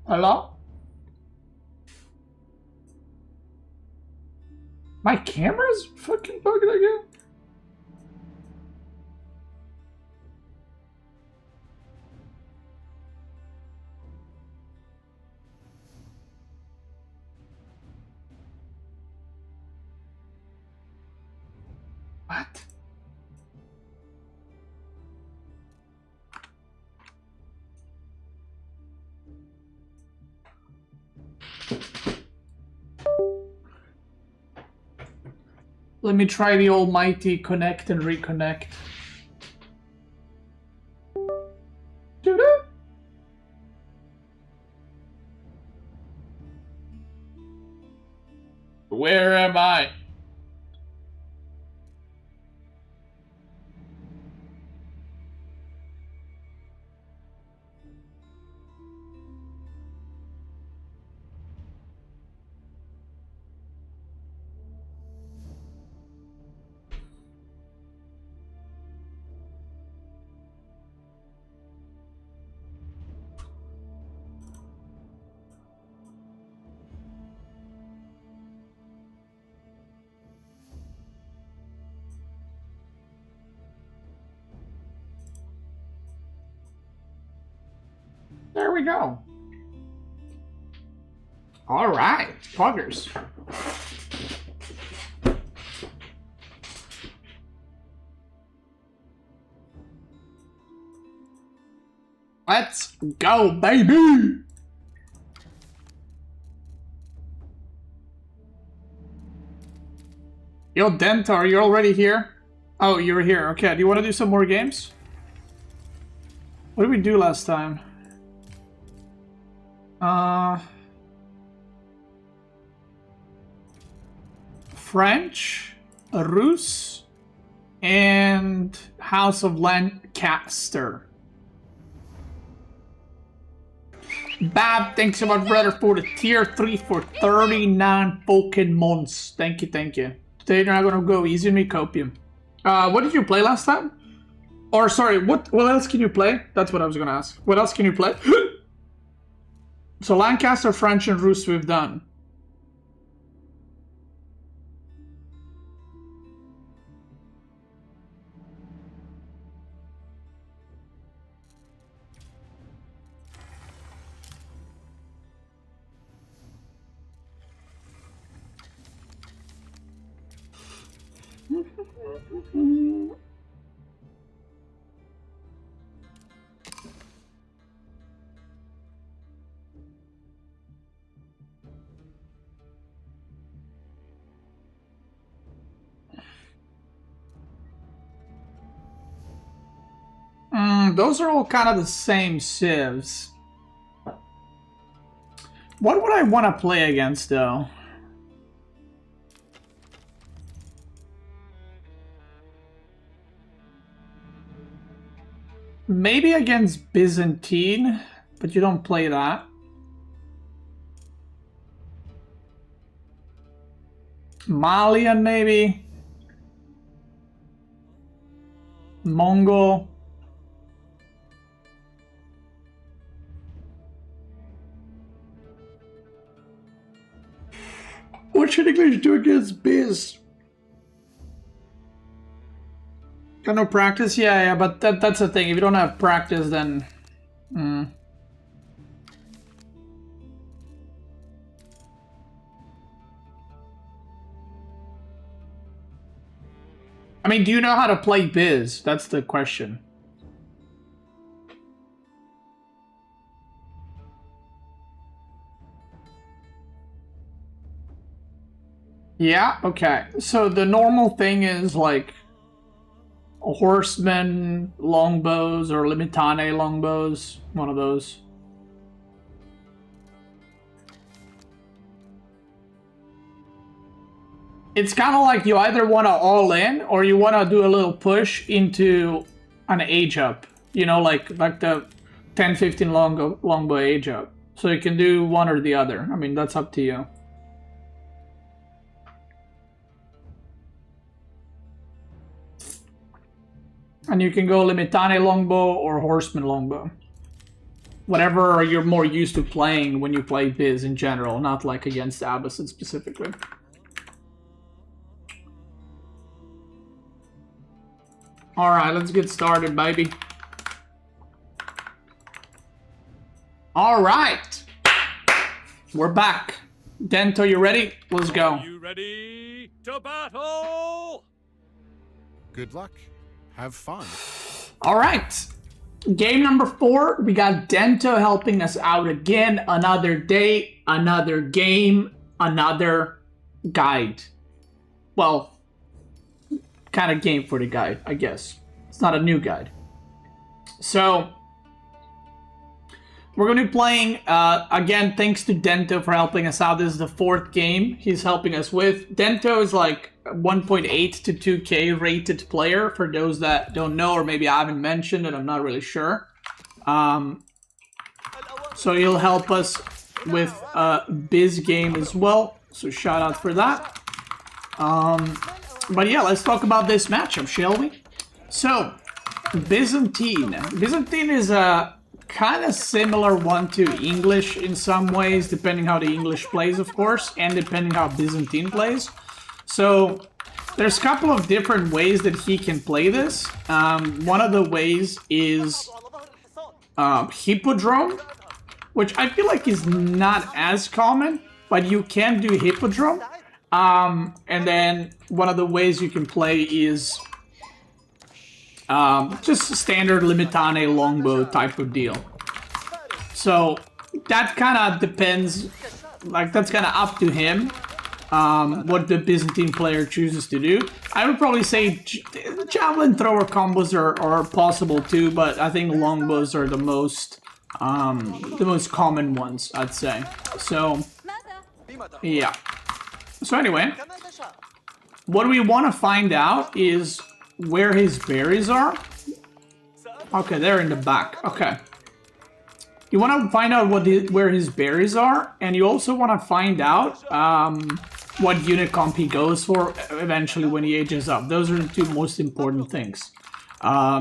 Hello? My camera's fucking bugging again? What? Let me try the almighty connect and reconnect. Where am I? There we go. All right, poggers. Let's go, baby! Yo, Dent, are you already here? Oh, you're here. Okay, do you want to do some more games? What did we do last time? French, Rus, and House of Lancaster. Bab, thanks so much, brother, for the tier 3 for 39 Pokemons. Thank you, thank you. Today you're not gonna go easy on me, Copium. What did you play last time? Or sorry, what else can you play? That's what I was gonna ask. What else can you play? So Lancaster, French, and Rus we've done. Those are all kind of the same civs. What would I want to play against, though? Maybe against Byzantine, but you don't play that. Malian, maybe? Mongol? What should English do against Biz? Got no practice? Yeah, but that's the thing. If you don't have practice, then... I mean, do you know how to play Biz? That's the question. Yeah, okay. So the normal thing is like horsemen longbows or limitane longbows, one of those. It's kind of like you either want to all in or you want to do a little push into an age up. You know, like the 10-15 longbow age up. So you can do one or the other. I mean, that's up to you. And you can go limitane longbow or horseman longbow. whatever you're more used to playing when you play Biz in general, not like against Abbasid specifically. Alright, let's get started, baby. Alright! We're back. Dento, you ready? Let's go. Are you ready to battle? Good luck. Have fun. Alright. Game number 4. We got Dento helping us out again. Another day, another game, another guide. Well, kind of game for the guide, I guess. It's not a new guide. So, we're going to be playing, again, thanks to Dento for helping us out. This is the 4th game he's helping us with. Dento is like 1.8 to 2K rated player, for those that don't know, or maybe I haven't mentioned it, I'm not really sure. So he'll help us with a Biz game as well, so shout out for that. But yeah, let's talk about this matchup, shall we? So, Byzantine. Byzantine is a kind of similar one to English in some ways, depending how the English plays, of course, and depending how Byzantine plays. So, there's a couple of different ways that he can play this. One of the ways is Hippodrome, which I feel like is not as common, but you can do Hippodrome. And then one of the ways you can play is just standard Limitane longbow type of deal. So that kind of depends, like that's kind of up to him, what the Byzantine player chooses to do. I would probably say javelin thrower combos are possible too, but I think longbows are the most common ones, I'd say. So yeah. So anyway, what we want to find out is where his berries are. Okay, they're in the back. Okay. You want to find out where his berries are, and you also want to find out what unit comp he goes for eventually when he ages up. Those are the 2 most important things.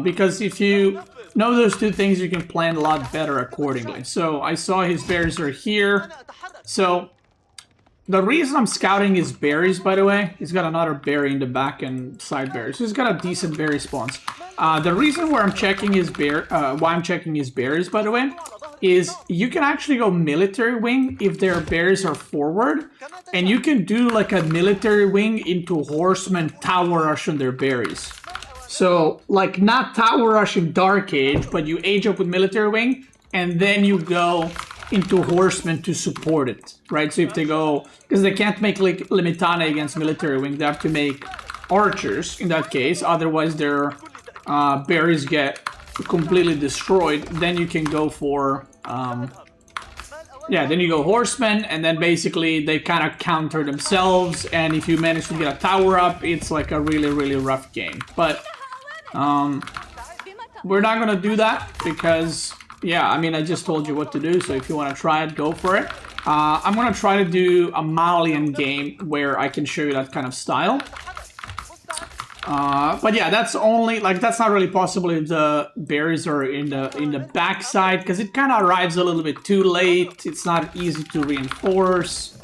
Because if you know those 2 things, you can plan a lot better accordingly. So I saw his berries are here. So the reason I'm scouting his berries, by the way, he's got another berry in the back and side berries. So he's got a decent berry spawns. The reason where I'm checking his why I'm checking his berries, by the way, is you can actually go military wing if their berries are forward, and you can do like a military wing into horseman tower rush on their berries. So like not tower rushing Dark Age, but you age up with military wing, and then you go into horsemen to support it, right? So if they go, because they can't make like Limitane against military wing, they have to make archers in that case, otherwise their berries get completely destroyed. Then you can go for yeah, then you go horsemen, and then basically they kind of counter themselves, and if you manage to get a tower up, it's like a really rough game. But we're not gonna do that because yeah, I mean, I just told you what to do, so if you want to try it, go for it. I'm going to try to do a Malian game where I can show you that kind of style. But yeah, that's only, like, that's not really possible if the berries are in the backside, because it kind of arrives a little bit too late. It's not easy to reinforce.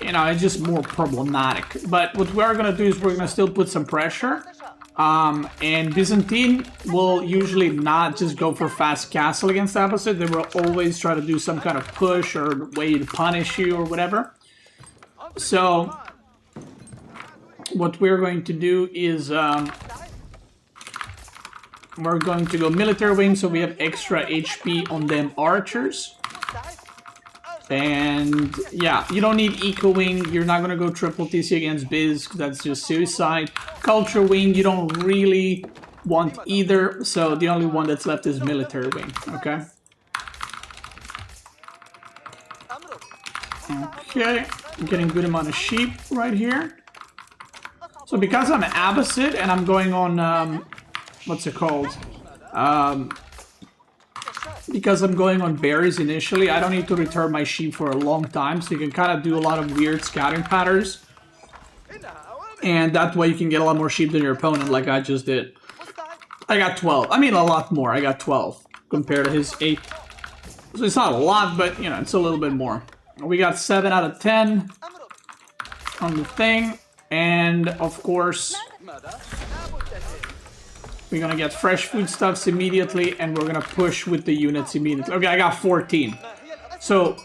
You know, it's just more problematic. But what we're going to do is we're going to still put some pressure. And Byzantine will usually not just go for fast castle against Abbasid. They will always try to do some kind of push or way to punish you or whatever. So what we're going to do is we're going to go military wing, so we have extra HP on them archers. And yeah, you don't need Eco Wing. You're not going to go triple TC against Biz, because that's just suicide. Culture Wing, you don't really want either. So the only one that's left is Military Wing, okay? Okay, I'm getting a good amount of sheep right here. So because I'm Abbasid and I'm going on, what's it called? Because I'm going on berries initially, I don't need to return my sheep for a long time, so you can kind of do a lot of weird scouting patterns. And that way you can get a lot more sheep than your opponent, like I just did. I got 12. I mean, a lot more. I got 12 compared to his 8. So it's not a lot, but, you know, it's a little bit more. We got 7 out of 10 on the thing. And, of course, we're gonna get fresh foodstuffs immediately, and we're gonna push with the units immediately. Okay, I got 14. So,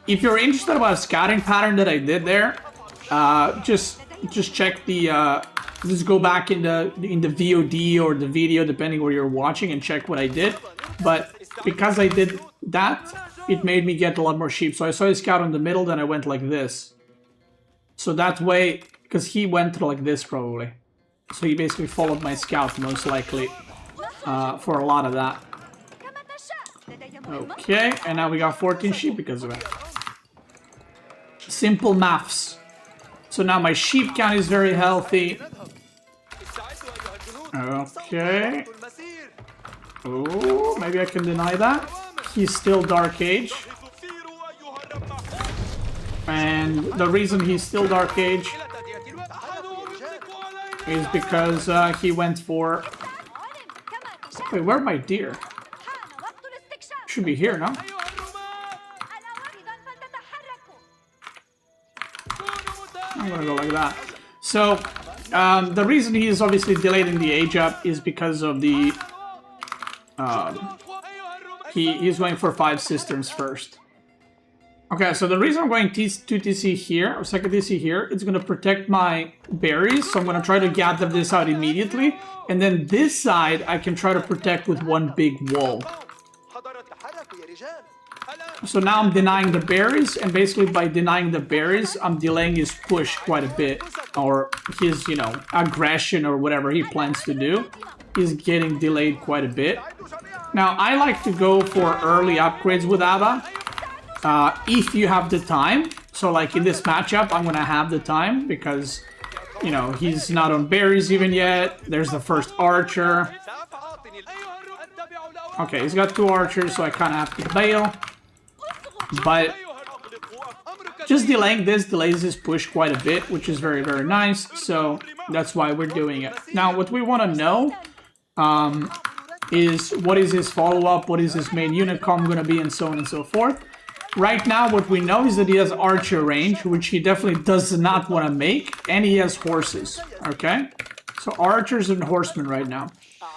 if you're interested about a scouting pattern that I did there, just check the, just go back in the VOD or the video, depending where you're watching, and check what I did. But because I did that, it made me get a lot more sheep. So I saw a scout in the middle, then I went like this. So that way, because he went like this probably. So he basically followed my scout most likely for a lot of that. Okay, and now we got 14 sheep because of it. Simple maths. So now my sheep count is very healthy. Okay. Oh, maybe I can deny that. He's still Dark Age. And the reason he's still Dark Age is because he went for... Wait, where are my deer? Should be here, no? I'm gonna go like that. So, the reason he is obviously delayed in the age up is because of the... he's going for 5 cisterns first. Okay, so the reason I'm going 2 TC here, or second TC here, it's going to protect my berries. So I'm going to try to gather this out immediately. And then this side, I can try to protect with one big wall. So now I'm denying the berries. And basically by denying the berries, I'm delaying his push quite a bit. Or his, you know, aggression or whatever he plans to do is getting delayed quite a bit. Now, I like to go for early upgrades with Abba. If you have the time. So like in this matchup, I'm gonna have the time because, you know, he's not on berries even yet. There's the first archer. Okay, he's got 2 archers, so I kind of have to bail. But just delaying this delays his push quite a bit, which is very, very nice. So that's why we're doing it. Now, what we want to know is what is his follow-up, what is his main unit comp going to be, and so on and so forth. Right now, what we know is that he has archer range, which he definitely does not want to make, and he has horses, okay? So archers and horsemen right now.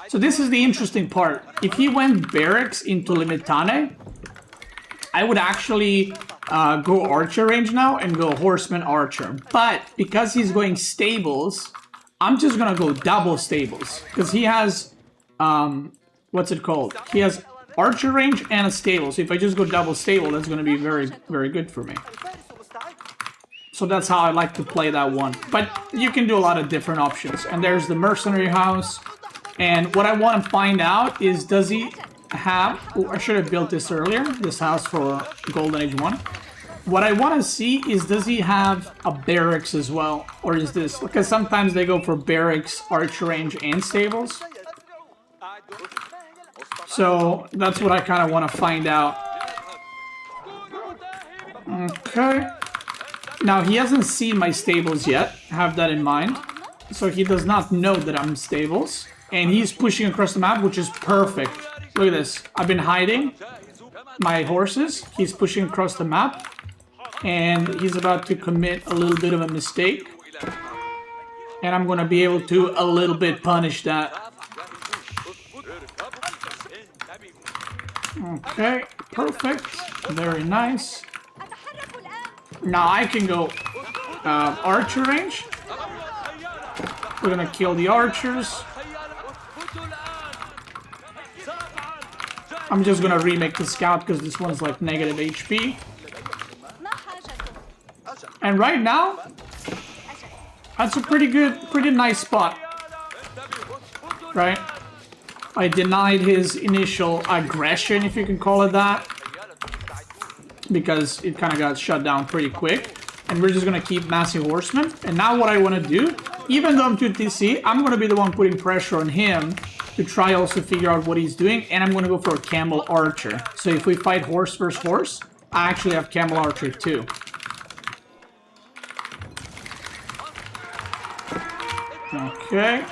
So this is the interesting part. If he went barracks into Limitane, I would actually go archer range now and go horseman archer. But because he's going stables, I'm just going to go double stables. Because he has, what's it called? He has archer range and a stable. So if I just go double stable, that's going to be very, very good for me. So that's how I like to play that one. But you can do a lot of different options. And there's the mercenary house. And what I want to find out is, does he have... Oh, I should have built this earlier. This house for Golden Age 1. What I want to see is, does he have a barracks as well? Or is this... Because sometimes they go for barracks, archer range, and stables. So that's what I kind of want to find out. Okay. Now, he hasn't seen my stables yet. Have that in mind. So he does not know that I'm stables. And he's pushing across the map, which is perfect. Look at this. I've been hiding my horses. He's pushing across the map. And he's about to commit a little bit of a mistake. And I'm going to be able to a little bit punish that. Okay, perfect. Very nice. Now I can go archer range. We're gonna kill the archers. I'm just gonna remake the scout because this one's like negative HP. And right now, that's a pretty nice spot. Right? I denied his initial aggression, if you can call it that, because it kind of got shut down pretty quick. And we're just going to keep massing horsemen. And now what I want to do, even though I'm 2 TC, I'm going to be the one putting pressure on him to try also figure out what he's doing. And I'm going to go for a camel archer. So if we fight horse versus horse, I actually have camel archer too. Okay.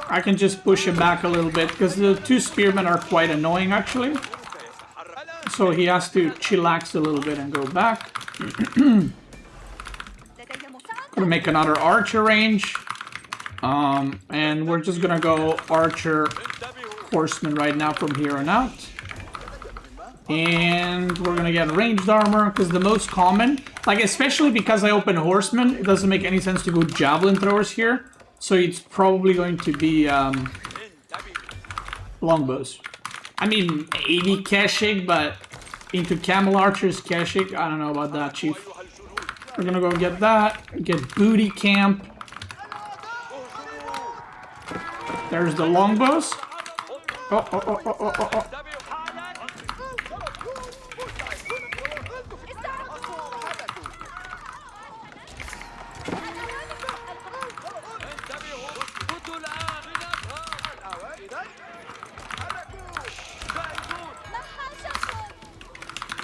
I can just push him back a little bit because the two spearmen are quite annoying actually. So he has to chillax a little bit and go back. Gonna make another archer range. And we're just gonna go archer horseman right now from here on out. And we're gonna get ranged armor because the most common, like especially because I open horsemen, it doesn't make any sense to go javelin throwers here. So it's probably going to be longbows. I mean, maybe Keshik, but into camel archers, Keshik, I don't know about that, chief. We're gonna go get that, get booty camp. There's the longbows. Oh.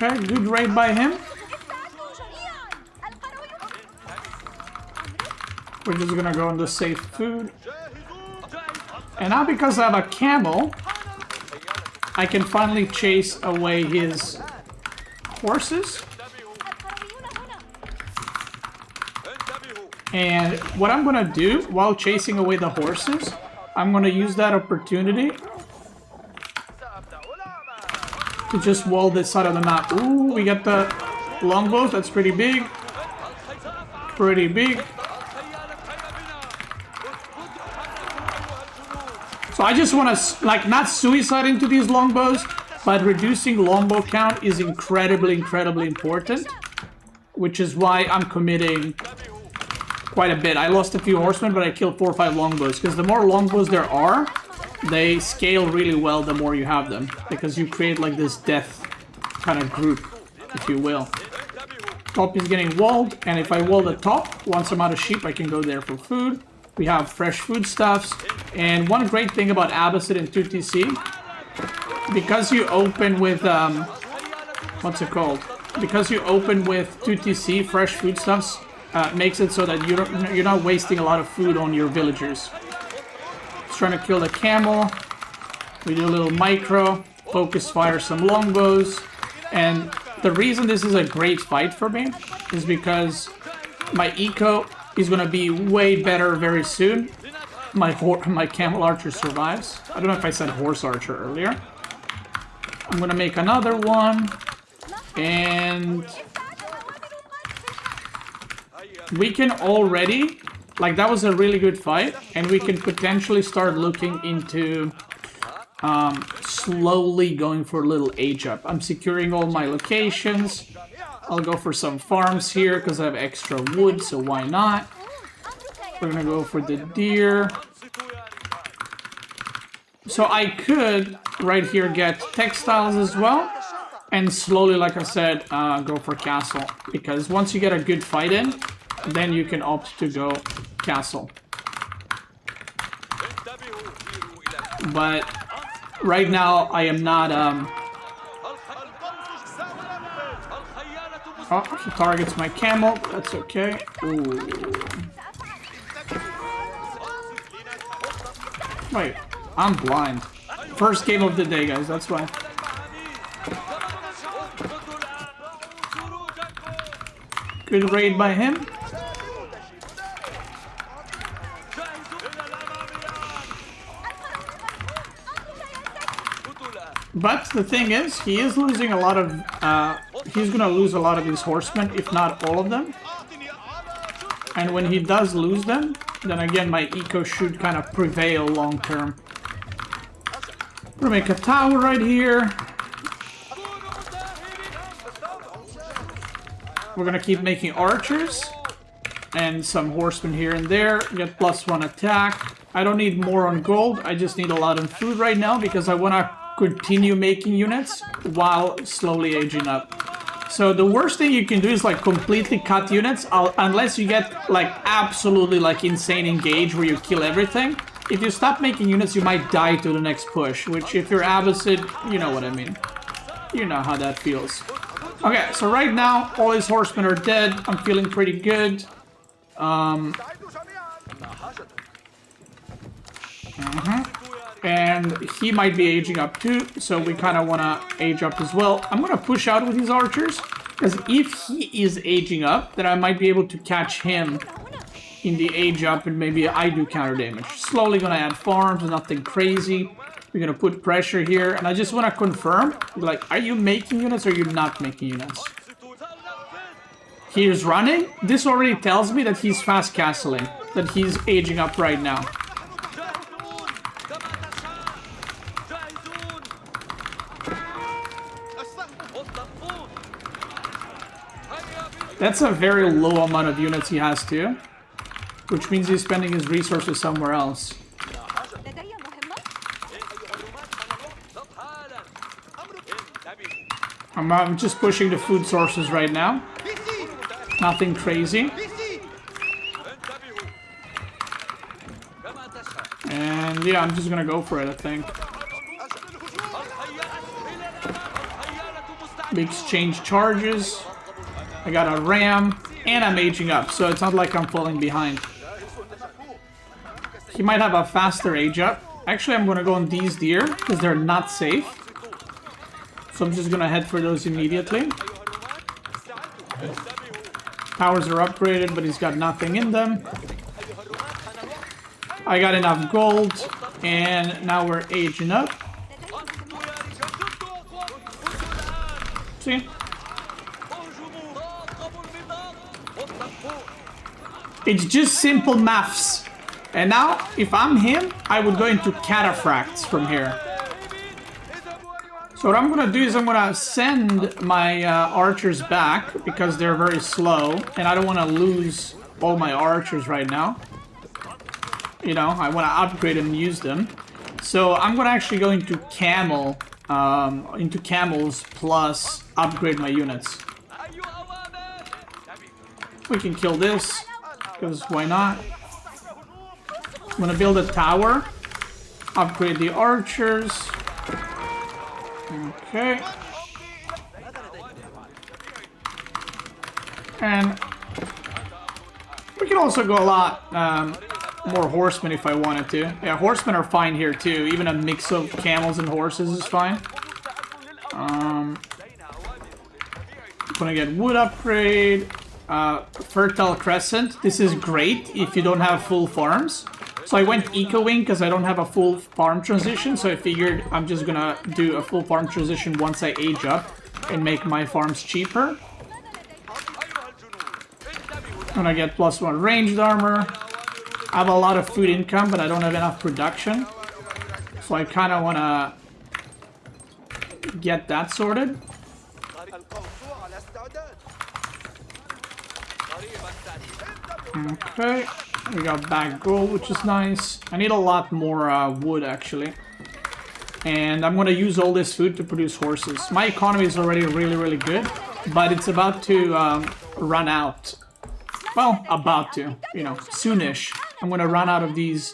Okay, good raid by him. We're just gonna go on the safe food. And now because I have a camel, I can finally chase away his horses. And what I'm gonna do while chasing away the horses, I'm gonna use that opportunity to just wall this side of the map. Ooh, we got the longbows, that's pretty big. Pretty big. So I just want to, like, not suicide into these longbows, but reducing longbow count is incredibly important. Which is why I'm committing quite a bit. I lost a few horsemen, but I killed 4 or 5 longbows. Because the more longbows there are, they scale really well the more you have them. Because you create like this death kind of group, if you will. Top is getting walled, and if I wall the top, once I'm out of sheep, I can go there for food. We have fresh foodstuffs. And one great thing about Abbasid and 2TC, because you open with, what's it called? Because you open with 2TC, fresh foodstuffs, makes it so that you're not wasting a lot of food on your villagers. Just trying to kill the camel. We do a little micro, focus fire some longbows. And the reason this is a great fight for me is because my eco is going to be way better very soon. My camel archer survives. I don't know if I said horse archer earlier. I'm going to make another one. And we can already, like, that was a really good fight, and we can potentially start looking into slowly going for a little age up. I'm securing all my locations. I'll go for some farms here because I have extra wood, so why not? We're gonna go for the deer. So I could right here get textiles as well, and slowly, like I said, go for castle, because once you get a good fight in, then you can opt to go castle. But right now I am not oh, he targets my camel, that's okay. Ooh. Wait, I'm blind. First game of the day, guys, that's why. Good raid by him. But the thing is, he is losing a lot of, he's gonna lose a lot of his horsemen, if not all of them. And when he does lose them, then again my eco should kind of prevail long term. We're gonna make a tower right here. We're gonna keep making archers. And some horsemen here and there. Get +1 attack. I don't need more on gold, I just need a lot on food right now because I wanna continue making units while slowly aging up. So the worst thing you can do is like completely cut units unless you get like absolutely like insane engage where you kill everything. If you stop making units, you might die to the next push, which if you're Abbasid, you know what I mean. You know how that feels. Okay, so right now all his horsemen are dead. I'm feeling pretty good. And he might be aging up too, so we kind of want to age up as well. I'm going to push out with these archers, because if he is aging up, then I might be able to catch him in the age up, and maybe I do counter damage. Slowly going to add farms, nothing crazy. We're going to put pressure here, and I just want to confirm, like, are you making units or are you not making units? He is running. This already tells me that he's fast castling, that he's aging up right now. That's a very low amount of units he has too, which means he's spending his resources somewhere else. I'm just pushing the food sources right now. Nothing crazy. And yeah, I'm just gonna go for it, I think. We exchange charges. I got a ram, and I'm aging up, so it's not like I'm falling behind. He might have a faster age up. Actually, I'm gonna go on these deer, because they're not safe. So I'm just gonna head for those immediately. Powers are upgraded, but he's got nothing in them. I got enough gold, and now we're aging up. See? It's just simple maths. And now, if I'm him, I would go into cataphracts from here. So what I'm gonna do is I'm gonna send my archers back because they're very slow, and I don't want to lose all my archers right now. You know, I want to upgrade and use them. So I'm gonna actually go into camels plus upgrade my units. We can kill this, because why not? I'm gonna build a tower, upgrade the archers. Okay. And we can also go a lot more horsemen if I wanted to. Yeah, horsemen are fine here too. Even a mix of camels and horses is fine. Gonna get wood upgrade. Fertile Crescent. This is great if you don't have full farms. So I went Eco-Wing because I don't have a full farm transition, so I figured I'm just gonna do a full farm transition once I age up and make my farms cheaper. I'm gonna get +1 ranged armor. I have a lot of food income, but I don't have enough production. So I kind of want to get that sorted. Okay, we got back gold, which is nice. I need a lot more wood, actually. And I'm going to use all this food to produce horses. My economy is already really, really good, but it's about to run out. Well, about to, you know, soonish. I'm going to run out of these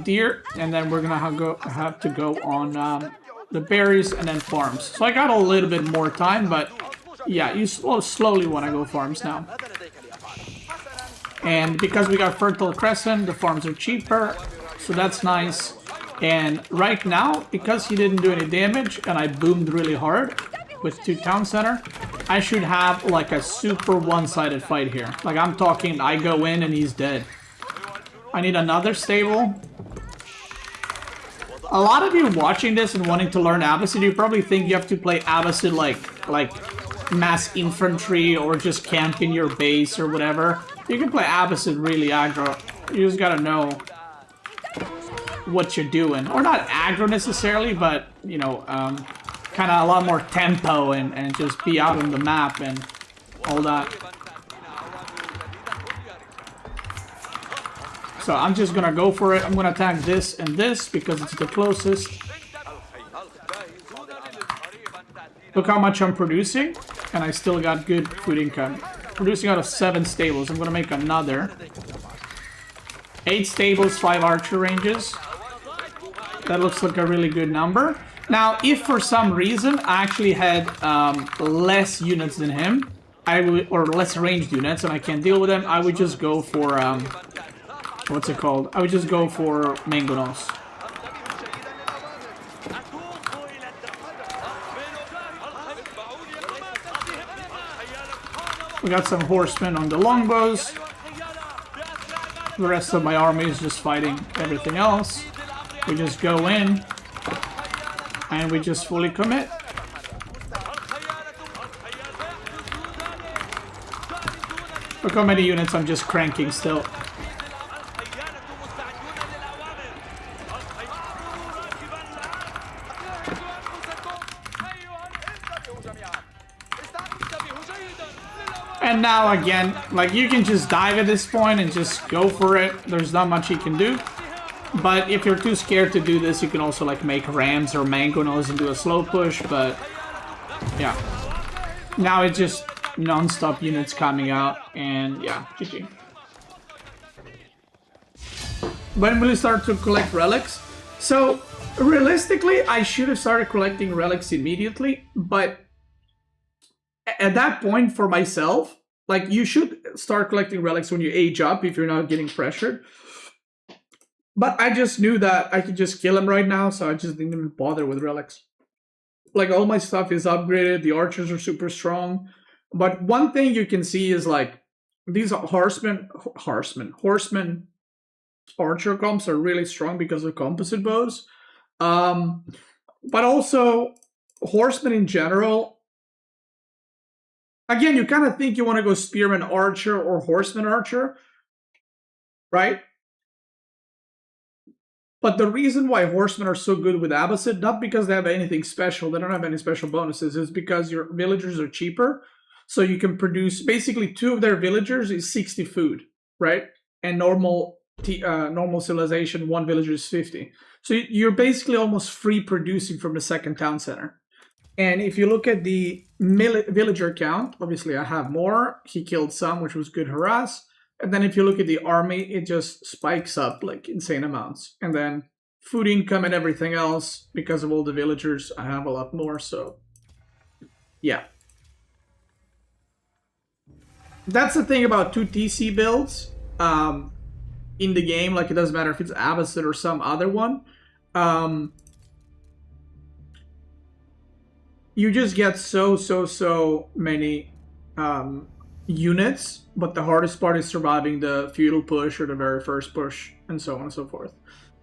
deer, and then we're going to have to go on the berries and then farms. So I got a little bit more time, but yeah, you slowly want to go farms now. And because we got Fertile Crescent, the farms are cheaper, so that's nice. And right now, because he didn't do any damage, and I boomed really hard with 2 town center, I should have like a super one-sided fight here. Like I'm talking, I go in and he's dead. I need another stable. A lot of you watching this and wanting to learn Abbasid, you probably think you have to play Abbasid like mass infantry or just camp in your base or whatever. You can play Abbasid really aggro. You just gotta know what you're doing. Or not aggro necessarily, but, you know, kind of a lot more tempo and just be out on the map and all that. So I'm just gonna go for it. I'm gonna attack this and this because it's the closest. Look how much I'm producing, and I still got good food income. Producing out of 7 stables. I'm gonna make another. 8 stables, 5 archer ranges. That looks like a really good number. Now, if for some reason I actually had less units than him, I would, or less ranged units, and I can't deal with them, I would just go for what's it called? I would just go for mangonos. We got some horsemen on the longbows. The rest of my army is just fighting everything else. We just go in and we just fully commit. Look how many units I'm just cranking still. And now again, like, you can just dive at this point and just go for it. There's not much you can do. But if you're too scared to do this, you can also like make rams or mangonos and do a slow push, but yeah. Now it's just non-stop units coming out, and yeah, GG. When will you start to collect relics? So, realistically, I should have started collecting relics immediately, but at that point for myself, like, you should start collecting relics when you age up if you're not getting pressured. But I just knew that I could just kill him right now, so I just didn't even bother with relics. Like, all my stuff is upgraded, the archers are super strong. But one thing you can see is, like, these horsemen archer comps are really strong because of composite bows. But also, horsemen in general, again, you kind of think you want to go spearman archer or horseman archer, right? But the reason why horsemen are so good with Abbasid, not because they have anything special, they don't have any special bonuses, is because your villagers are cheaper. So you can produce, basically 2 of their villagers is 60 food, right? And normal civilization, 1 villager is 50. So you're basically almost free producing from the second town center. And if you look at the villager count, obviously I have more. He killed some, which was good harass. And then if you look at the army, it just spikes up like insane amounts. And then food income and everything else, because of all the villagers, I have a lot more, so yeah. That's the thing about 2 TC builds in the game. Like, it doesn't matter if it's Abbasid or some other one. You just get so many units, but the hardest part is surviving the feudal push or the very first push, and so on and so forth.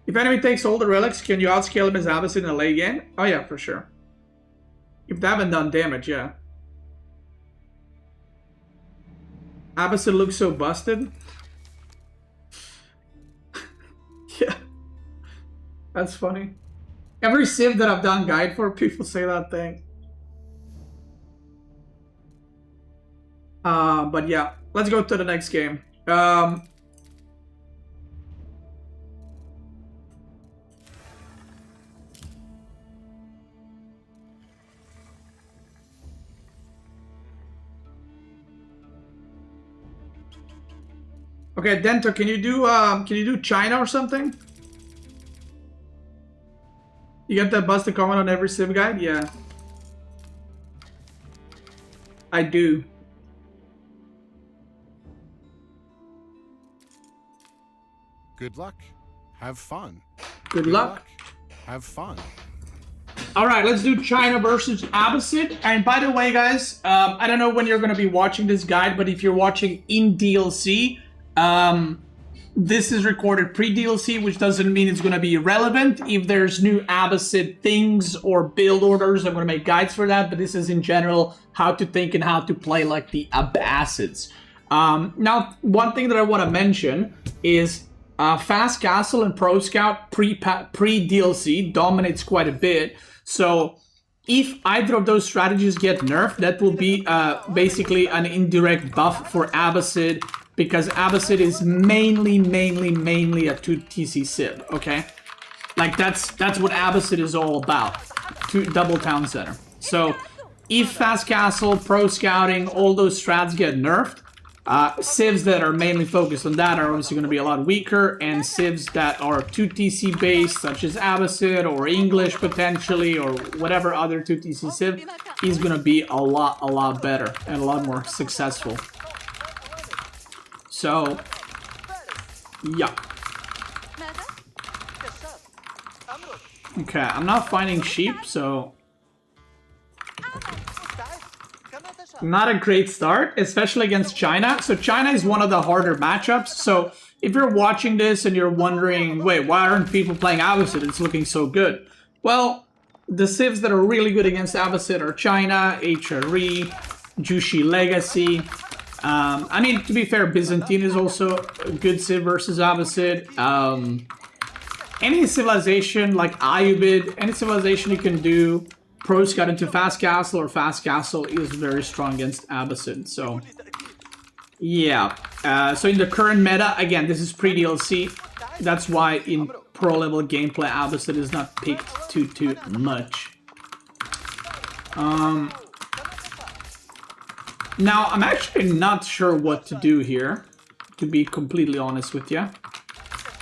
If enemy takes all the relics, can you outscale him as Abbasid in a late game? Oh yeah, for sure. If they haven't done damage, yeah. Abbasid looks so busted. Yeah. That's funny. Every civ that I've done guide for, people say that thing. But yeah, let's go to the next game. Okay, Dento, can you do China or something? You get that busted comment on every civ guide? Yeah. I do. Good luck. Have fun. Good luck. Have fun. All right, let's do China versus Abbasid. And by the way, guys, I don't know when you're going to be watching this guide, but if you're watching in DLC, this is recorded pre-DLC, which doesn't mean it's going to be irrelevant. If there's new Abbasid things or build orders, I'm going to make guides for that. But this is in general how to think and how to play like the Abbasids. Now, one thing that I want to mention is Fast Castle and Pro Scout pre-DLC dominates quite a bit. So if either of those strategies get nerfed, that will be basically an indirect buff for Abbasid, because Abbasid is mainly a 2 TC civ, okay? Like, that's what Abbasid is all about, double town center. So if Fast Castle, Pro Scouting, all those strats get nerfed, civs that are mainly focused on that are obviously going to be a lot weaker, and civs that are 2 TC based, such as Abbasid or English potentially, or whatever other 2 TC civ, is going to be a lot better and a lot more successful. So, yeah. Okay, I'm not finding sheep, so... Not a great start, especially against China. So China is one of the harder matchups. So if you're watching this and you're wondering, wait, why aren't people playing Abbasid? It's looking so good. Well, the civs that are really good against Abbasid are China, HRE, Jushi Legacy. I mean, to be fair, Byzantine is also a good civ versus Abbasid. Any civilization like Ayubid, any civilization you can do Pro Scout into Fast Castle or Fast Castle is very strong against Abbasid. So, yeah. So in the current meta, again, this is pre-DLC. That's why in pro level gameplay, Abbasid is not picked too much. Now, I'm actually not sure what to do here, to be completely honest with you.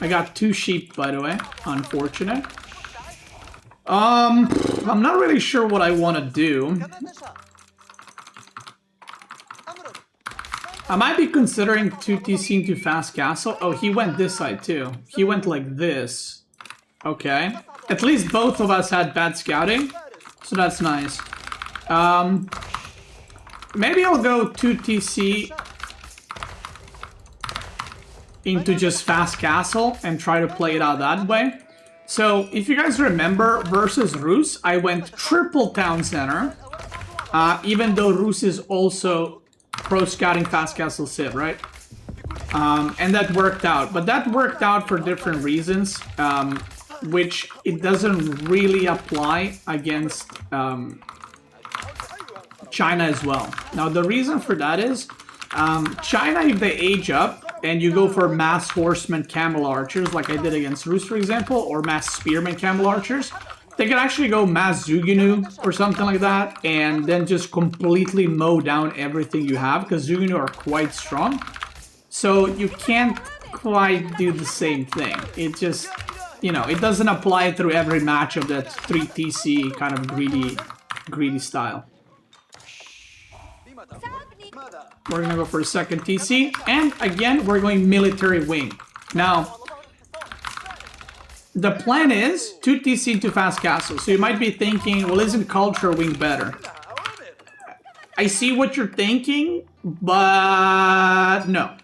I got 2 sheep, by the way. Unfortunate. I'm not really sure what I want to do. I might be considering 2TC into Fast Castle. Oh, he went this side too. He went like this. Okay. At least both of us had bad scouting, so that's nice. Maybe I'll go 2TC into just Fast Castle and try to play it out that way. So, if you guys remember, versus Rus, I went triple town center, even though Rus is also pro-scouting Fast Castle Civ, right? And that worked out. But that worked out for different reasons, which it doesn't really apply against China as well. Now, the reason for that is, China, if they age up, and you go for mass horseman camel archers, like I did against Rus, for example, or mass spearman camel archers, they can actually go mass Zuginu or something like that, and then just completely mow down everything you have, because Zuginu are quite strong. So you can't quite do the same thing. It just, you know, it doesn't apply through every match of that 3TC kind of greedy style. We're gonna go for a second TC, and again, we're going military wing. Now, the plan is 2TC into Fast Castle, so you might be thinking, well, isn't culture wing better? I see what you're thinking, but no.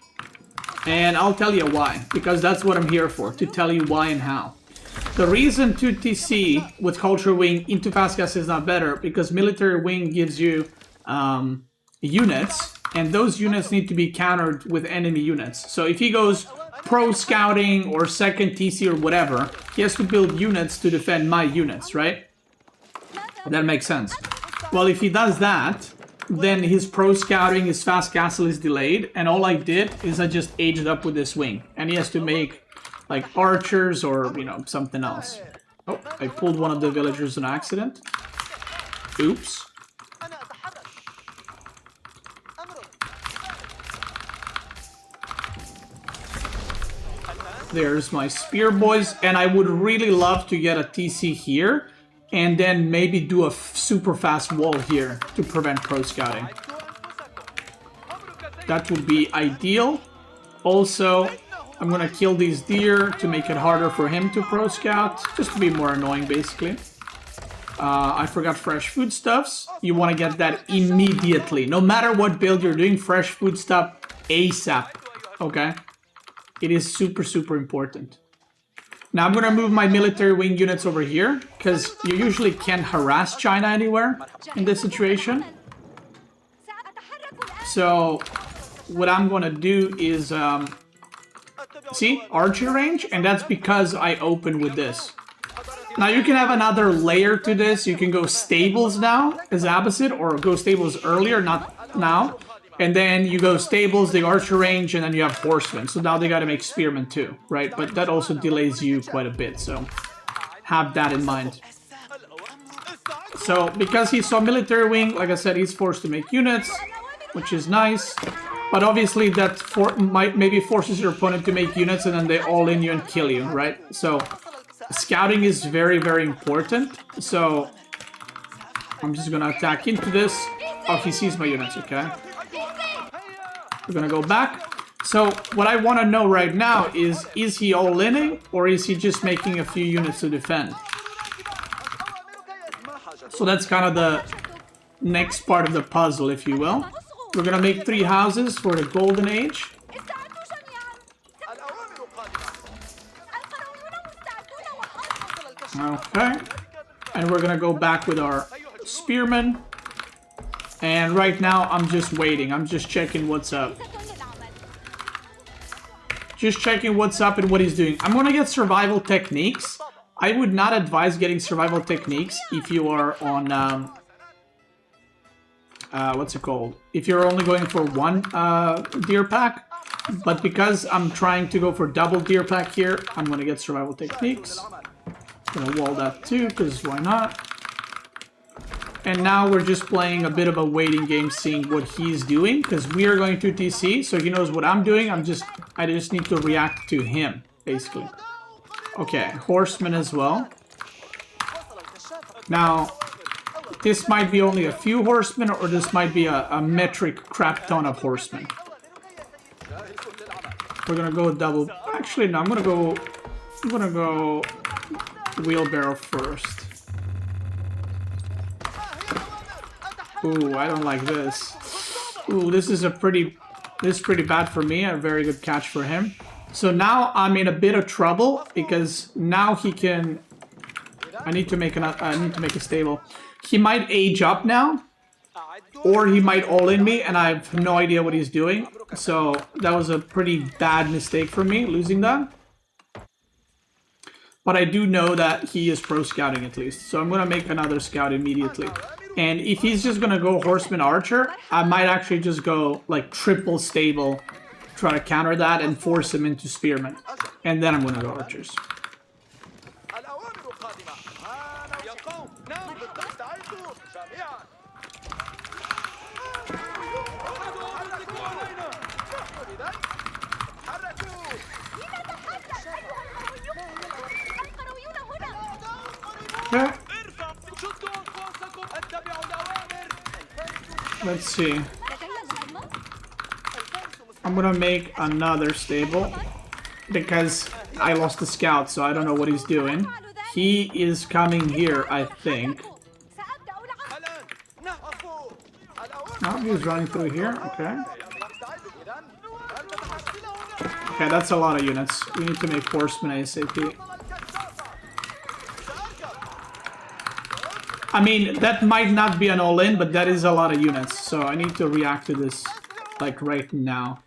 And I'll tell you why, because that's what I'm here for, to tell you why and how. The reason 2TC with culture wing into Fast Castle is not better, because military wing gives you units, and those units need to be countered with enemy units. So if he goes pro scouting or second TC or whatever, he has to build units to defend my units, right? That makes sense. Well, if he does that, then his pro scouting, his Fast Castle is delayed, and all I did is I just aged up with this wing, and he has to make like archers or, you know, something else. Oh, I pulled one of the villagers on accident. Oops. There's my spear boys, and I would really love to get a TC here, and then maybe do a super fast wall here to prevent pro scouting. That would be ideal. Also, I'm gonna kill these deer to make it harder for him to pro scout, just to be more annoying basically. I forgot fresh foodstuffs. You want to get that immediately. No matter what build you're doing, fresh foodstuff ASAP, okay? It is super, super important. Now I'm gonna move my military wing units over here, because you usually can't harass China anywhere in this situation. So what I'm gonna do is, see, archer range, and that's because I open with this. Now you can have another layer to this. You can go stables now as Abbasid, or go stables earlier, not now. And then you go stables, the archer range, and then you have horsemen. So now they gotta make spearmen too, right? But that also delays you quite a bit, so have that in mind. So because he saw military wing, like I said, he's forced to make units, which is nice. But obviously that maybe forces your opponent to make units, and then they all in you and kill you, right? So scouting is very, very important. So I'm just gonna attack into this. Oh, he sees my units, okay. We're gonna go back. So what I want to know right now is he all-inning, or is he just making a few units to defend? So that's kind of the next part of the puzzle, if you will. We're gonna make 3 houses for the Golden Age. Okay. And we're gonna go back with our spearmen. And right now, I'm just waiting. I'm just checking what's up. Just checking what's up and what he's doing. I'm gonna get survival techniques. I would not advise getting survival techniques if you are on... what's it called? If you're only going for 1 deer pack. But because I'm trying to go for double deer pack here, I'm gonna get survival techniques. Gonna wall that too, because why not? And now we're just playing a bit of a waiting game, seeing what he's doing, because we are going to TC, so he knows what I'm doing. I just need to react to him, basically. Okay, horsemen as well. Now, this might be only a few horsemen, or this might be a metric crap ton of horsemen. We're gonna go double. Actually, no, I'm gonna go wheelbarrow first. Ooh, I don't like this. Ooh, this is pretty bad for me. A very good catch for him. So now I'm in a bit of trouble because now he can. I need to make a stable. He might age up now, or he might all in me, and I have no idea what he's doing. So that was a pretty bad mistake for me, losing that. But I do know that he is pro scouting at least, so I'm gonna make another scout immediately. And if he's just gonna go horseman archer, I might actually just go like triple stable, try to counter that and force him into spearman. And then I'm gonna go archers. Okay. Let's see. I'm gonna make another stable because I lost the scout, so I don't know what he's doing. He is coming here, I think. Oh, he's running through here. Okay. Okay, that's a lot of units. We need to make horsemen ASAP. I mean, that might not be an all-in, but that is a lot of units. So I need to react to this, like, right now.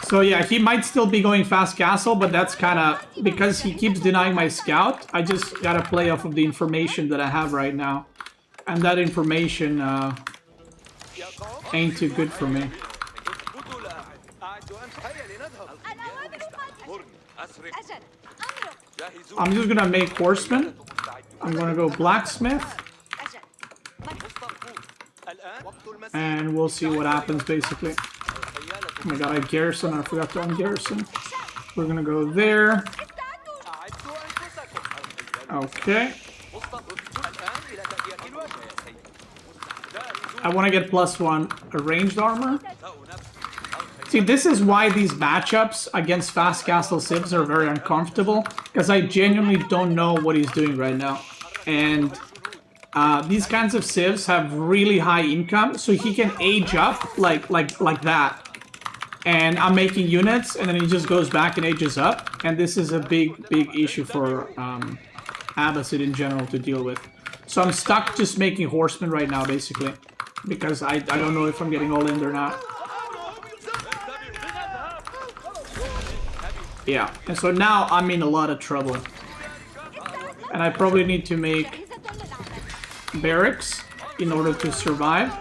So yeah, he might still be going fast castle, but that's kind of... Because he keeps denying my scout, I just gotta play off of the information that I have right now. And that information ain't too good for me. I'm just gonna make horsemen. I'm gonna go blacksmith. And we'll see what happens, basically. Oh my god, I garrison. I forgot to ungarrison. We're gonna go there. Okay. I want to get +1 ranged armor. See, this is why these matchups against fast castle civs are very uncomfortable, because I genuinely don't know what he's doing right now. And these kinds of civs have really high income, so he can age up like that. And I'm making units, and then he just goes back and ages up. And this is a big issue for Abbasid in general to deal with. So I'm stuck just making horsemen right now, basically. Because I don't know if I'm getting all in or not. Yeah, and so now I'm in a lot of trouble. And I probably need to make barracks in order to survive.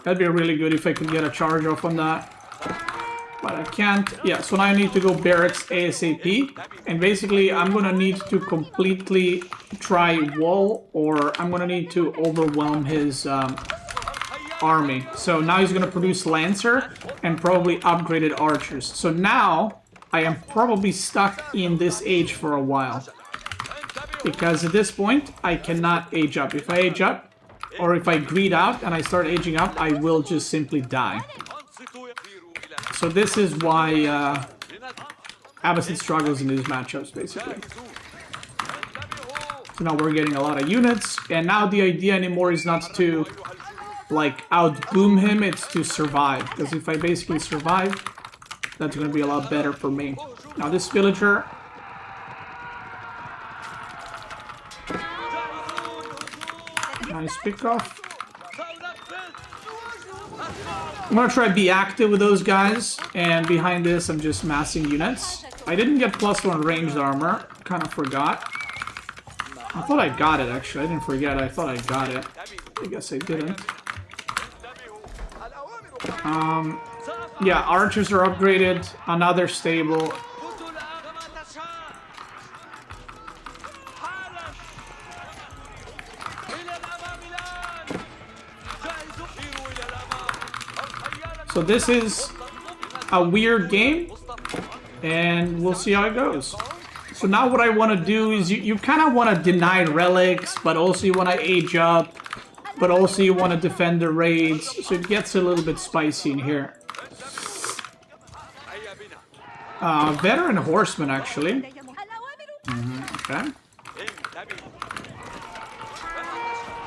That'd be really good if I could get a charge off on that. But I can't. Yeah, so now I need to go barracks ASAP. And basically, I'm gonna need to completely try wall, or I'm gonna need to overwhelm his army. So now he's gonna produce Lancer and probably upgraded archers. So now I am probably stuck in this age for a while. Because at this point, I cannot age up. If I age up, or if I greed out and I start aging up, I will just simply die. So this is why Abbasid struggles in these matchups, basically. So now we're getting a lot of units, and now the idea anymore is not to, like, outboom him, it's to survive. Because if I basically survive, that's going to be a lot better for me. Now this villager... Nice pick off. I'm gonna try to be active with those guys, and behind this I'm just massing units. I didn't get +1 ranged armor, kind of forgot. I thought I got it actually, I didn't forget, I thought I got it. I guess I didn't. Yeah, archers are upgraded, another stable. So this is a weird game, and we'll see how it goes. So now what I want to do is you kind of want to deny relics, but also you want to age up, but also you want to defend the raids, so it gets a little bit spicy in here. Veteran horseman, actually. Okay.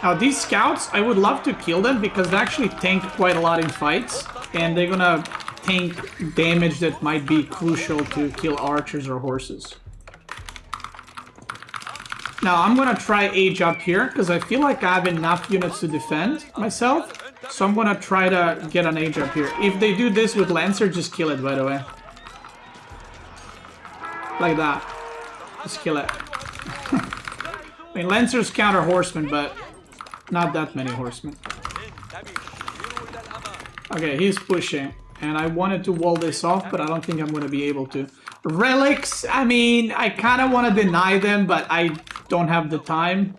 Now these scouts, I would love to kill them because they actually tank quite a lot in fights. And they're gonna tank damage that might be crucial to kill archers or horses. Now I'm gonna try age up here because I feel like I have enough units to defend myself. So I'm gonna try to get an age up here. If they do this with Lancer, just kill it, by the way. Like that. Just kill it. I mean, Lancers counter horsemen, but not that many horsemen. Okay, he's pushing, and I wanted to wall this off, but I don't think I'm going to be able to. Relics, I mean, I kind of want to deny them, but I don't have the time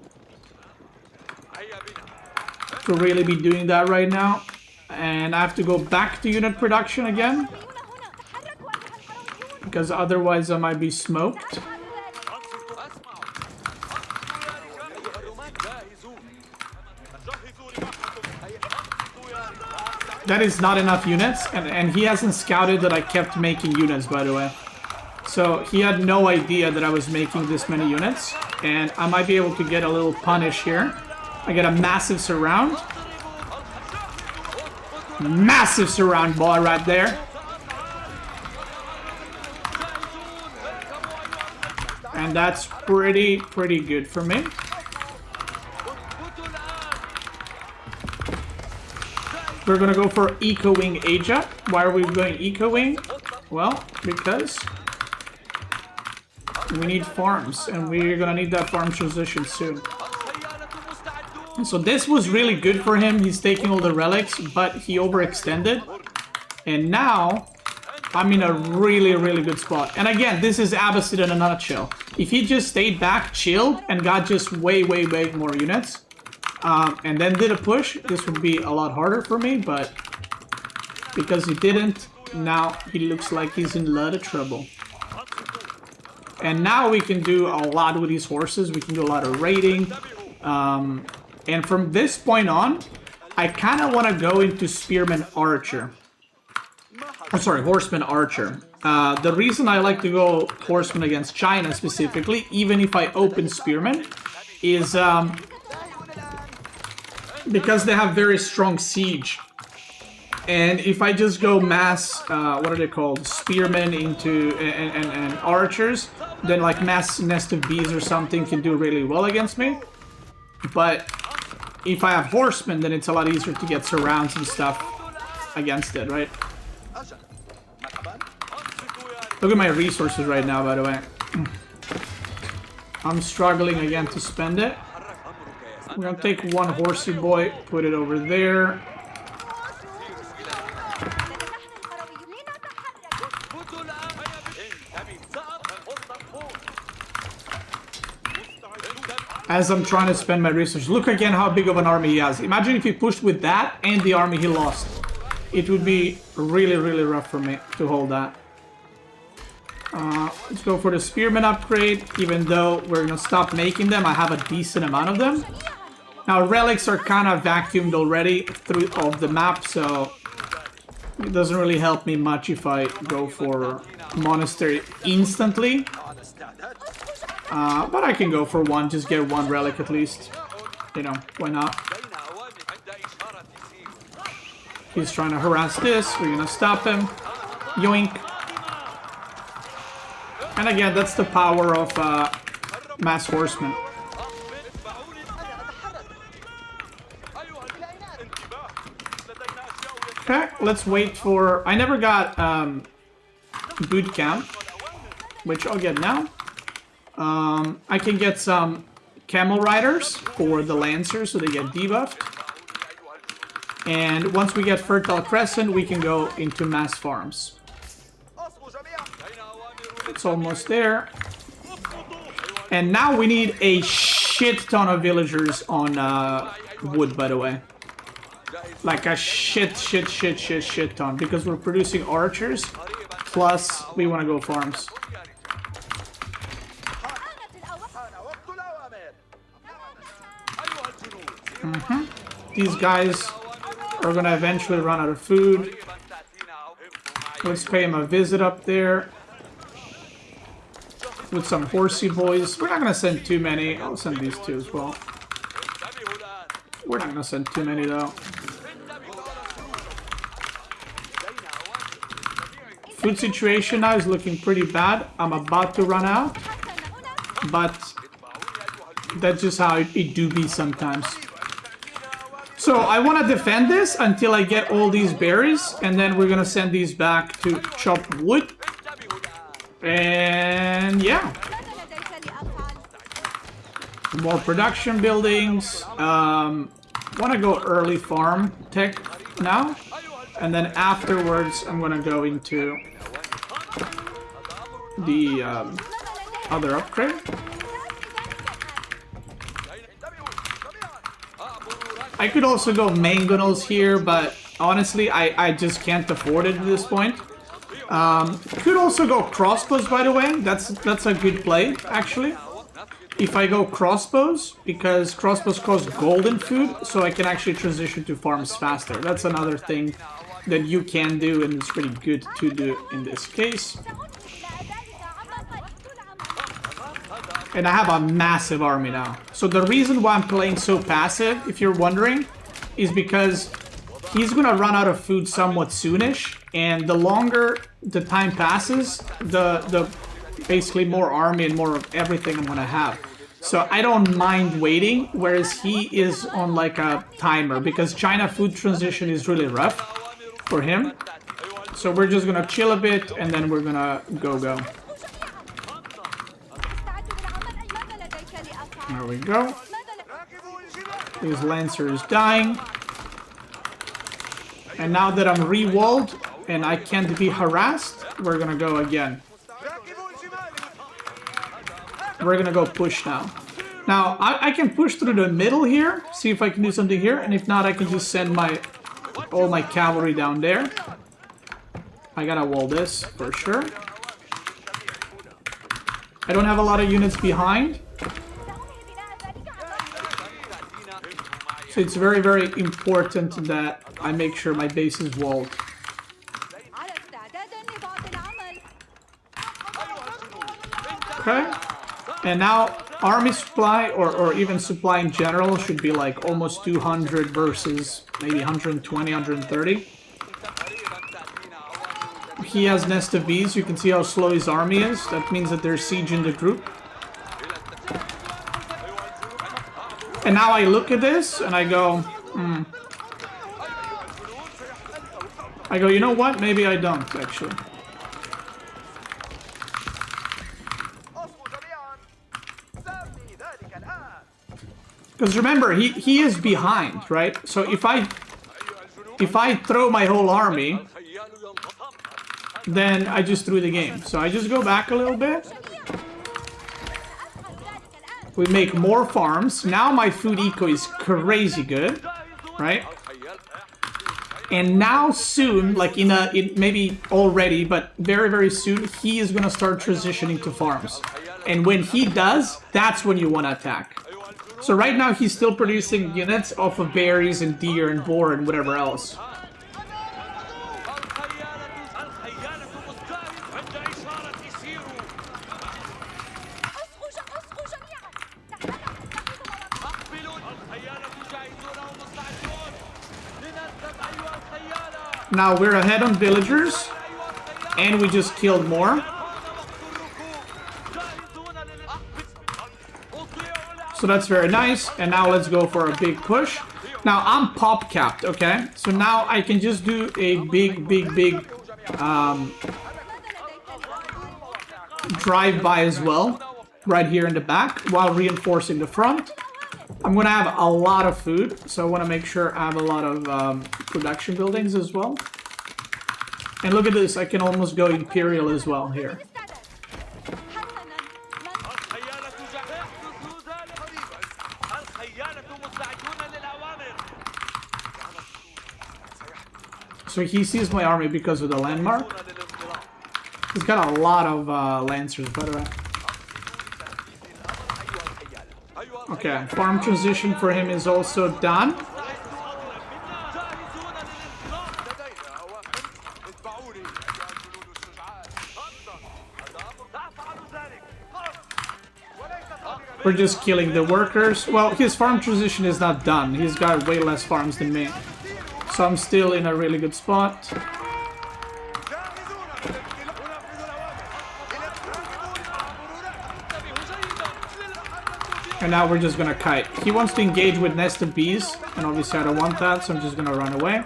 to really be doing that right now. And I have to go back to unit production again, because otherwise I might be smoked. That is not enough units, and he hasn't scouted that I kept making units, by the way. So he had no idea that I was making this many units, and I might be able to get a little punish here. I get a massive surround. Massive surround, boy, right there. And that's pretty good for me. We're gonna go for Eco-Wing Age Up. Why are we going Eco-Wing? Well, because we need farms, and we're gonna need that farm transition soon. So this was really good for him. He's taking all the relics, but he overextended. And now, I'm in a really good spot. And again, this is Abbasid in a nutshell. If he just stayed back, chilled, and got just way more units, and then did a push, this would be a lot harder for me, but because he didn't, now he looks like he's in a lot of trouble. And now we can do a lot with these horses. We can do a lot of raiding. And from this point on, I kind of want to go into Spearman Archer. Oh, sorry, Horseman Archer. The reason I like to go Horseman against China specifically, even if I open Spearman, is because they have very strong siege. And if I just go mass, what are they called? Spearmen into, and archers, then like mass nest of bees or something can do really well against me. But if I have horsemen, then it's a lot easier to get surrounds and stuff against it, right? Look at my resources right now, by the way. I'm struggling again to spend it. We're gonna take one horsey boy, put it over there. As I'm trying to spend my resources. Look again how big of an army he has. Imagine if he pushed with that and the army he lost. It would be really rough for me to hold that. Let's go for the spearman upgrade. Even though we're gonna stop making them, I have a decent amount of them. Now relics are kind of vacuumed already through of the map, so it doesn't really help me much if I go for monastery instantly. But I can go for one, just get one relic at least. You know, why not? He's trying to harass this. We're gonna stop him. Yoink. And again, that's the power of mass horsemen. Okay, let's wait for... I never got boot camp, which I'll get now. I can get some camel riders for the lancers so they get debuffed. And once we get Fertile Crescent, we can go into mass farms. It's almost there. And now we need a shit ton of villagers on wood, by the way. Like a shit ton. Because we're producing archers. Plus, we want to go farms. These guys are gonna eventually run out of food. Let's pay him a visit up there. With some horsey boys. We're not gonna send too many. I'll send these two as well. We're not gonna send too many though. Food situation now is looking pretty bad. I'm about to run out. But that's just how it do be sometimes. So I want to defend this until I get all these berries, and then we're gonna send these back to chop wood. And yeah, more production buildings. Want to go early farm tech now, and then afterwards I'm gonna go into the other upgrade. I could also go mangonels here, but honestly, I just can't afford it at this point. Could also go crossbows, by the way. That's a good play, actually. If I go crossbows, because crossbows cost golden food, so I can actually transition to farms faster. That's another thing that you can do, and it's pretty good to do in this case. And I have a massive army now. So the reason why I'm playing so passive, if you're wondering, is because he's gonna run out of food somewhat soonish, and the longer the time passes, the basically more army and more of everything I'm gonna have. So I don't mind waiting, whereas he is on like a timer, because China food transition is really rough for him. So we're just gonna chill a bit, and then we're gonna go. There we go. His Lancer is dying. And now that I'm re-walled and I can't be harassed, we're gonna go again. We're gonna go push now. Now, I can push through the middle here, see if I can do something here, and if not, I can just send all my cavalry down there. I gotta wall this, for sure. I don't have a lot of units behind. So it's very, very important that I make sure my base is walled. Okay. And now army supply, or even supply in general, should be like almost 200 versus maybe 120, 130. He has Nest of Bees. You can see how slow his army is. That means that there's siege in the group. And now I look at this and I go, I go, you know what? Maybe I don't, actually. Because remember, he is behind, right? So if I throw my whole army, then I just threw the game. So I just go back a little bit. We make more farms. Now my food eco is crazy good, right? And now soon, like in maybe already, but very, very soon, he is gonna start transitioning to farms. And when he does, that's when you want to attack. So right now he's still producing units off of berries and deer and boar and whatever else. Now we're ahead on villagers, and we just killed more. So that's very nice, and now let's go for a big push. Now I'm pop capped, okay? So now I can just do a big drive-by as well, right here in the back, while reinforcing the front. I'm gonna have a lot of food, so I want to make sure I have a lot of production buildings as well. And look at this, I can almost go Imperial as well here. So he sees my army because of the landmark. He's got a lot of lancers, by the way. Okay, farm transition for him is also done. We're just killing the workers. Well, his farm transition is not done. He's got way less farms than me. So I'm still in a really good spot. And now we're just gonna kite. He wants to engage with Nest of Bees, and obviously I don't want that, so I'm just gonna run away.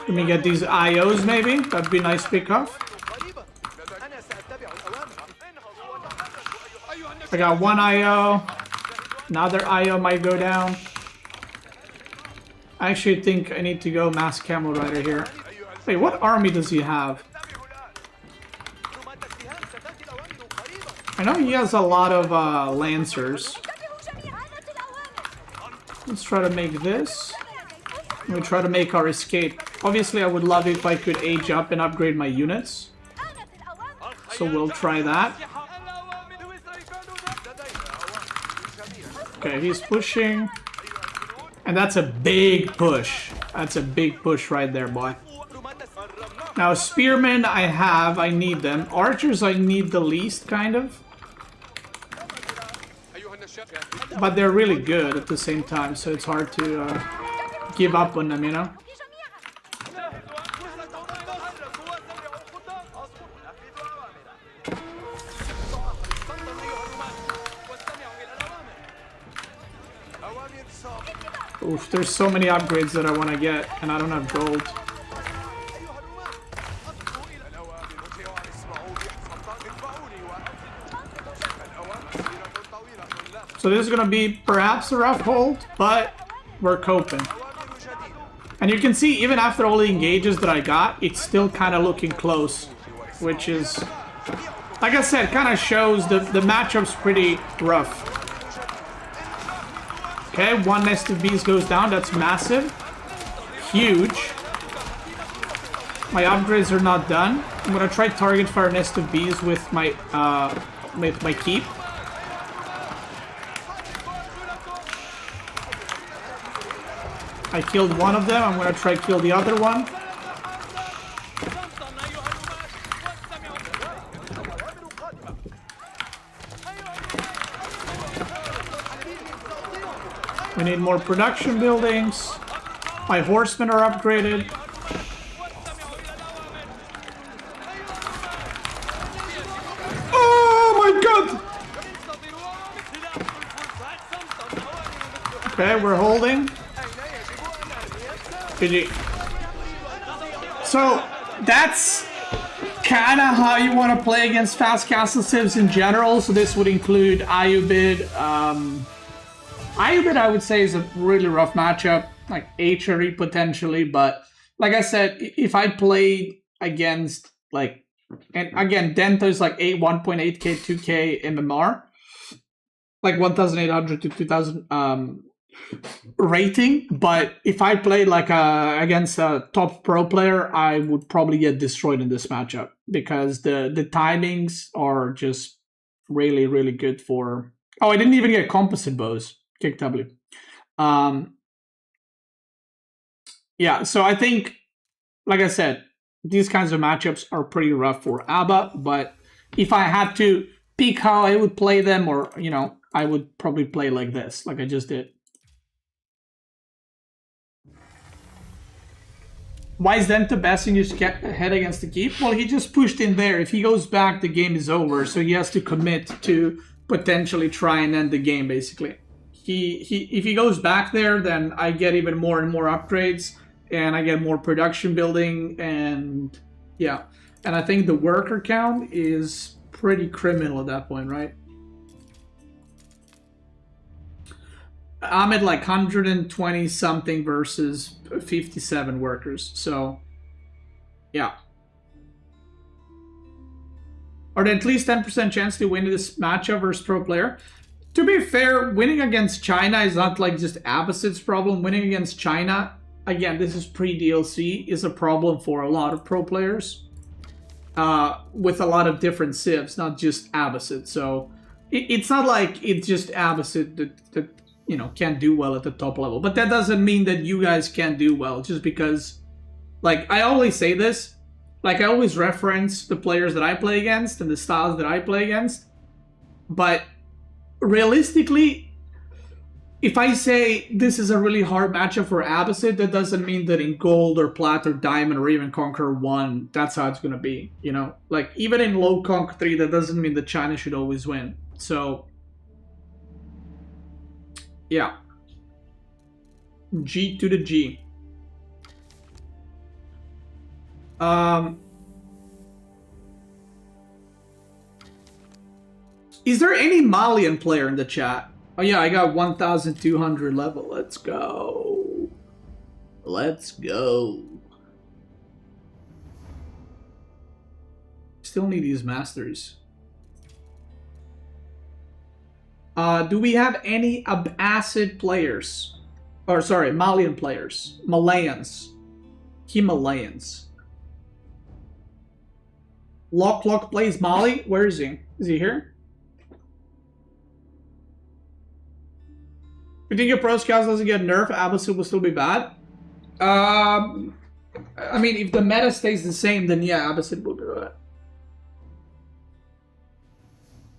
Let me get these IOs maybe. That'd be a nice pickoff. I got one IO. Another IO might go down. I actually think I need to go Mass Camel Rider here. Wait, what army does he have? I know he has a lot of Lancers. Let's try to make this. We'll try to make our escape. Obviously, I would love if I could age up and upgrade my units. So we'll try that. Okay, he's pushing. And that's a big push. That's a big push right there, boy. Now, Spearmen I need them. Archers I need the least, kind of. But they're really good at the same time, so it's hard to give up on them, you know? Oof, there's so many upgrades that I want to get, and I don't have gold. So this is going to be perhaps a rough hold, but we're coping. And you can see, even after all the engages that I got, it's still kind of looking close, which is, like I said, kind of shows the matchup's pretty rough. Okay, one Nest of Bees goes down. That's massive. Huge. My upgrades are not done. I'm going to try target fire Nest of Bees with my keep. I killed one of them. I'm going to try kill the other one. We need more production buildings. My horsemen are upgraded. Oh my god! Okay, we're holding. GG. So, that's kind of how you want to play against fast castle civs in general. So this would include Ayubid. Ayubid, I would say, is a really rough matchup, like HRE potentially, but like I said, if I played against, like, and again, Dento is like 1.8k, 2k MMR, like 1,800 to 2,000 rating, but if I played like against a top pro player, I would probably get destroyed in this matchup because the timings are just really really good for. Oh, I didn't even get composite bows. Kick W. Yeah, so I think, like I said, these kinds of matchups are pretty rough for Abba, but if I had to pick how I would play them, or, you know, I would probably play like this, like I just did. Why is Denta besting his head against the keep? Well, he just pushed in there. If he goes back, the game is over, so he has to commit to potentially try and end the game, basically. If he goes back there, then I get even more and more upgrades, and I get more production building, and yeah. And I think the worker count is pretty criminal at that point, right? I'm at like 120 something versus 57 workers, so yeah. Are there at least 10% chance to win this matchup versus pro player? To be fair, winning against China is not like just Abbasid's problem. Winning against China, again, this is pre-DLC, is a problem for a lot of pro players. With a lot of different civs, not just Abbasid. So it's not like it's just Abbasid that you know, can't do well at the top level. But that doesn't mean that you guys can't do well, just because, like, I always say this, like, I always reference the players that I play against and the styles that I play against. But realistically, if I say this is a really hard matchup for Abbasid, that doesn't mean that in gold or plat or diamond or even Conqueror 1, that's how it's going to be, you know? Like, even in low Conquer 3, that doesn't mean that China should always win. So, yeah. G to the G. Is there any Malian player in the chat? Oh yeah, I got 1,200 level. Let's go. Let's go. Still need these masters. Do we have any Abbasid players? Or sorry, Malian players. Malayans. Himalayans. Lock plays Mali? Where is he? Is he here? You think your pro scouts doesn't get nerfed, Abbasid will still be bad? I mean, if the meta stays the same, then yeah, Abbasid will be bad.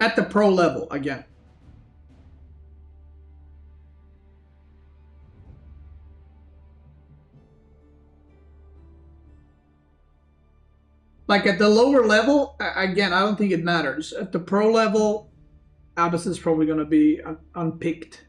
At the pro level, again. Like, at the lower level, again, I don't think it matters. At the pro level, Abbasid's probably going to be unpicked.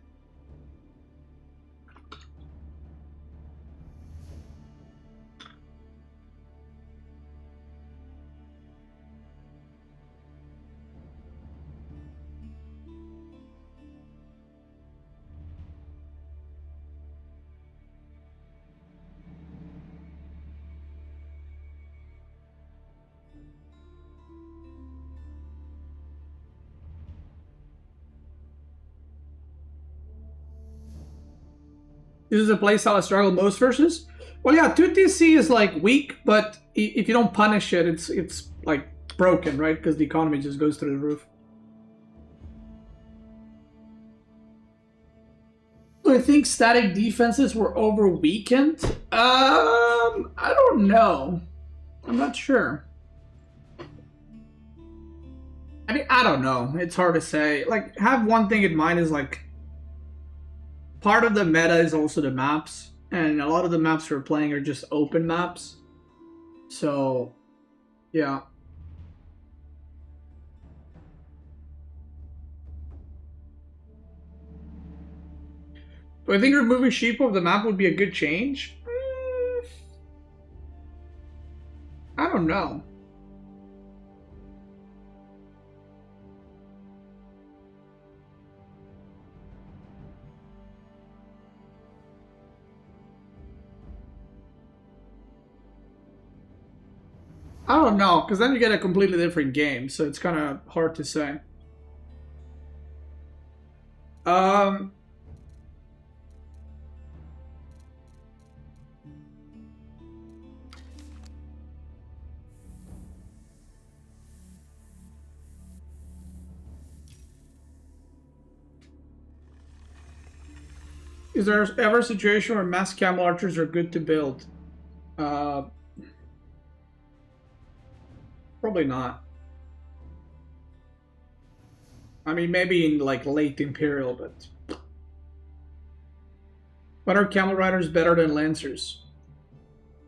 This is a playstyle I struggle most versus. Well, yeah, 2TC is like weak, but if you don't punish it, it's like broken, right? Because the economy just goes through the roof. Do I think static defenses were over weakened? I don't know. I'm not sure. I mean, I don't know. It's hard to say. Like, have one thing in mind is like, part of the meta is also the maps, and a lot of the maps we're playing are just open maps. So, yeah. Do I think removing sheep off the map would be a good change? I don't know. I don't know, because then you get a completely different game, so it's kind of hard to say. Is there ever a situation where mass camel archers are good to build? Probably not. I mean, maybe in like late Imperial, but... When are camel riders better than lancers?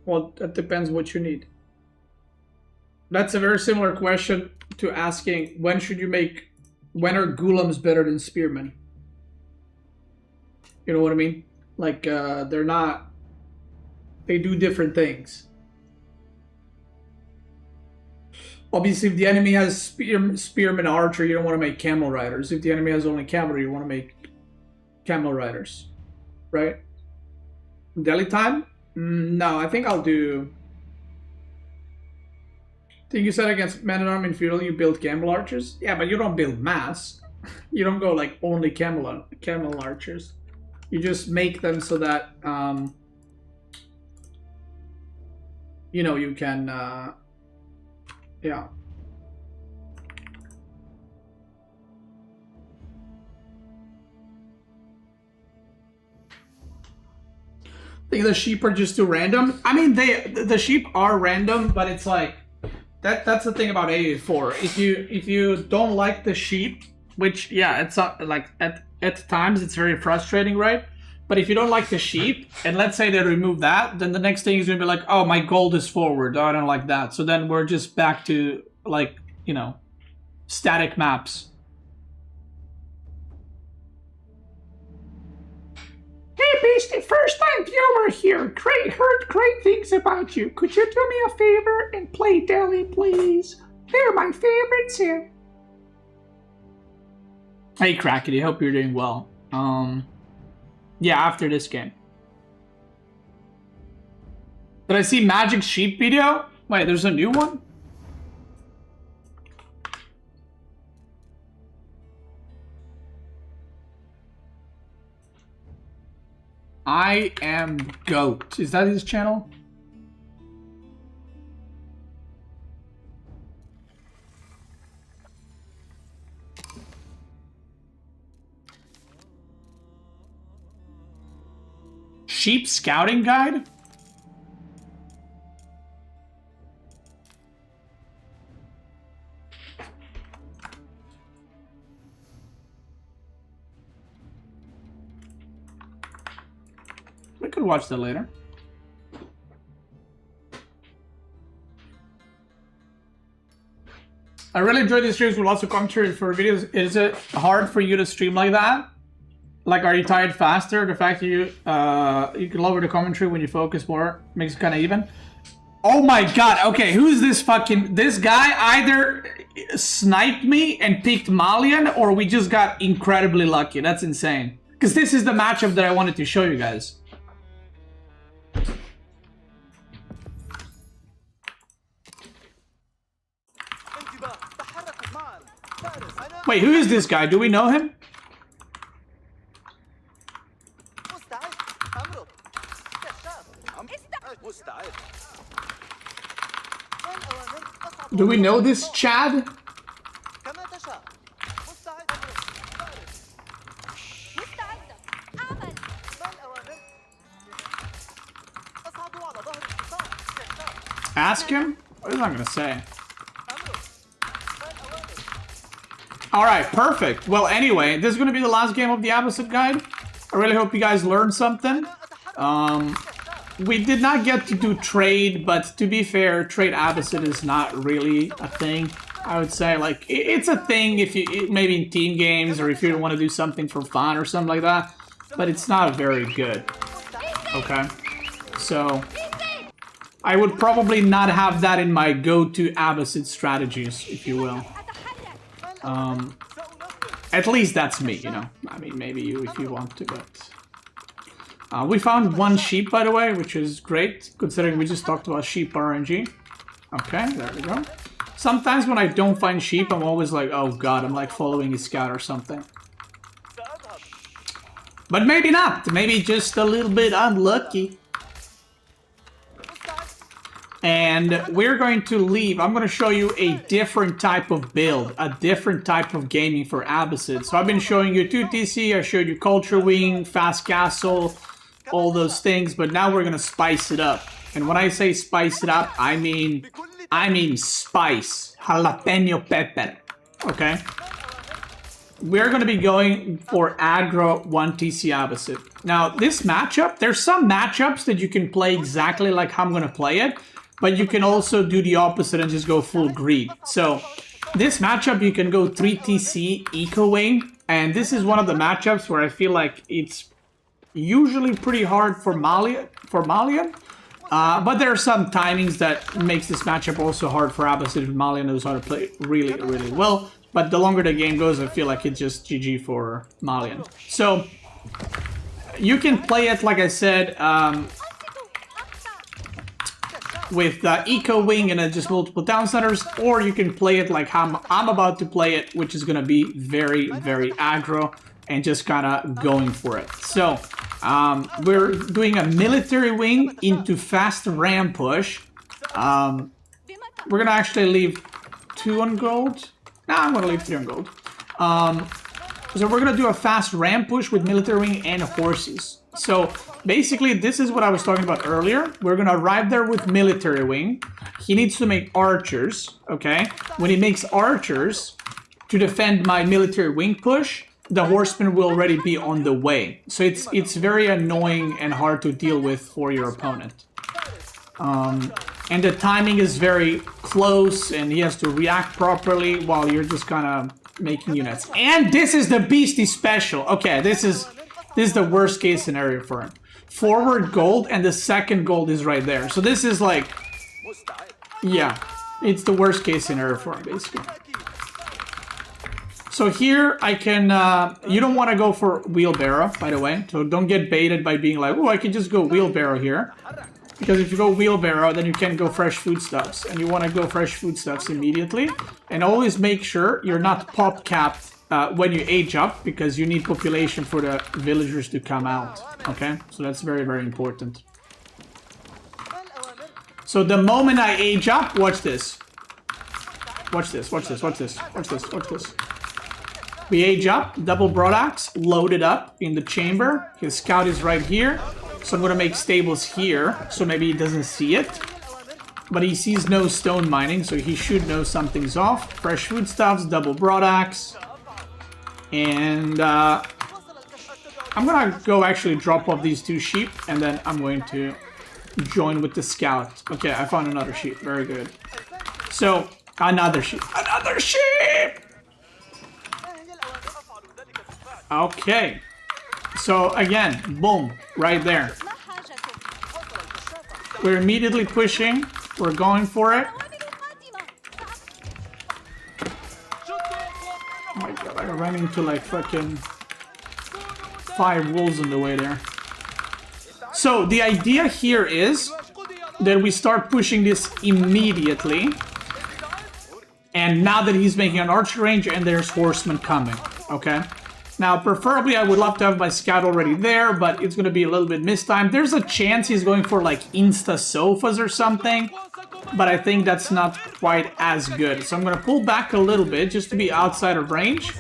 Well, that depends what you need. That's a very similar question to asking when are ghulams better than spearmen? You know what I mean? Like, they're not... They do different things. Obviously, if the enemy has spearman archer, you don't want to make camel riders. If the enemy has only cavalry, you want to make camel riders. Right? Daily time? No, I think I'll do... I think you said against man-at-arms in feudal you build camel archers? Yeah, but you don't build mass. You don't go like only camel archers. You just make them so that you know, you can yeah. I think the sheep are just too random. I mean, the sheep are random, but it's like that's the thing about AA4. If you don't like the sheep, which yeah, it's like at times it's very frustrating, right? But if you don't like the sheep, and let's say they remove that, then the next thing is gonna be like, oh, my gold is forward. Oh, I don't like that. So then we're just back to like, you know, static maps. Hey, Beastie, first time viewer here. Heard great things about you. Could you do me a favor and play Deli, please? They're my favorites here. Hey, Crackety, hope you're doing well. Yeah, after this game. Did I see Magic Sheep video? Wait, there's a new one? I am Goat. Is that his channel? Sheep Scouting Guide? We could watch that later. I really enjoy these streams with lots of commentary for videos. Is it hard for you to stream like that? Like, are you tired faster? The fact that you can lower the commentary when you focus more makes it kind of even. Oh my god, okay, who's this fucking... This guy either sniped me and picked Malian, or we just got incredibly lucky. That's insane. Because this is the matchup that I wanted to show you guys. Wait, who is this guy? Do we know him? Do we know this Chad? Ask him? What is I gonna say? Alright, perfect. Well, anyway, this is gonna be the last game of the Abbasid guide. I really hope you guys learned something. We did not get to do trade, but to be fair, trade Abbasid is not really a thing. I would say, like, it's a thing if you maybe in team games or if you want to do something for fun or something like that, but it's not very good. Okay, so I would probably not have that in my go-to Abbasid strategies, if you will. At least that's me, you know. I mean, maybe you if you want to, but. We found one sheep, by the way, which is great, considering we just talked about sheep RNG. Okay, there we go. Sometimes when I don't find sheep, I'm always like, oh god, I'm like following a scout or something. But maybe not. Maybe just a little bit unlucky. And we're going to leave. I'm going to show you a different type of build, a different type of gaming for Abbasid. So I've been showing you 2TC, I showed you Culture Wing, Fast Castle, all those things, but now we're going to spice it up. And when I say spice it up, I mean spice, jalapeno pepper, okay? We're going to be going for aggro 1TC Abbasid. Now, this matchup, there's some matchups that you can play exactly like how I'm going to play it, but you can also do the opposite and just go full greed. So, this matchup, you can go 3TC Eco Wing, and this is one of the matchups where I feel like it's usually pretty hard for Malian, but there are some timings that makes this matchup also hard for Abbasid if Malian knows how to play really, really well. But the longer the game goes, I feel like it's just GG for Malian. So, you can play it, like I said, with Eco Wing and just multiple town centers, or you can play it like how I'm about to play it, which is going to be very, very aggro and just kind of going for it. So, we're doing a military wing into fast ram push. We're going to actually leave 2 on gold. Nah, I'm going to leave 3 on gold. So we're going to do a fast ram push with military wing and horses. So basically, this is what I was talking about earlier. We're going to arrive there with military wing. He needs to make archers, okay? When he makes archers to defend my military wing push, the horsemen will already be on the way. So it's very annoying and hard to deal with for your opponent. And the timing is very close, and he has to react properly while you're just kind of making units. And this is the beastie special. Okay, this is the worst case scenario for him. Forward gold, and the second gold is right there. So this is like, yeah, it's the worst case scenario for him, basically. So here I can, you don't want to go for wheelbarrow, by the way. So don't get baited by being like, oh, I can just go wheelbarrow here. Because if you go wheelbarrow, then you can't go fresh foodstuffs. And you want to go fresh foodstuffs immediately. And always make sure you're not pop capped when you age up, because you need population for the villagers to come out. Okay? So that's very, very important. So the moment I age up, watch this. Watch this, watch this, watch this, watch this, watch this. We age up, double broadaxe, loaded up in the chamber. His scout is right here. So I'm going to make stables here, so maybe he doesn't see it. But he sees no stone mining, so he should know something's off. Fresh foodstuffs, double broadaxe. And I'm going to go actually drop off these 2 sheep, and then I'm going to join with the scout. Okay, I found another sheep. Very good. So, another sheep. Another sheep! Okay. So again, boom, right there. We're immediately pushing. We're going for it. Oh my god, I ran into like fucking 5 wolves on the way there. So the idea here is that we start pushing this immediately. And now that he's making an archer range and there's horsemen coming, okay? Now, preferably, I would love to have my scout already there, but it's going to be a little bit mistimed. There's a chance he's going for, like, insta-sofas or something, but I think that's not quite as good. So I'm going to pull back a little bit just to be outside of range,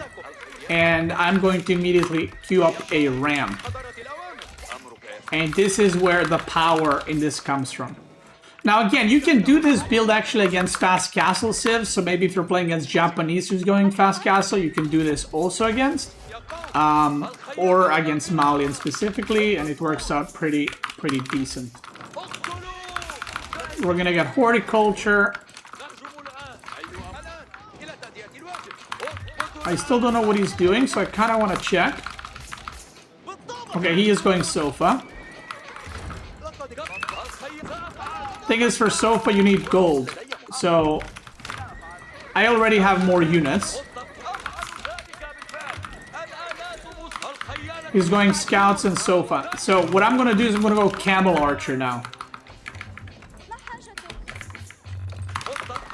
and I'm going to immediately queue up a ram. And this is where the power in this comes from. Now, again, you can do this build actually against fast castle civs, so maybe if you're playing against Japanese who's going fast castle, you can do this also against. Or against Malian specifically, and it works out pretty decent. We're gonna get horticulture. I still don't know what he's doing, so I kind of want to check. Okay, he is going sofa. Thing is, for sofa you need gold, so I already have more units. He's going scouts and sofa. So what I'm going to do is I'm going to go camel archer now.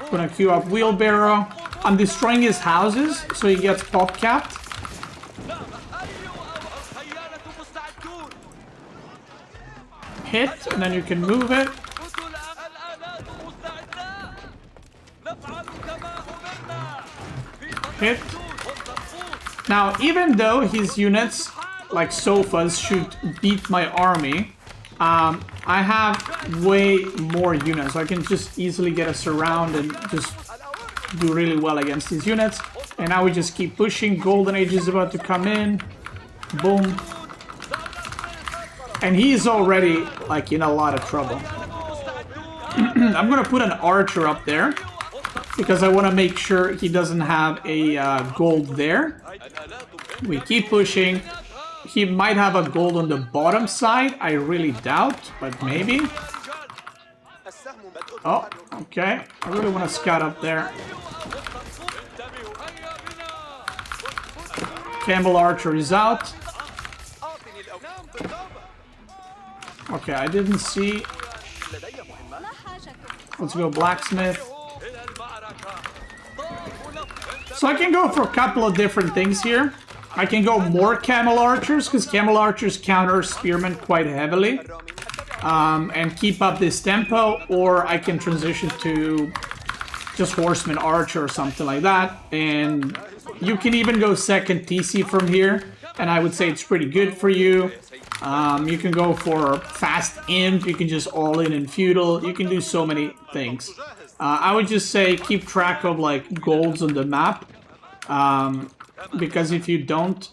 I'm going to queue up wheelbarrow. I'm destroying his houses so he gets pop capped. Hit, and then you can move it. hit. Now, even though his units, like sofas, should beat my army, I have way more units. So I can just easily get us around and just do really well against these units. And now we just keep pushing. Golden Age is about to come in. Boom. And he is already, like, in a lot of trouble. I'm gonna put an archer up there, because I want to make sure he doesn't have a gold there. We keep pushing. He might have a gold on the bottom side. I really doubt, but maybe. Oh, okay. I really want to scout up there. Camel Archer is out. Okay, I didn't see. Let's go Blacksmith. So I can go for a couple of different things here. I can go more Camel Archers, because Camel Archers counter Spearmen quite heavily. And keep up this tempo, or I can transition to just Horseman Archer or something like that. And you can even go second TC from here, and I would say it's pretty good for you. You can go for Fast Imp, you can just all in Feudal, you can do so many things. I would just say keep track of like golds on the map, because if you don't,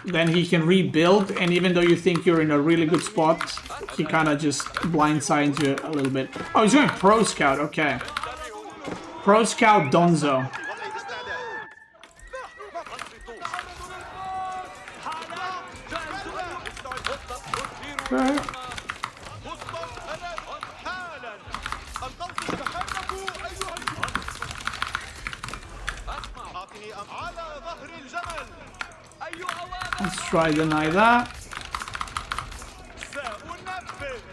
then he can rebuild, and even though you think you're in a really good spot, he kind of just blindsides you a little bit. Oh, he's going Pro Scout, okay. Pro Scout Donzo. Okay. Let's try deny that.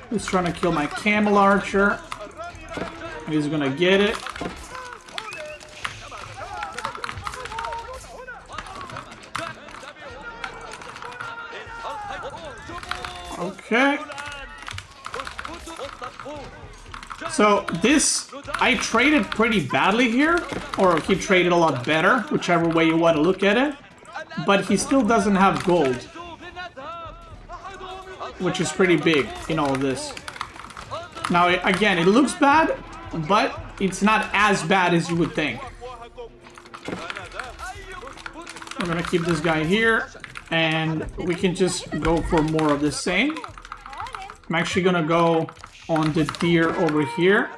He's trying to kill my Camel Archer. He's gonna get it. Okay. So this, I traded pretty badly here, or he traded a lot better, whichever way you want to look at it. But he still doesn't have gold, which is pretty big in all of this. Now, again, it looks bad, but it's not as bad as you would think. We're gonna keep this guy here, and we can just go for more of the same. I'm actually gonna go on the deer over here.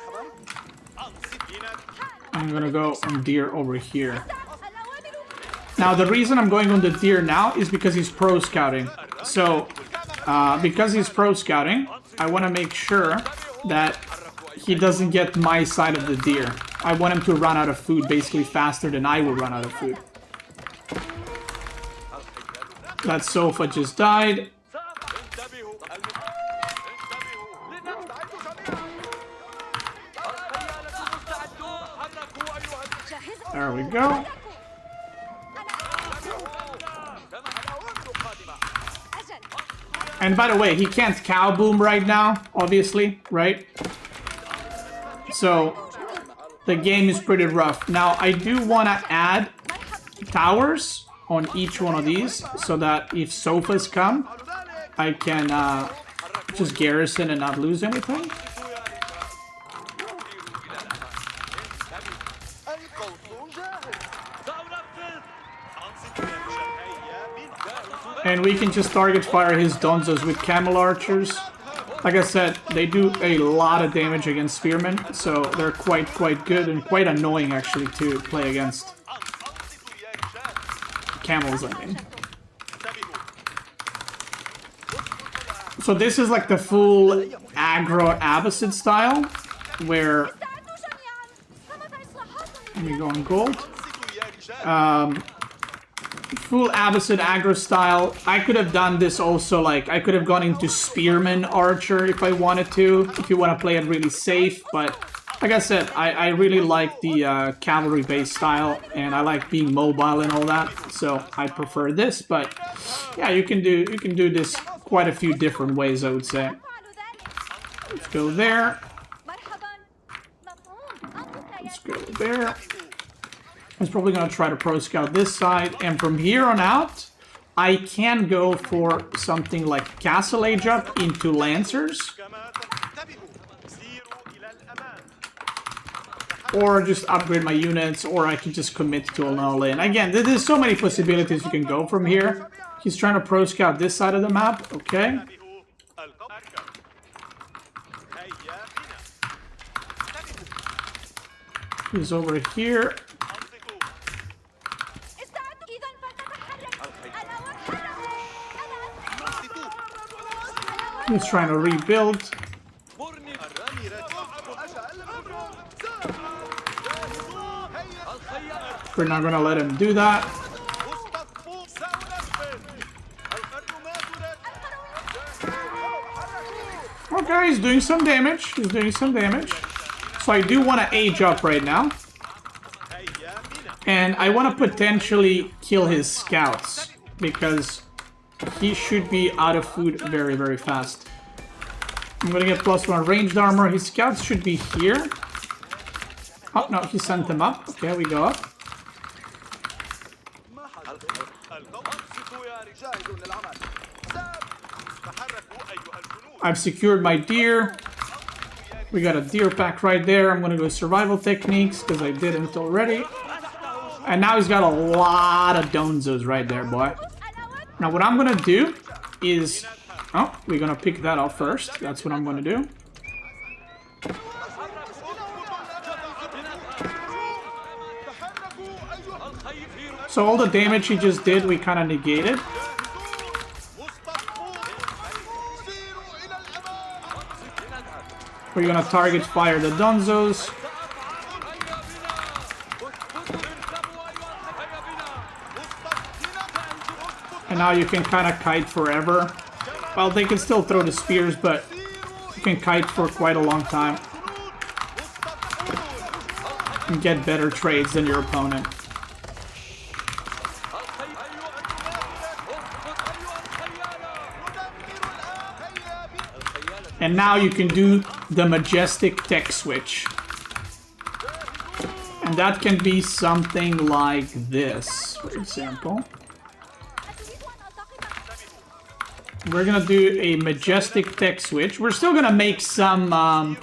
I'm gonna go on deer over here. Now, the reason I'm going on the deer now is because he's pro scouting. So, because he's pro scouting, I want to make sure that he doesn't get my side of the deer. I want him to run out of food basically faster than I will run out of food. That sofa just died. There we go. And by the way, he can't cow boom right now, obviously, right? So, the game is pretty rough. Now, I do want to add towers on each one of these, so that if sofas come, I can just garrison and not lose anything. And we can just target fire his Donzos with Camel Archers. Like I said, they do a lot of damage against Spearmen, so they're quite good and quite annoying actually to play against. Camels, I mean. So this is like the full aggro Abbasid style, where... Let me go on gold. Full Abbasid aggro style. I could have done this also, like, I could have gone into Spearman Archer if I wanted to, if you want to play it really safe, but like I said, I really like the cavalry-based style, and I like being mobile and all that, so I prefer this, but yeah, you can do this quite a few different ways, I would say. Let's go there. Let's go there. He's probably going to try to pro scout this side. And from here on out, I can go for something like Castle Age up into Lancers. Or just upgrade my units, or I can just commit to an all-in. Again, there's so many possibilities you can go from here. He's trying to pro scout this side of the map. Okay. He's over here. He's trying to rebuild. We're not gonna let him do that. Okay, he's doing some damage. He's doing some damage. So I do want to age up right now. And I want to potentially kill his scouts, because he should be out of food very, very fast. I'm gonna get +1 ranged armor. His scouts should be here. Oh, no, he sent them up. Okay, we go up. I've secured my deer. We got a deer pack right there. I'm gonna go survival techniques, because I didn't already. And now he's got a lot of donzos right there, boy. Now what I'm gonna do is... Oh, we're gonna pick that up first. That's what I'm gonna do. So all the damage he just did, we kind of negated. We're gonna target fire the donzos. And now you can kind of kite forever. Well, they can still throw the spears, but you can kite for quite a long time. And get better trades than your opponent. And now you can do the majestic tech switch. And that can be something like this, for example. We're gonna do a majestic tech switch. We're still gonna make some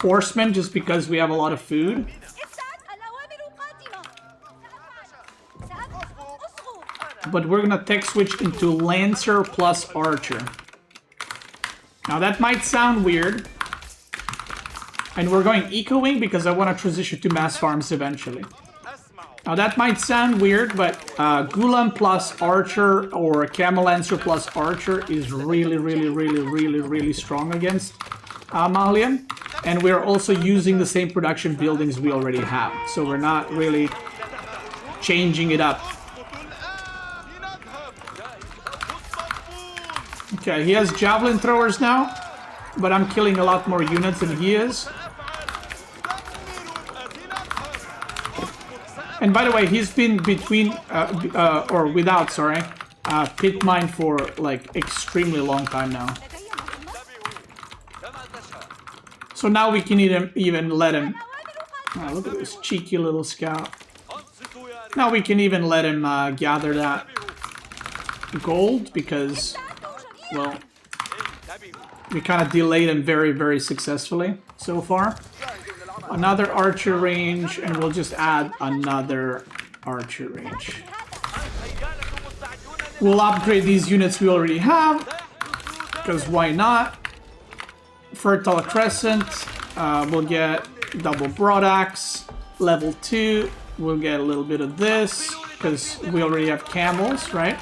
horsemen just because we have a lot of food. But we're gonna tech switch into Lancer plus Archer. Now that might sound weird. And we're going Eco-Wing because I want to transition to mass farms eventually. Now that might sound weird, but Gulam plus Archer or Camel Lancer plus Archer is really strong against Malian. And we're also using the same production buildings we already have. So we're not really changing it up. Okay, he has javelin throwers now, but I'm killing a lot more units than he is. And by the way, he's been between, or without, sorry, pit mine for like extremely long time now. So now we can even let him, oh, look at this cheeky little scout. Now we can even let him gather that gold because, well, we kind of delayed him very successfully so far. Another archer range, and we'll just add another archer range. We'll upgrade these units we already have, because why not? Fertile Crescent, we'll get double broadaxe. Level 2, we'll get a little bit of this, because we already have camels, right?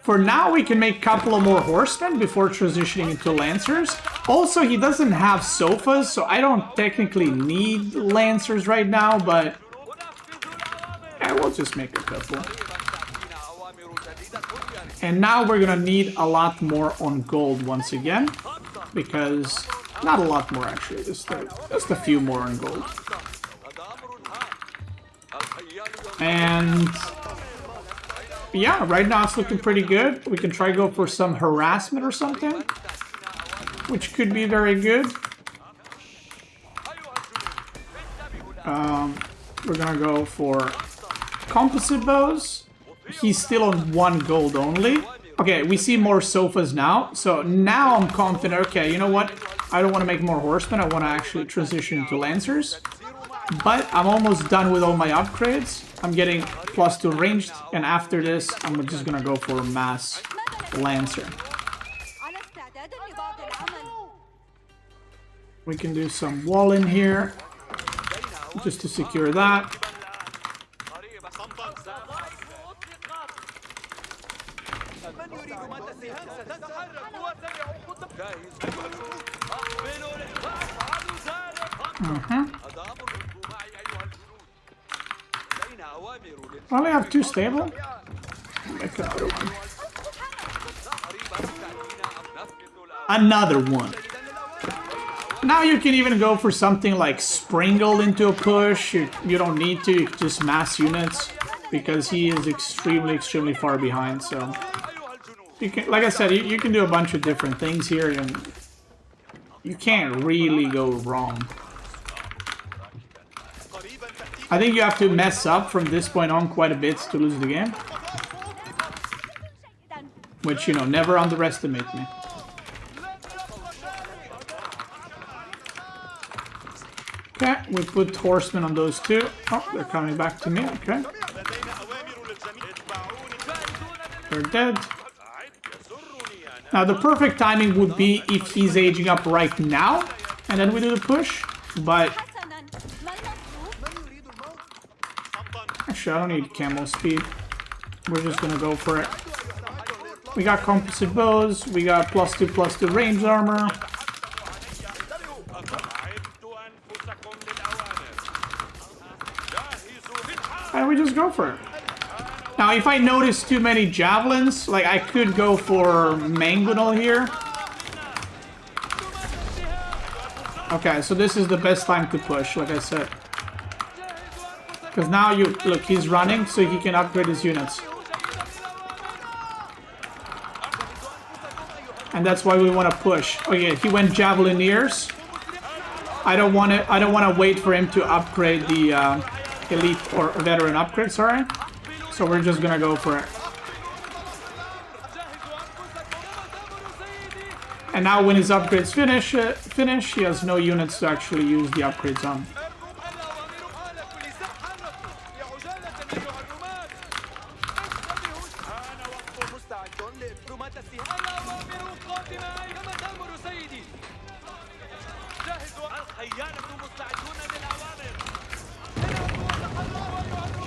For now, we can make a couple of more horsemen before transitioning into lancers. Also, he doesn't have sofas, so I don't technically need lancers right now, but yeah, we'll just make a couple. And now we're gonna need a lot more on gold once again, because not a lot more actually, just a few more on gold. And yeah, right now it's looking pretty good. We can try go for some harassment or something, which could be very good. We're gonna go for composite bows. He's still on 1 gold only. Okay, we see more sofas now. So now I'm confident. Okay, you know what? I don't want to make more horsemen. I want to actually transition into lancers. But I'm almost done with all my upgrades. I'm getting +2 ranged. And after this, I'm just gonna go for a mass lancer. We can do some wall in here, just to secure that. I only have 2 stable. Make another one. Another one. Now you can even go for something like Springle into a push. You don't need to, just mass units, because he is extremely far behind. So you can, like I said, you can do a bunch of different things here, and you can't really go wrong. I think you have to mess up from this point on quite a bit to lose the game. Which, you know, never underestimate me. Okay, we put horsemen on those 2. Oh, they're coming back to me. Okay. They're dead. Now, the perfect timing would be if he's aging up right now, and then we do the push. But actually, I don't need camel speed. We're just gonna go for it. We got composite bows. We got +2/+2 range armor. And we just go for it. Now, if I notice too many javelins, like I could go for Mangonel here. Okay, so this is the best time to push, like I said. Because now you look, he's running, so he can upgrade his units. And that's why we want to push. Oh yeah, he went Javelineers. I don't want to wait for him to upgrade the elite or veteran upgrade, sorry. So we're just gonna go for it. And now when his upgrades finish, he has no units to actually use the upgrades on.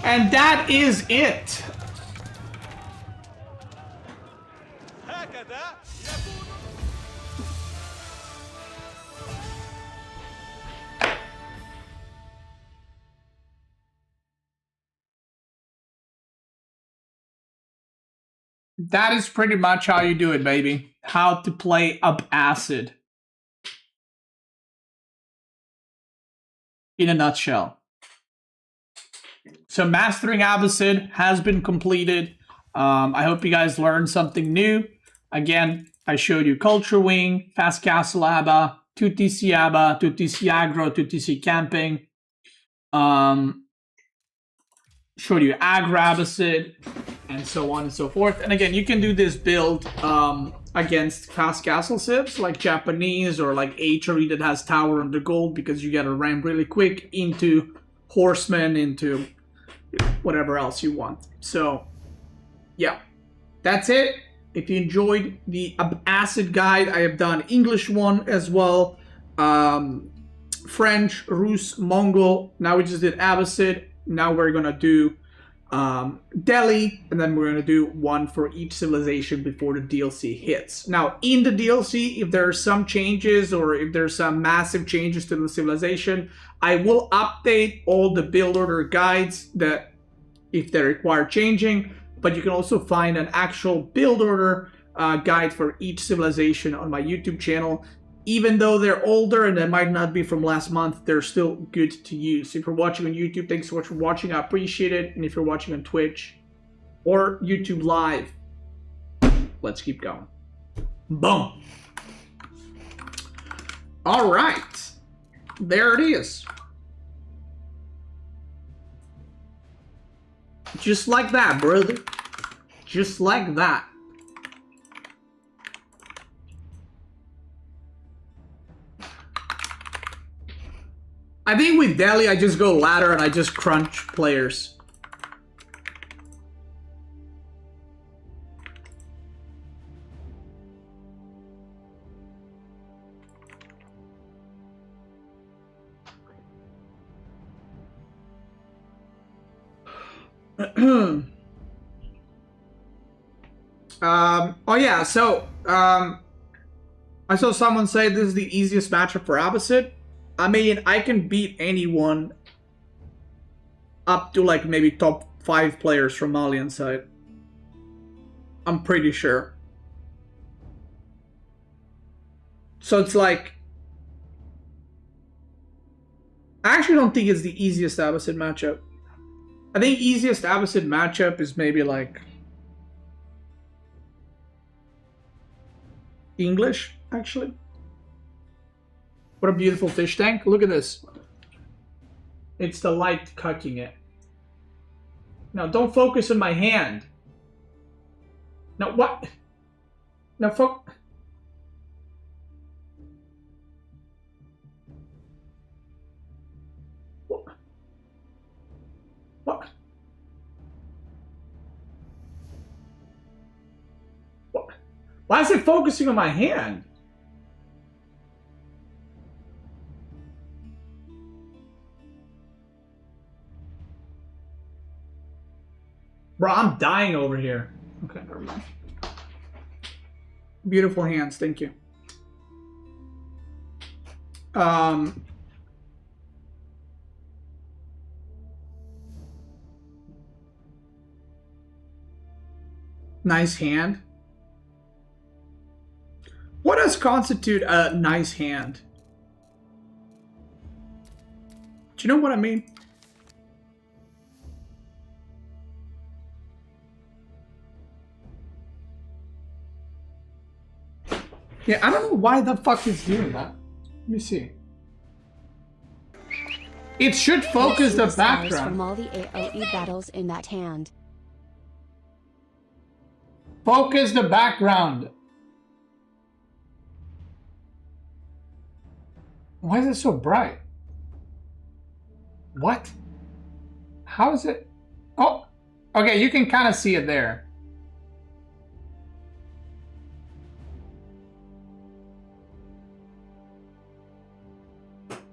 And that is it. That is pretty much how you do it, baby. How to play Abbasid. In a nutshell. So mastering Abbasid has been completed. I hope you guys learned something new. Again, I showed you Culture Wing, Fast Castle Abba, 2TC Abba, 2TC Aggro, 2TC Camping. Showed you Aggro Abbasid, and so on and so forth. And again, you can do this build against Fast Castle Civs, like Japanese or like HRE that has Tower under Gold, because you gotta ramp really quick into Horsemen, into whatever else you want. So, yeah, that's it. If you enjoyed the Abbasid guide, I have done English one as well, French, Rus, Mongol. Now we just did Abbasid. Now we're gonna do Delhi, and then we're gonna do one for each civilization before the DLC hits. Now, in the DLC, if there are some changes or if there's some massive changes to the civilization, I will update all the build order guides that if they require changing. But you can also find an actual build order guide for each civilization on my YouTube channel. Even though they're older and they might not be from last month, they're still good to use. If you're watching on YouTube, thanks so much for watching. I appreciate it. And if you're watching on Twitch or YouTube Live, let's keep going. Boom. All right. There it is. Just like that, brother. Just like that. I think with Delhi, I just go ladder and I just crunch players. Oh yeah, so I saw someone say this is the easiest matchup for Abbasid. I mean, I can beat anyone up to like maybe top 5 players from Malian side. I'm pretty sure. So it's like, I actually don't think it's the easiest Abbasid matchup. I think easiest Abbasid matchup is maybe like English, actually. What a beautiful fish tank. Look at this. It's the light cucking it. Now, don't focus on my hand. Now, what? Now, What? What? Why is it focusing on my hand? Bro, I'm dying over here. Okay, never mind. Beautiful hands, thank you. Nice hand. What does constitute a nice hand? Do you know what I mean? Yeah, I don't know why the fuck it's doing that. Let me see. It should focus the background. From all the AoE battles in that hand. Focus the background. Why is it so bright? What? How is it? Oh, okay, you can kind of see it there.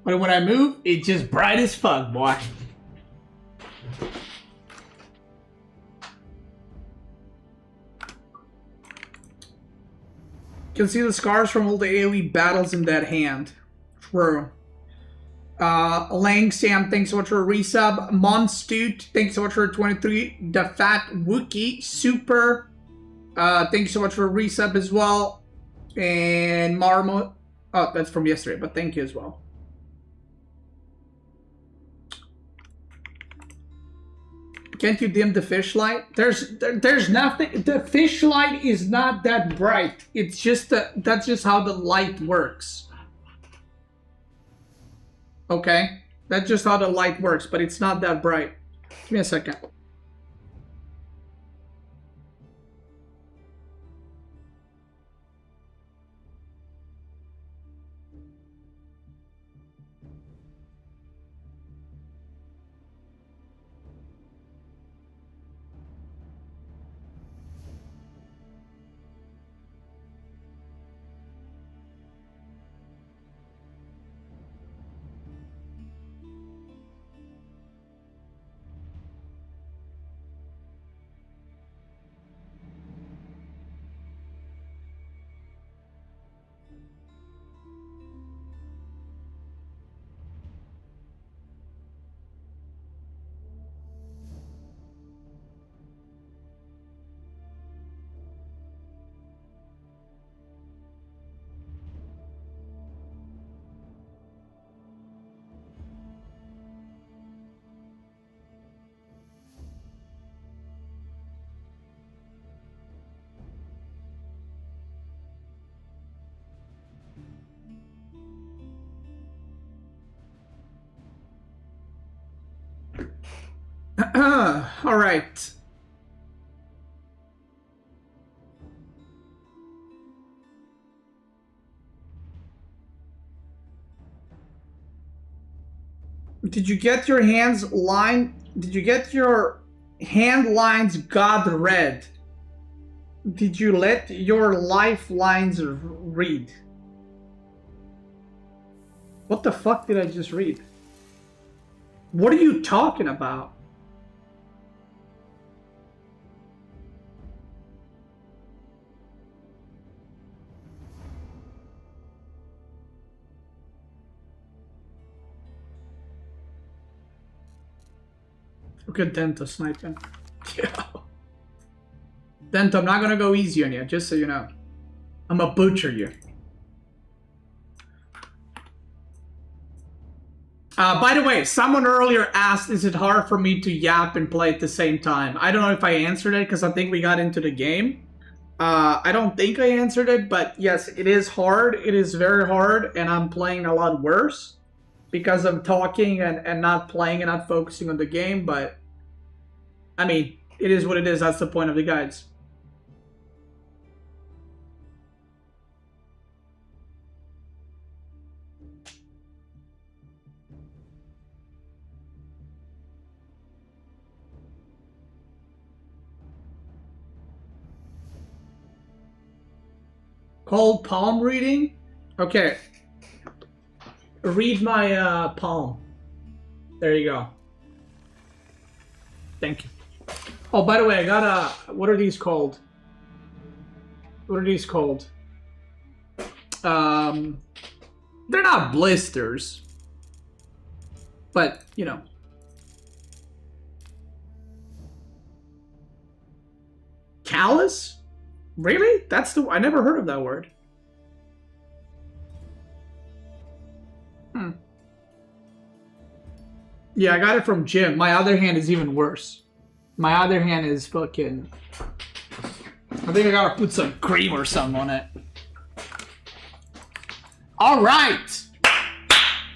But when I move, it's just bright as fuck, boy. You can see the scars from all the AoE battles in that hand. True. Lang Sam, thanks so much for a resub. Monstute, thanks so much for a 23. The Fat Wookie, super. Thanks so much for a resub as well. And Marmo. Oh, that's from yesterday, but thank you as well. Can't you dim the fish light? There's nothing. The fish light is not that bright. It's just that's just how the light works. Okay, that's just how the light works, but it's not that bright. Give me a second. All right. Did you get your hands line? Did you get your hand lines God read? Did you let your lifelines read? What the fuck did I just read? What are you talking about? Look at Dento sniping. Yeah. Dento, I'm not gonna go easy on you, just so you know. I'm gonna butcher you. By the way, someone earlier asked, is it hard for me to yap and play at the same time? I don't know if I answered it, because I think we got into the game. I don't think I answered it, but yes, it is hard. It is very hard, and I'm playing a lot worse because I'm talking and not playing and not focusing on the game, but I mean, it is what it is. That's the point of the guides. Called palm reading? Okay. Read my palm. There you go. Thank you. Oh, by the way, I got a... What are these called? What are these called? They're not blisters. But, you know. Callus? Really? That's the... I never heard of that word. Yeah, I got it from Jim. My other hand is even worse. My other hand is fucking... I think I gotta put some cream or something on it. Alright!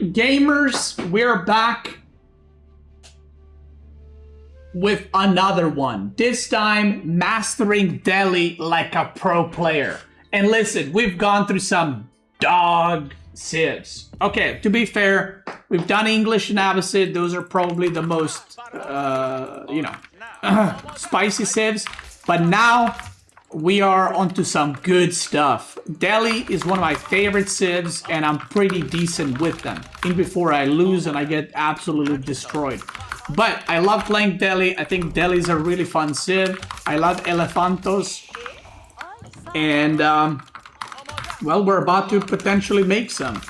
Gamers, we're back with another one. This time, mastering Delhi like a pro player. And listen, we've gone through some dog civs. Okay, to be fair, we've done English and Abbasid. Those are probably the most, you know, spicy civs. But now, we are onto some good stuff. Delhi is one of my favorite civs, and I'm pretty decent with them. In before I lose and I get absolutely destroyed. But I love playing Delhi. I think Delhi is a really fun civ. I love Elefantos. And, well, we're about to potentially make some.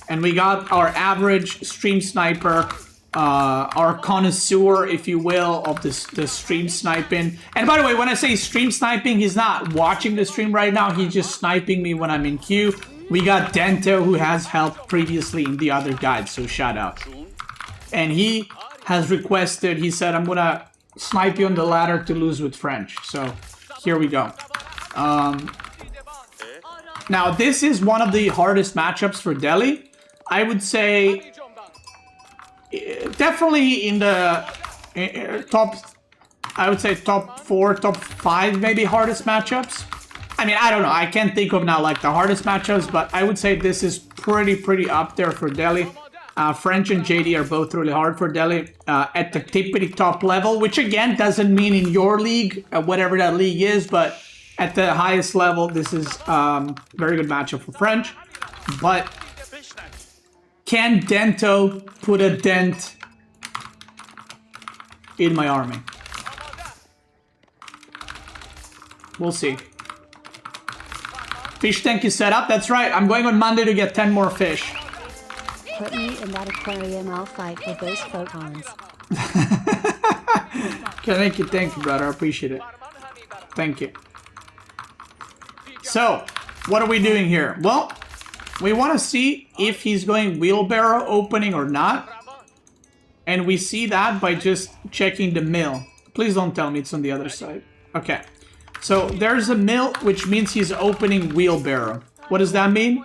And we got our average stream sniper, our connoisseur, if you will, of the stream sniping. And by the way, when I say stream sniping, he's not watching the stream right now. He's just sniping me when I'm in queue. We got Dento, who has helped previously in the other guide, so shout out. And he has requested, he said, I'm gonna snipe you on the ladder to lose with French. So here we go. Now, this is one of the hardest matchups for Delhi. I would say definitely in the top, I would say top 4, top 5 maybe hardest matchups. I mean, I don't know. I can't think of now like the hardest matchups, but I would say this is pretty up there for Delhi. French and JD are both really hard for Delhi at the tippity top level, which again doesn't mean in your league, whatever that league is, but at the highest level, this is very good matchup for French. But can Dento put a dent in my army? We'll see. Fish tank is set up. That's right. I'm going on Monday to get 10 more fish. Put me in that aquarium, I'll fight with those photons. Okay, thank you, brother. I appreciate it. Thank you. So, what are we doing here? Well, we want to see if he's going wheelbarrow opening or not. And we see that by just checking the mill. Please don't tell me it's on the other side. Okay. So, there's a mill, which means he's opening wheelbarrow. What does that mean?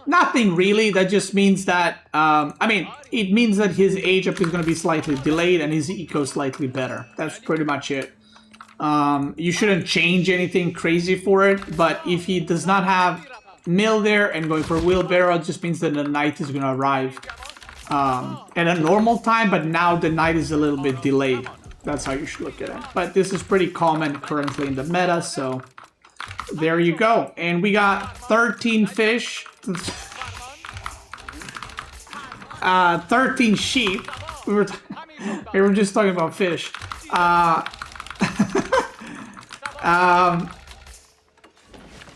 Nothing really. That just means that, I mean, it means that his age up is going to be slightly delayed and his eco slightly better. That's pretty much it. You shouldn't change anything crazy for it, but if he does not have mill there and going for wheelbarrow, it just means that the knight is going to arrive at a normal time, but now the knight is a little bit delayed. That's how you should look at it. But this is pretty common currently in the meta, so there you go. And we got 13 fish. 13 sheep. We were just talking about fish.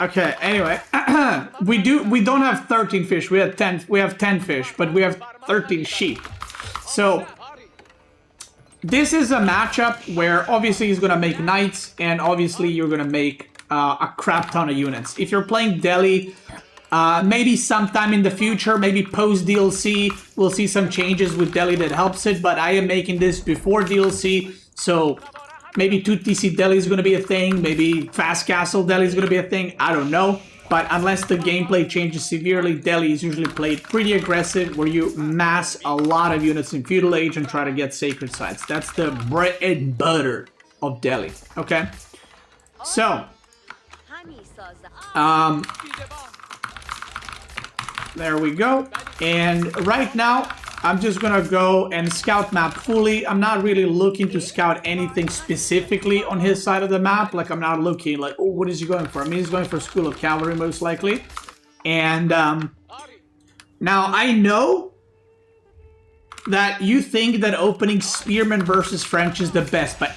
Okay, anyway. we don't have 13 fish. We have 10 fish, but we have 13 sheep. So this is a matchup where obviously he's gonna make knights, and obviously you're gonna make a crap ton of units. If you're playing Delhi, maybe sometime in the future, maybe post DLC, we'll see some changes with Delhi that helps it, but I am making this before DLC, so maybe 2TC Delhi is going to be a thing, maybe Fast Castle Delhi is going to be a thing, I don't know. But unless the gameplay changes severely, Delhi is usually played pretty aggressive, where you mass a lot of units in Feudal Age and try to get sacred sites. That's the bread and butter of Delhi, okay? So, there we go. And right now, I'm just gonna go and scout map fully. I'm not really looking to scout anything specifically on his side of the map. Like, I'm not looking like, oh, what is he going for? I mean, he's going for School of Cavalry most likely. And now I know that you think that opening Spearman versus French is the best, but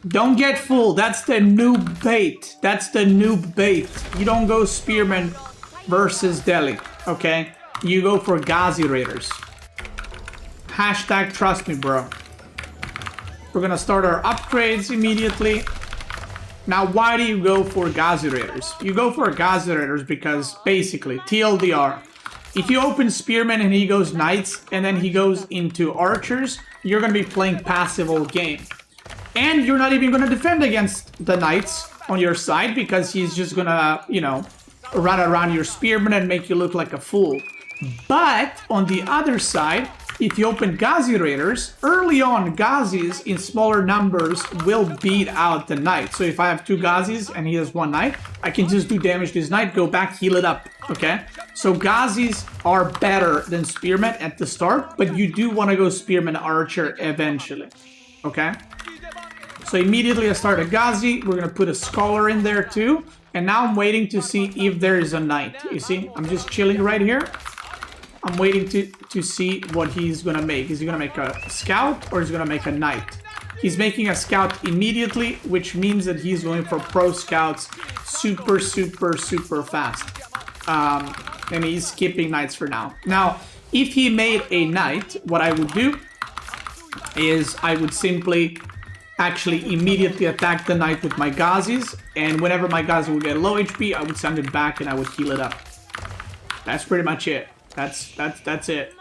don't get fooled. That's the noob bait. That's the noob bait. You don't go Spearman versus Delhi, okay? You go for Ghazi Raiders. Hashtag trust me, bro. We're gonna start our upgrades immediately. Now, why do you go for Ghazi Raiders? You go for Ghazi Raiders because, basically, TLDR, if you open Spearman and he goes Knights, and then he goes into Archers, you're gonna be playing passive all game. And you're not even gonna defend against the Knights on your side, because he's just gonna, you know, run around your Spearman and make you look like a fool. But on the other side, if you open Ghazi Raiders, early on Ghazis in smaller numbers will beat out the Knight. So if I have 2 Ghazis and he has 1 Knight, I can just do damage to his Knight, go back, heal it up, okay? So Ghazis are better than Spearmen at the start, but you do want to go Spearman Archer eventually, okay? So immediately I start a Ghazi, we're going to put a Scholar in there too, and now I'm waiting to see if there is a Knight. You see, I'm just chilling right here. I'm waiting to see what he's going to make. Is he going to make a Scout or is he going to make a Knight? He's making a Scout immediately, which means that he's going for Pro Scouts super, super, super fast. And he's skipping Knights for now. Now, if he made a Knight, what I would do is I would simply actually immediately attack the Knight with my Ghazis. And whenever my Ghazi would get low HP, I would send it back and I would heal it up. That's pretty much it. That's it.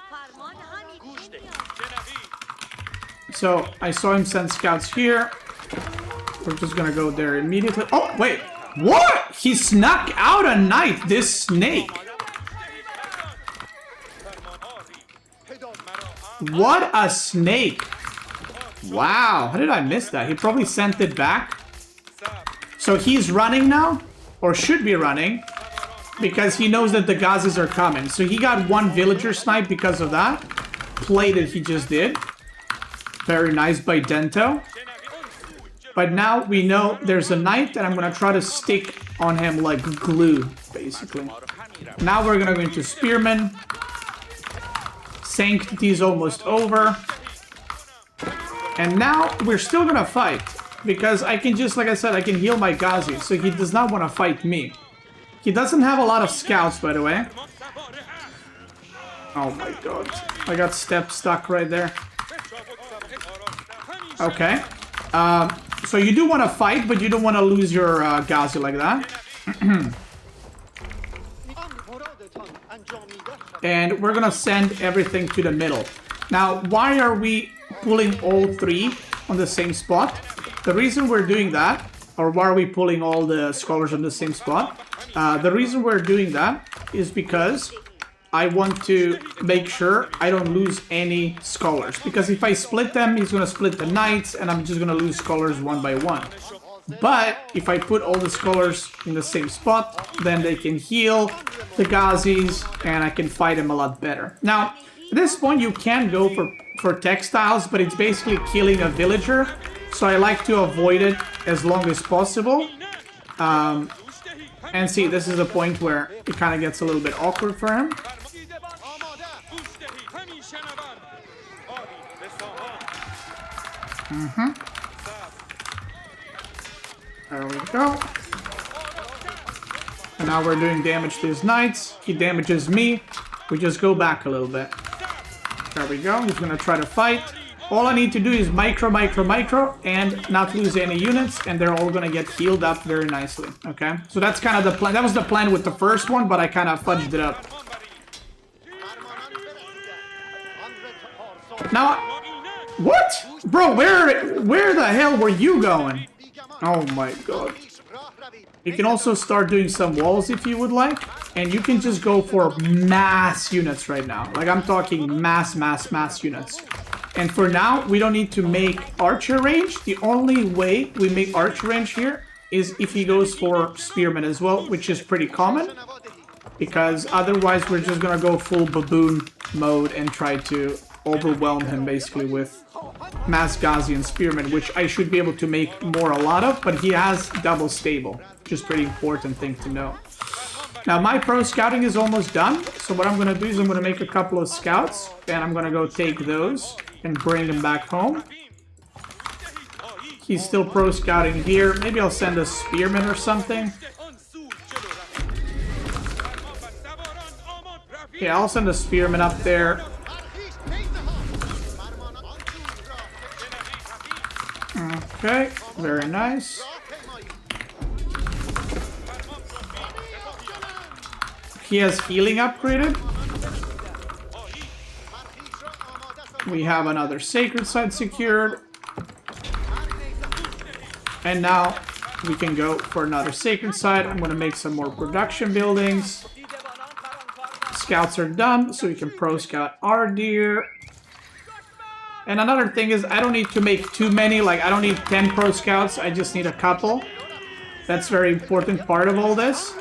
So I saw him send scouts here. We're just gonna go there immediately. Oh wait, what? He snuck out a Knight. This snake. What a snake! Wow, how did I miss that? He probably sent it back. So he's running now, or should be running, because he knows that the Ghazis are coming. So he got 1 villager snipe because of that play that he just did. Very nice by Dento. But now we know there's a Knight, and I'm going to try to stick on him like glue, basically. Now we're going to go into Spearman. Sanctity is almost over. And now we're still going to fight. Because I can just, like I said, I can heal my Ghazi. So he does not want to fight me. He doesn't have a lot of scouts, by the way. Oh my god. I got step stuck right there. Okay. So you do want to fight, but you don't want to lose your Ghazi like that. And we're going to send everything to the middle. Now, why are we pulling all 3 on the same spot? The reason we're doing that, or why are we pulling all the scholars on the same spot, The reason we're doing that is because I want to make sure I don't lose any scholars. Because if I split them, he's going to split the knights, and I'm just going to lose scholars one by one. But if I put all the scholars in the same spot, then they can heal the Ghazis, and I can fight them a lot better. Now, at this point, you can go for textiles, but it's basically killing a villager. So I like to avoid it as long as possible. And see, this is a point where it kind of gets a little bit awkward for him. There we go. And now we're doing damage to his knights. He damages me. We just go back a little bit. There we go. He's gonna try to fight. All I need to do is micro, and not lose any units, and they're all gonna get healed up very nicely. Okay? So that's kind of the plan. That was the plan with the first one, but I kind of fudged it up. Now, what? Bro, where the hell were you going? Oh my god. You can also start doing some walls if you would like, and you can just go for mass units right now. Like, I'm talking mass units. And for now, we don't need to make archer range. The only way we make archer range here is if he goes for spearmen as well, which is pretty common. Because otherwise, we're just gonna go full baboon mode and try to overwhelm him basically with mass Ghazi and spearmen, which I should be able to make a lot of, but he has double stable, which is a pretty important thing to know. Now my pro scouting is almost done, so what I'm going to do is I'm going to make a couple of scouts, and I'm going to go take those and bring them back home. He's still pro scouting here. Maybe I'll send a spearman or something. Yeah, I'll send a spearman up there. Okay, very nice. He has healing upgraded. We have another sacred site secured. And now we can go for another sacred site. I'm going to make some more production buildings. Scouts are done, so we can pro scout our deer. And another thing is, I don't need to make too many, like I don't need 10 pro scouts, I just need a couple. That's a very important part of all this.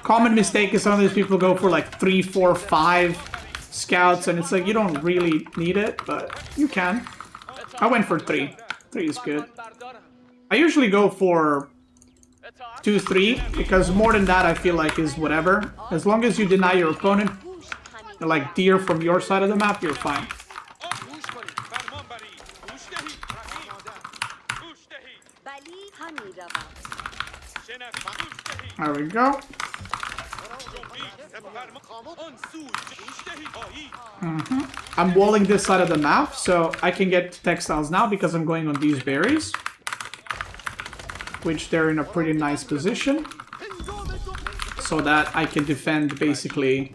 Common mistake is some of these people go for like 3, 4, 5 scouts, and it's like, you don't really need it, but you can. I went for 3. 3 is good. I usually go for 2, 3, because more than that I feel like is whatever. As long as you deny your opponent, like deer from your side of the map, you're fine. There we go. I'm walling this side of the map, so I can get textiles now because I'm going on these berries. Which they're in a pretty nice position. So that I can defend basically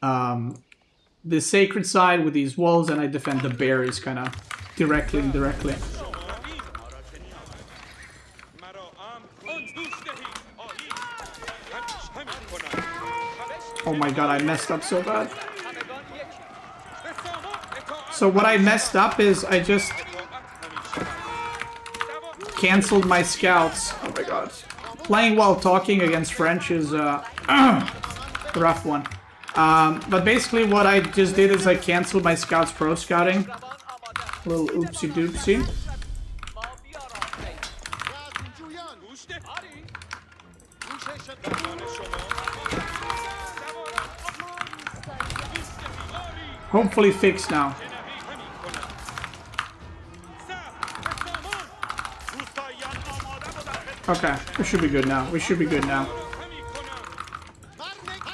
the sacred side with these walls, and I defend the berries kind of directly and indirectly. Oh my god, I messed up so bad. So what I messed up is I just cancelled my scouts. Oh my god. Playing while talking against French is a rough one. But basically what I just did is I canceled my scouts pro scouting. A little oopsie doopsie. Hopefully fixed now. Okay, we should be good now. We should be good now.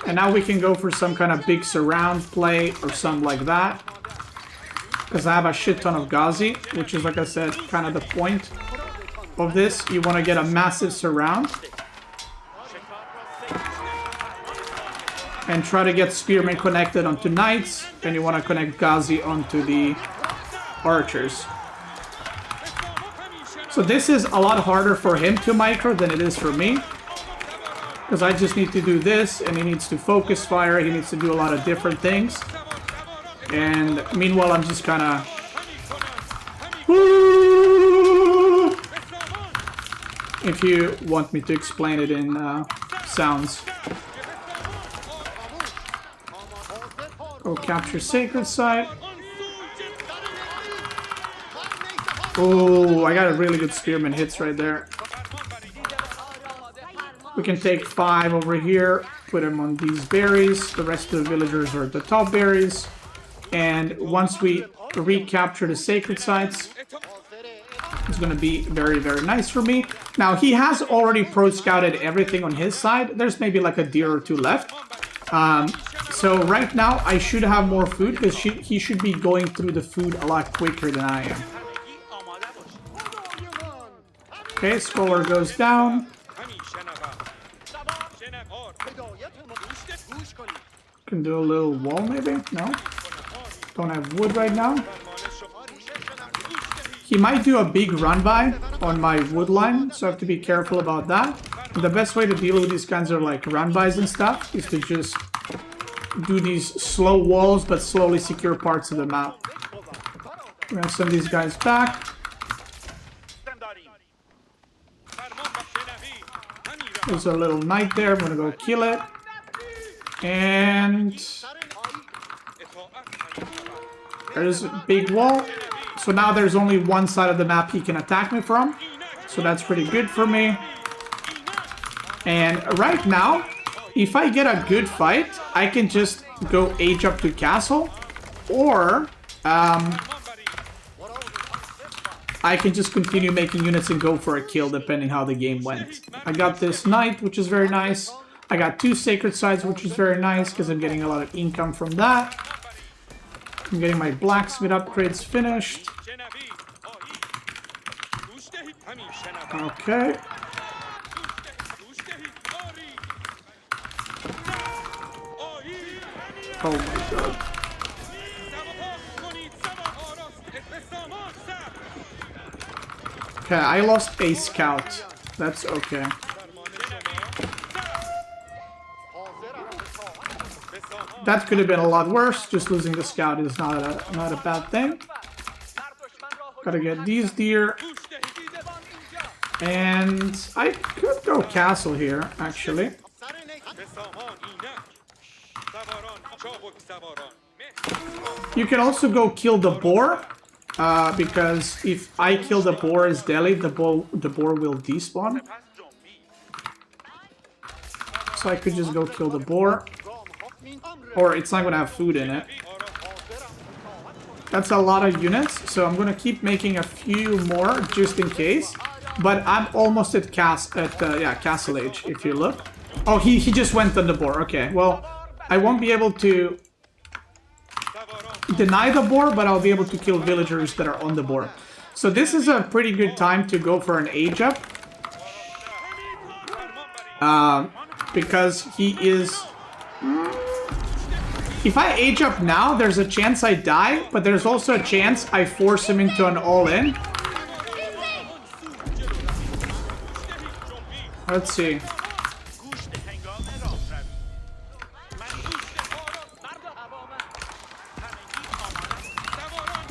And now we can go for some kind of big surround play or something like that. Because I have a shit ton of Ghazi, which is, like I said, kind of the point of this. You want to get a massive surround. And try to get spearmen connected onto knights. And you want to connect Ghazi onto the archers. So this is a lot harder for him to micro than it is for me. Because I just need to do this, and he needs to focus fire, he needs to do a lot of different things. And meanwhile, I'm just kind of... If you want me to explain it in sounds. Go capture sacred site. Oh, I got a really good spearman hits right there. We can take 5 over here, put them on these berries. The rest of the villagers are at the top berries. And once we recapture the sacred sites, it's going to be very, very nice for me. Now, he has already pro-scouted everything on his side. There's maybe like a deer or 2 left. So right now, I should have more food because he should be going through the food a lot quicker than I am. Okay, Scholar goes down. Can do a little wall maybe? No? Don't have wood right now. He might do a big run by on my wood line, so I have to be careful about that. And the best way to deal with these kinds of like run bys and stuff is to just do these slow walls but slowly secure parts of the map. We're gonna send these guys back. There's a little knight there, I'm gonna go kill it. And there's a big wall. So now there's only one side of the map he can attack me from. So that's pretty good for me. And right now, if I get a good fight, I can just go age up to castle. Or I can just continue making units and go for a kill depending how the game went. I got this knight, which is very nice. I got 2 sacred sites, which is very nice because I'm getting a lot of income from that. I'm getting my blacksmith upgrades finished. Okay. Oh my god. Okay, I lost a scout. That's okay. That could have been a lot worse. Just losing the scout is not a bad thing. Gotta get these deer. And I could go castle here, actually. You can also go kill the boar. Because if I kill the boar as Delhi, the boar will despawn. So I could just go kill the boar. Or it's not going to have food in it. That's a lot of units, so I'm going to keep making a few more just in case. But I'm almost at castle age, if you look. Oh, he just went on the boar. Okay, well, I won't be able to deny the boar, but I'll be able to kill villagers that are on the boar. So this is a pretty good time to go for an age up. Because he is... If I age up now, there's a chance I die, but there's also a chance I force him into an all-in. Let's see.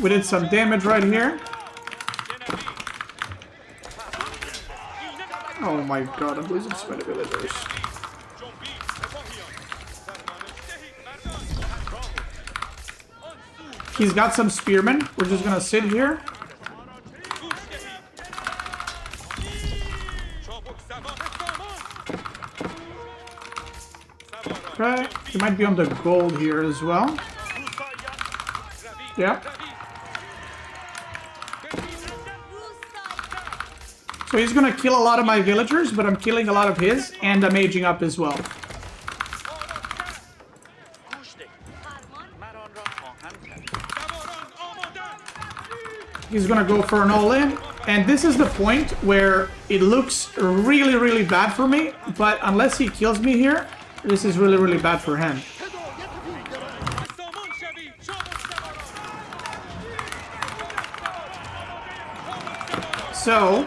We did some damage right here. Oh my god, I'm losing so many villagers. He's got some spearmen. We're just gonna sit here. Okay, he might be on the gold here as well. Yeah. So he's gonna kill a lot of my villagers, but I'm killing a lot of his, and I'm aging up as well. He's gonna go for an all-in, and this is the point where it looks really, really bad for me, but unless he kills me here, this is really, really bad for him. So,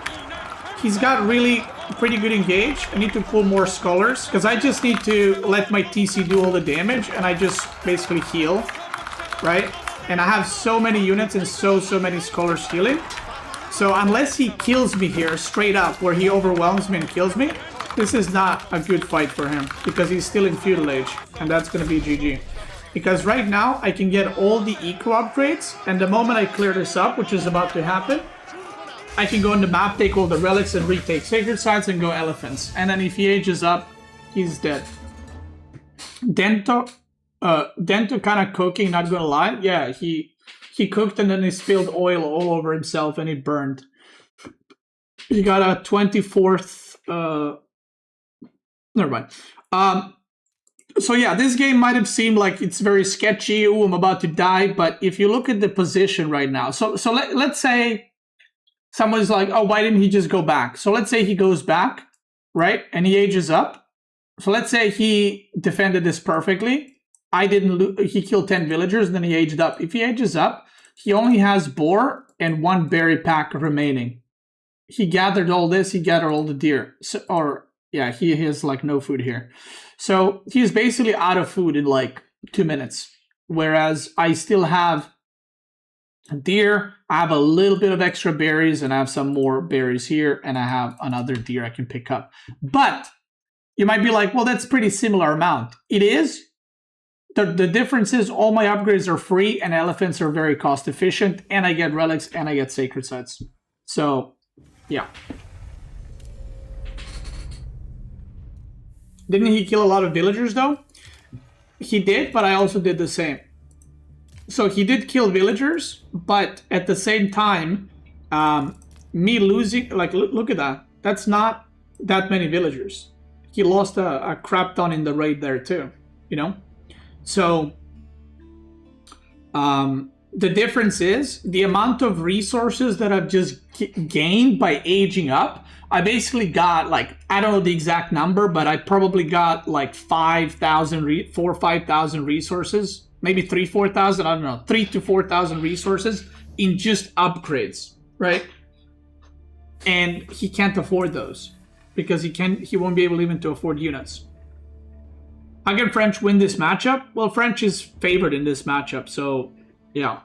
he's got really pretty good engage. I need to pull more scholars because I just need to let my TC do all the damage and I just basically heal, right? And I have so many units and so many scholars healing. So unless he kills me here straight up, where he overwhelms me and kills me, this is not a good fight for him because he's still in feudal age, and that's gonna be GG. Because right now I can get all the eco upgrades, and the moment I clear this up, which is about to happen, I can go in the map, take all the relics, and retake sacred sites and go elephants. And then if he ages up, he's dead. Dento kind of cooking, not gonna lie. Yeah, he cooked and then he spilled oil all over himself and it burned. He got a 24th. Never mind. So yeah, this game might have seemed like it's very sketchy. Oh, I'm about to die. But if you look at the position right now, so let's say someone's like, oh, why didn't he just go back? So let's say he goes back, right, and he ages up. So let's say he defended this perfectly. He killed 10 villagers, and then he aged up. If he ages up, he only has boar and 1 berry pack remaining. He gathered all this, he gathered all the deer. Yeah, he has like no food here. So he's basically out of food in like 2 minutes. Whereas I still have deer, I have a little bit of extra berries, and I have some more berries here, and I have another deer I can pick up. But you might be like, well, that's pretty similar amount. It is. The difference is all my upgrades are free and elephants are very cost efficient, and I get relics and I get sacred sites. So, yeah. Didn't he kill a lot of villagers though? He did, but I also did the same. So he did kill villagers, but at the same time, me losing, like, look at that. That's not that many villagers. He lost a crap ton in the raid there too, you know? So, the difference is the amount of resources that I've just gained by aging up. I basically got, like, I don't know the exact number, but I probably got like 4,000 or 5,000 resources, maybe 4,000, I don't know, 3,000 to 4,000 resources in just upgrades, right? And he can't afford those because he won't be able even to afford units. How can French win this matchup? Well, French is favored in this matchup, so yeah.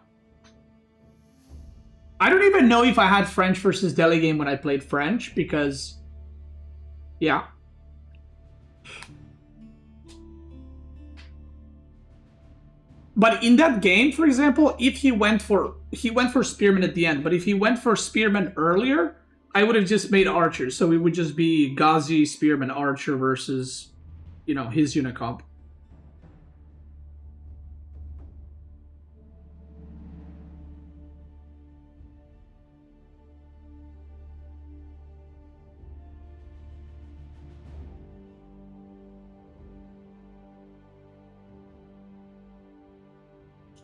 I don't even know if I had French versus Delhi game when I played French because, yeah. But in that game, for example, if he went for Spearman at the end, but if he went for Spearman earlier, I would have just made archers. So it would just be Ghazi, Spearman, Archer versus, you know, his unit comp.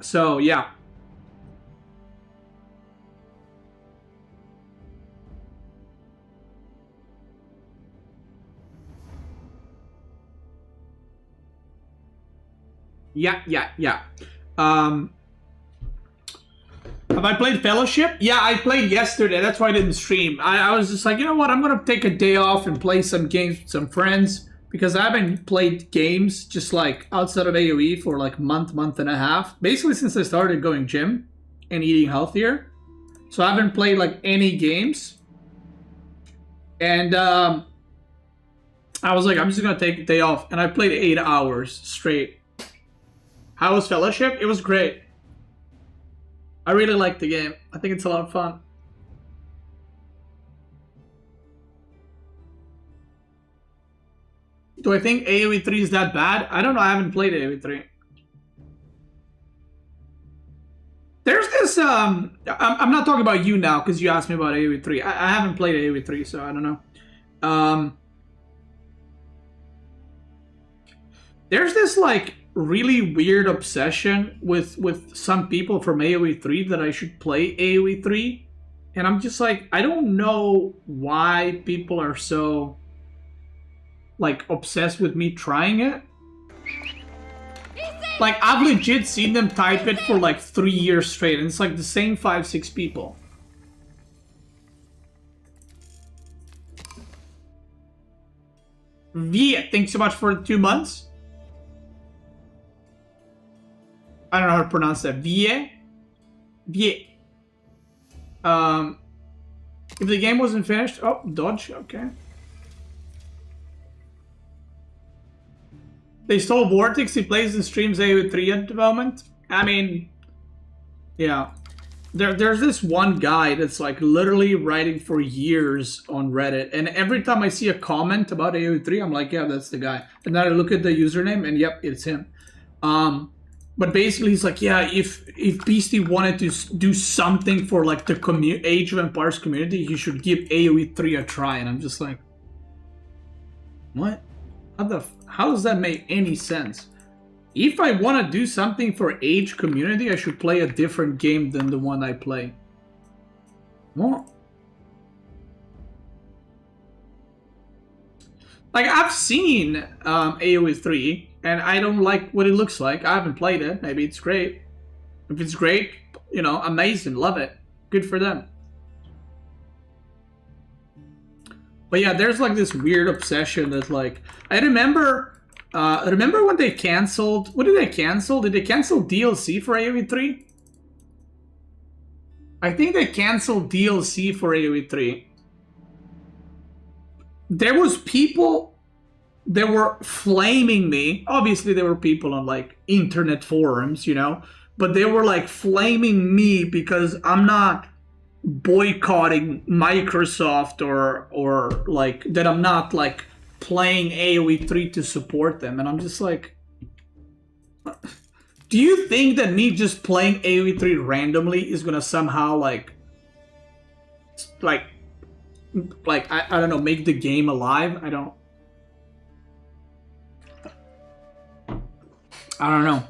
So, yeah. Yeah. Have I played Fellowship? Yeah, I played yesterday. That's why I didn't stream. I was just like, you know what? I'm going to take a day off and play some games with some friends. Because I haven't played games just like outside of AoE for like month and a half. Basically since I started going gym and eating healthier. So I haven't played like any games. And I was like, I'm just going to take a day off. And I played 8 hours straight. How was Fellowship? It was great. I really liked the game. I think it's a lot of fun. Do I think AoE 3 is that bad? I don't know. I haven't played AoE 3. There's this... I'm not talking about you now because you asked me about AoE 3. I haven't played AoE 3, so I don't know. There's this, like, really weird obsession with some people from AoE 3 that I should play AoE 3. And I'm just like, I don't know why people are so... like obsessed with me trying it. Like I've legit seen them type it for like 3 years straight and it's like the same 5-6 people. Via, thanks so much for the 2 months. I don't know how to pronounce that. Via. If the game wasn't finished... Oh, dodge, okay. They stole Vortex, he plays and streams AO3 at the moment. I mean... Yeah. There's this one guy that's like literally writing for years on Reddit, and every time I see a comment about AO3, I'm like, yeah, that's the guy. And then I look at the username, and yep, it's him. But basically, he's like, yeah, if Beastie wanted to do something for like the Age of Empires community, he should give AoE3 a try. And I'm just like, what? How does that make any sense? If I want to do something for Age community, I should play a different game than the one I play. What? Like, I've seen AoE3, and I don't like what it looks like. I haven't played it. Maybe it's great. If it's great, you know, amazing. Love it. Good for them. But yeah, there's like this weird obsession that like... I remember when they canceled... What did they cancel? Did they cancel DLC for AoE3? I think they canceled DLC for AoE3. There was people that were flaming me. Obviously, there were people on like internet forums, you know, but they were like flaming me because I'm not boycotting Microsoft or like that I'm not like playing AoE3 to support them. And I'm just like, do you think that me just playing AoE3 randomly is gonna somehow like I don't know, make the game alive? I don't know.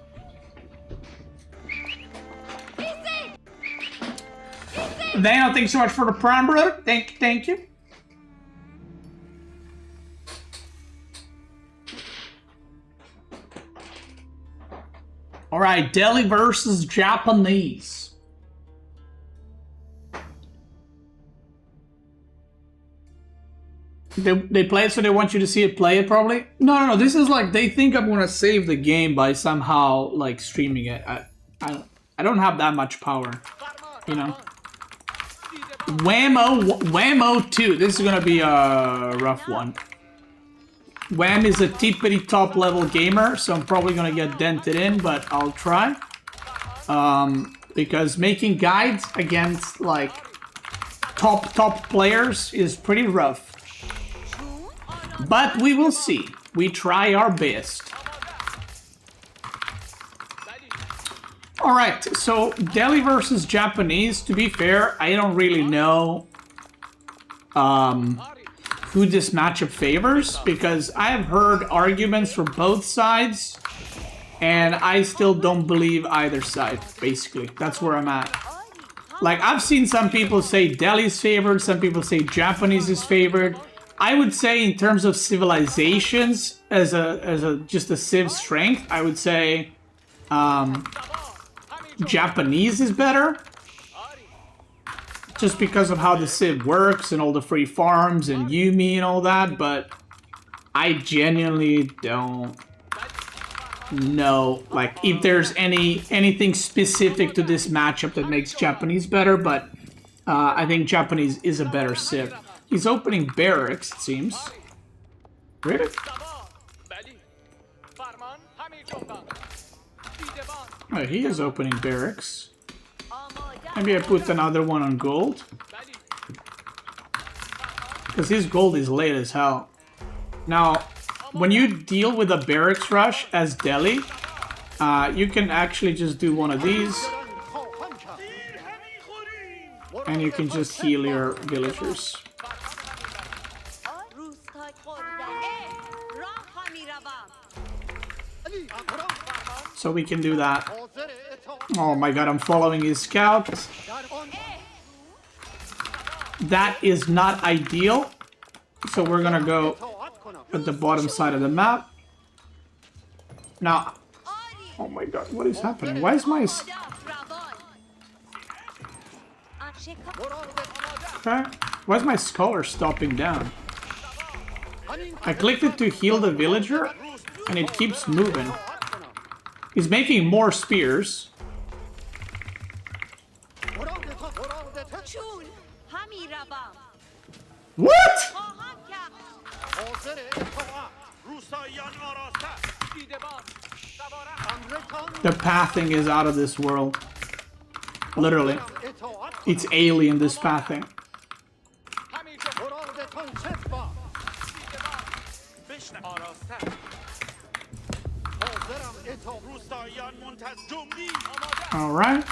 Daniel, thanks so much for the prime, brother. Thank you. All right, Delhi versus Japanese. They play it so they want you to see it play it, probably? No. This is like, they think I'm gonna save the game by somehow, like, streaming it. I don't have that much power, you know? Whammo 2. This is gonna be a rough one. Wham is a tippity top level gamer, so I'm probably gonna get dented in, but I'll try. Because making guides against, like, top players is pretty rough. But we will see. We try our best. Alright, so Delhi versus Japanese. To be fair, I don't really know who this matchup favors, because I have heard arguments for both sides, and I still don't believe either side, basically. That's where I'm at. Like, I've seen some people say Delhi's favored, some people say Japanese is favored. I would say in terms of civilizations, as just a civ strength, I would say Japanese is better. Just because of how the civ works and all the free farms and Yumi and all that, but I genuinely don't know, like, if there's anything specific to this matchup that makes Japanese better, but I think Japanese is a better civ. He's opening barracks, it seems. Really? Oh, he is opening barracks. Maybe I put another one on gold. Because his gold is late as hell. Now, when you deal with a barracks rush as Delhi, you can actually just do one of these. And you can just heal your villagers. So we can do that. Oh my god, I'm following his scout. That is not ideal. So we're gonna go at the bottom side of the map. Now, oh my god, what is happening? Why is my... Okay. Why is my scholar stopping down? I clicked it to heal the villager, and it keeps moving. He's making more spears. What? The pathing is out of this world. Literally. It's alien, this pathing. Alright.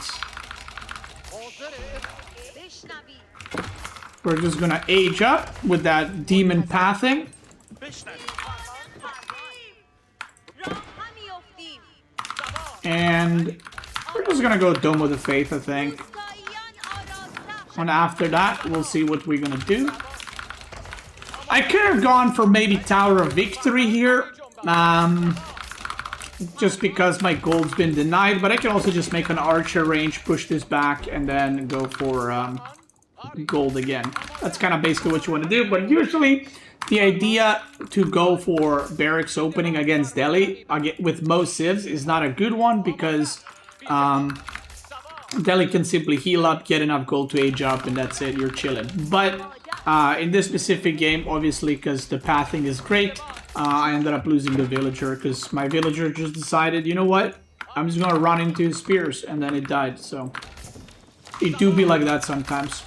We're just gonna age up with that demon pathing. And we're just gonna go Dome of the Faith, I think. And after that, we'll see what we're gonna do. I could have gone for maybe Tower of Victory here. Just because my gold's been denied. But I can also just make an archer range, push this back, and then go for gold again. That's kind of basically what you want to do. But usually, the idea to go for barracks opening against Delhi with most civs is not a good one because Delhi can simply heal up, get enough gold to age up, and that's it. You're chilling. But in this specific game, obviously, because the pathing is great, I ended up losing the villager because my villager just decided, you know what? I'm just going to run into spears, and then it died. So it do be like that sometimes.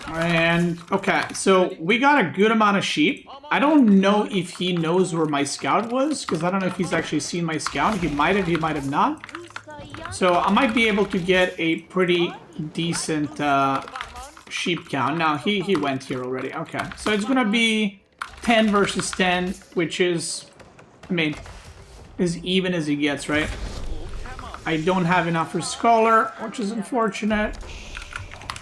And, okay, so we got a good amount of sheep. I don't know if he knows where my scout was, because I don't know if he's actually seen my scout. He might have not. So I might be able to get a pretty decent sheep count. Now, he went here already. Okay, so it's going to be 10 versus 10, which is, I mean, as even as it gets, right? I don't have enough for Scholar, which is unfortunate.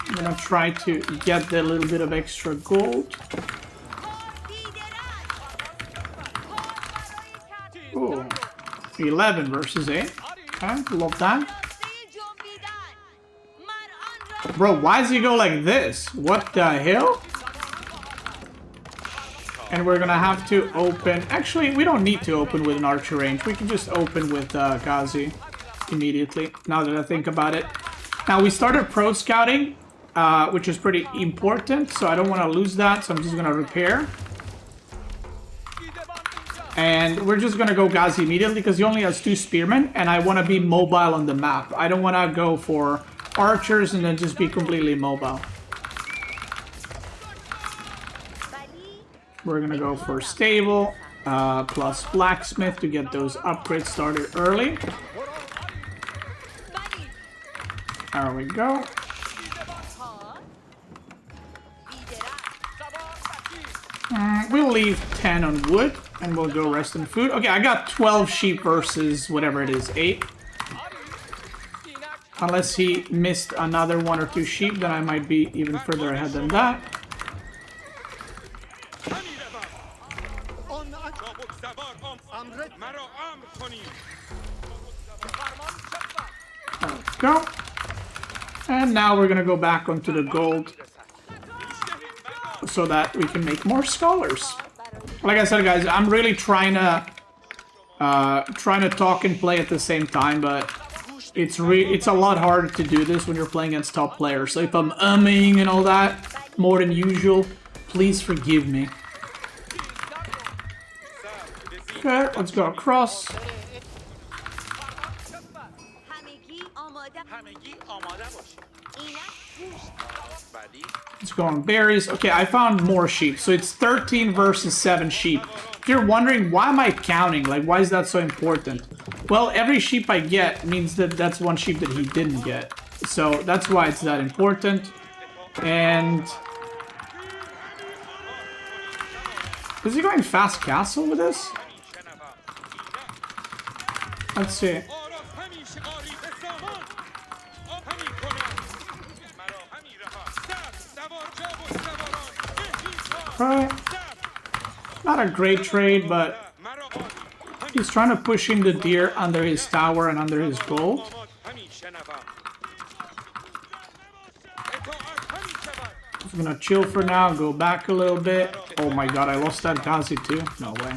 I'm gonna try to get the little bit of extra gold. Ooh, 11 versus 8. Okay, love that. Bro, why does he go like this? What the hell? And we're gonna have to open... Actually, we don't need to open with an archer range. We can just open with Ghazi immediately, now that I think about it. Now, we started pro scouting, which is pretty important, so I don't want to lose that, so I'm just going to repair. And we're just going to go Ghazi immediately, because he only has 2 spearmen, and I want to be mobile on the map. I don't want to go for archers and then just be completely mobile. We're going to go for stable, plus blacksmith to get those upgrades started early. There we go. We'll leave 10 on wood, and we'll go rest on food. Okay, I got 12 sheep versus whatever it is, 8. Unless he missed another 1 or 2 sheep, then I might be even further ahead than that. There we go. And now we're gonna go back onto the gold, so that we can make more scholars. Like I said, guys, I'm really trying to talk and play at the same time, but it's a lot harder to do this when you're playing against top players. So if I'm umming and all that more than usual, please forgive me. Okay, let's go across. Let's go on berries. Okay, I found more sheep. So it's 13 versus 7 sheep. If you're wondering, why am I counting? Like, why is that so important? Well, every sheep I get means that that's 1 sheep that he didn't get. So that's why it's that important. And... is he going fast castle with this? Let's see. Right. Not a great trade, but He's trying to push in the deer under his tower and under his gold. I'm gonna chill for now, go back a little bit. Oh my god, I lost that Ghazi too? No way.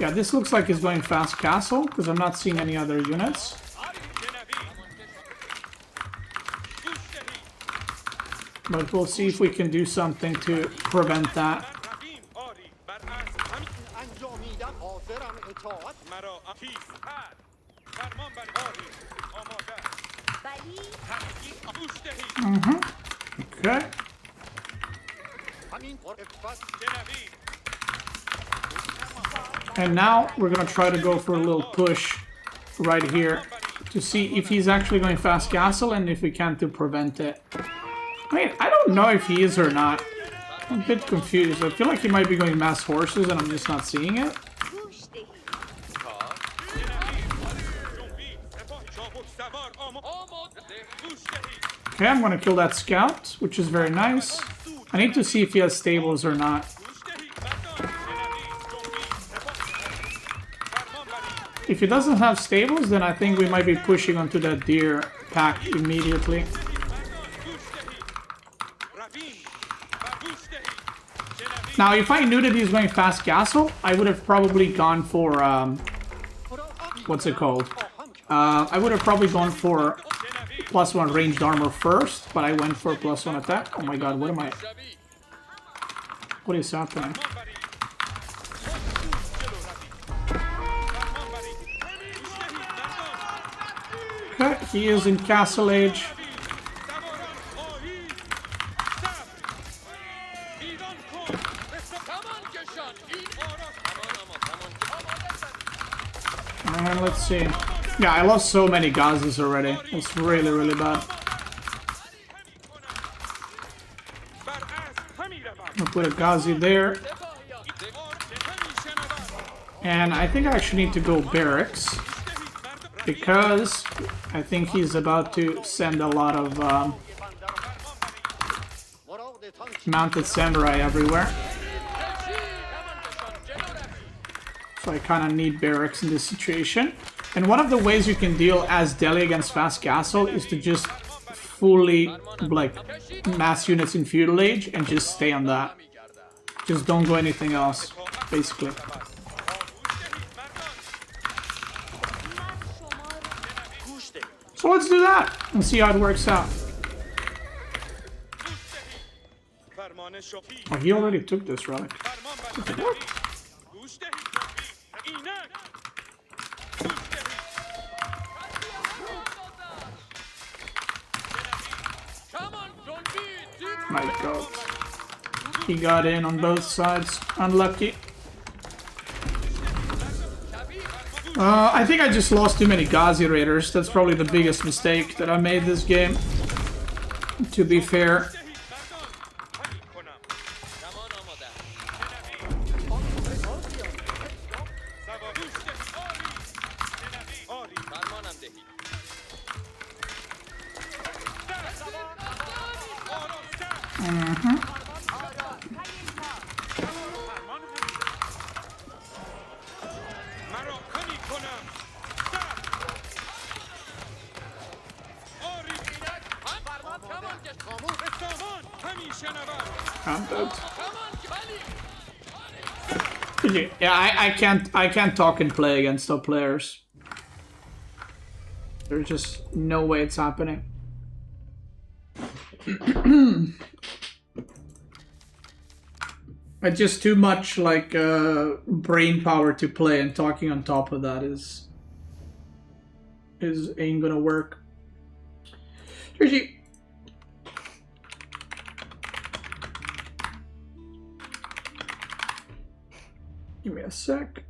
Yeah, this looks like it's going fast castle, because I'm not seeing any other units. But we'll see if we can do something to prevent that. Okay. And now we're gonna try to go for a little push right here to see if he's actually going fast castle and if we can to prevent it. I mean, I don't know if he is or not. I'm a bit confused. I feel like he might be going mass horses and I'm just not seeing it. Okay, I'm gonna kill that scout, which is very nice. I need to see if he has stables or not. If he doesn't have stables, then I think we might be pushing onto that deer pack immediately. Now, if I knew that he was going fast castle, I would have probably gone for, what's it called? I would have probably gone for +1 ranged armor first, but I went for +1 attack. Oh my god, what am I... What is happening? Okay, he is in castle age. And let's see. Yeah, I lost so many Ghazis already. It's really, really bad. I'll put a Ghazi there. And I think I actually need to go barracks. Because I think he's about to send a lot of mounted samurai everywhere. So I kind of need barracks in this situation. And one of the ways you can deal as Delhi against fast castle is to just fully, like, mass units in feudal age and just stay on that. Just don't go anything else, basically. So let's do that and see how it works out. Oh, he already took this relic. What? My god. He got in on both sides. Unlucky. I think I just lost too many Ghazi Raiders. That's probably the biggest mistake that I made this game. To be fair. Yeah, I can't talk and play against top players. There's just no way it's happening. It's just too much like brain power to play, and talking on top of that is ain't gonna work. Georgie. Give me a sec.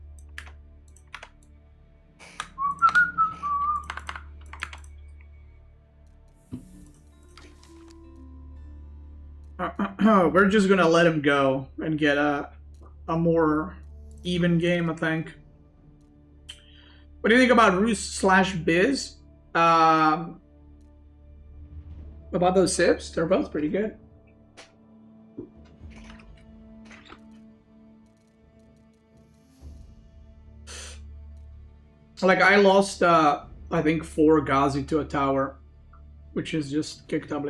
We're just gonna let him go and get a more even game, I think. What do you think about Rus/Biz? About those sips? They're both pretty good. Like, I lost, I think, 4 Ghazi to a tower, which is just kicked up.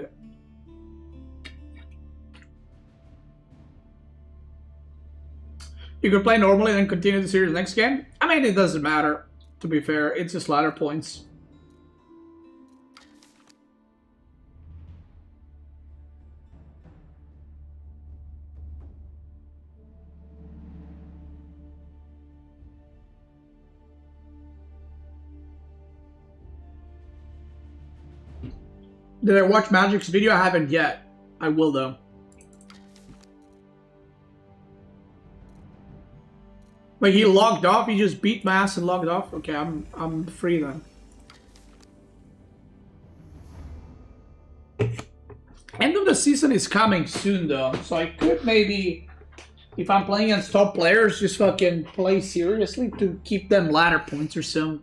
You could play normally and then continue the series next game. I mean, it doesn't matter, to be fair. It's just ladder points. Did I watch Magic's video? I haven't yet. I will, though. Wait, he logged off? He just beat my ass and logged off? Okay, I'm free then. End of the season is coming soon, though. So I could maybe, if I'm playing against top players, just fucking play seriously to keep them ladder points or so.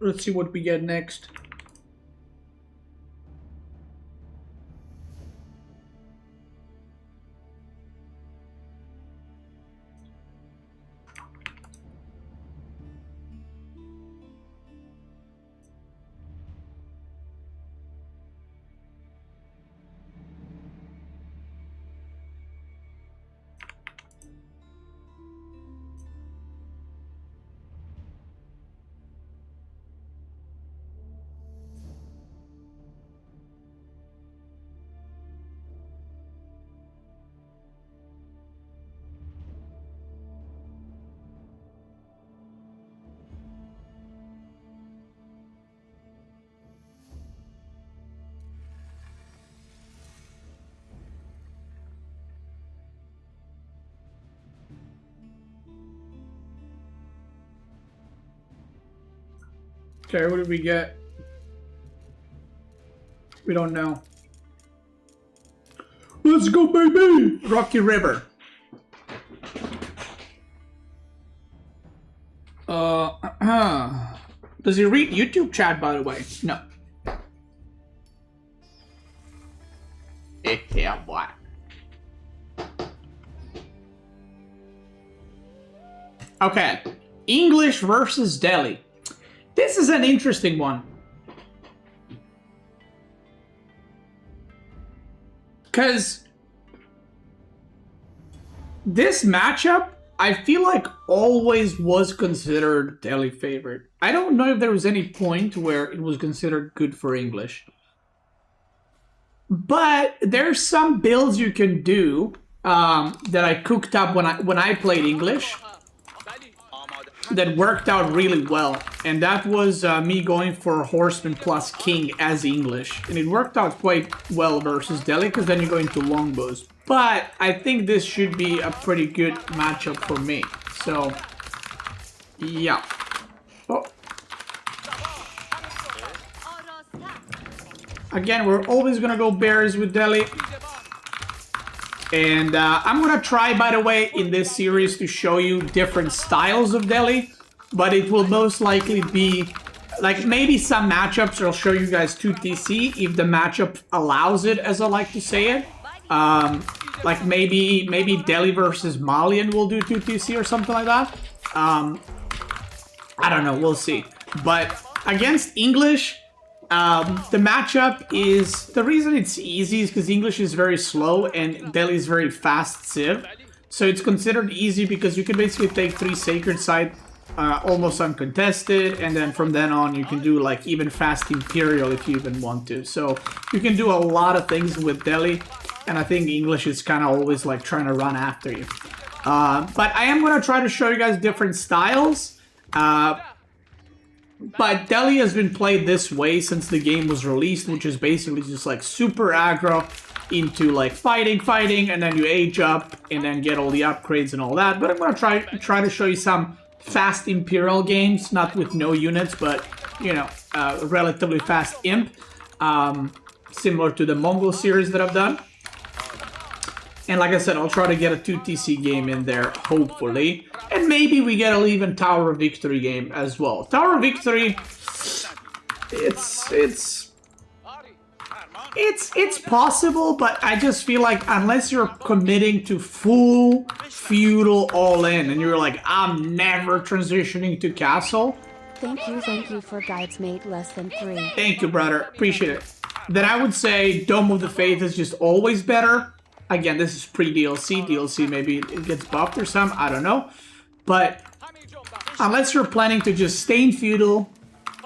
Let's see what we get next. Okay, what did we get? We don't know. Let's go, baby! Rocky River. Does he read YouTube chat, by the way? No. Yeah, what? Okay. English versus Delhi. This is an interesting one. Because this matchup, I feel like always was considered Delhi favorite. I don't know if there was any point where it was considered good for English. But there's some builds you can do that I cooked up when I played English that worked out really well, and that was me going for Horseman plus King as English, and it worked out quite well versus Delhi because then you go into longbows. But I think this should be a pretty good matchup for me. So yeah. Oh. Again, we're always gonna go bears with Delhi. And I'm gonna try, by the way, in this series to show you different styles of Delhi, but it will most likely be, like, maybe some matchups I'll show you guys 2TC if the matchup allows it, as I like to say it. Like maybe Delhi versus Malian will do 2TC or something like that. I don't know, we'll see. But against English, the matchup is, the reason it's easy is because English is very slow and Delhi is very fast civ. So it's considered easy because you can basically take 3 Sacred Site almost uncontested, and then from then on you can do like even fast Imperial if you even want to. So you can do a lot of things with Delhi, and I think English is kind of always like trying to run after you. But I am going to try to show you guys different styles. But Delhi has been played this way since the game was released, which is basically just like super aggro into like fighting, and then you age up and then get all the upgrades and all that. But I'm gonna try to show you some fast Imperial games, not with no units, but you know, relatively fast imp, similar to the Mongol series that I've done. And like I said, I'll try to get a 2TC game in there, hopefully. And maybe we get an even Tower of Victory game as well. Tower of Victory, it's possible, but I just feel like unless you're committing to full feudal all in, and you're like, I'm never transitioning to castle. Thank you for guides made less than 3. Thank you, brother. Appreciate it. Then I would say Dome of the Faith is just always better. Again, this is pre-DLC. DLC, maybe it gets buffed or something. I don't know. But unless you're planning to just stay in feudal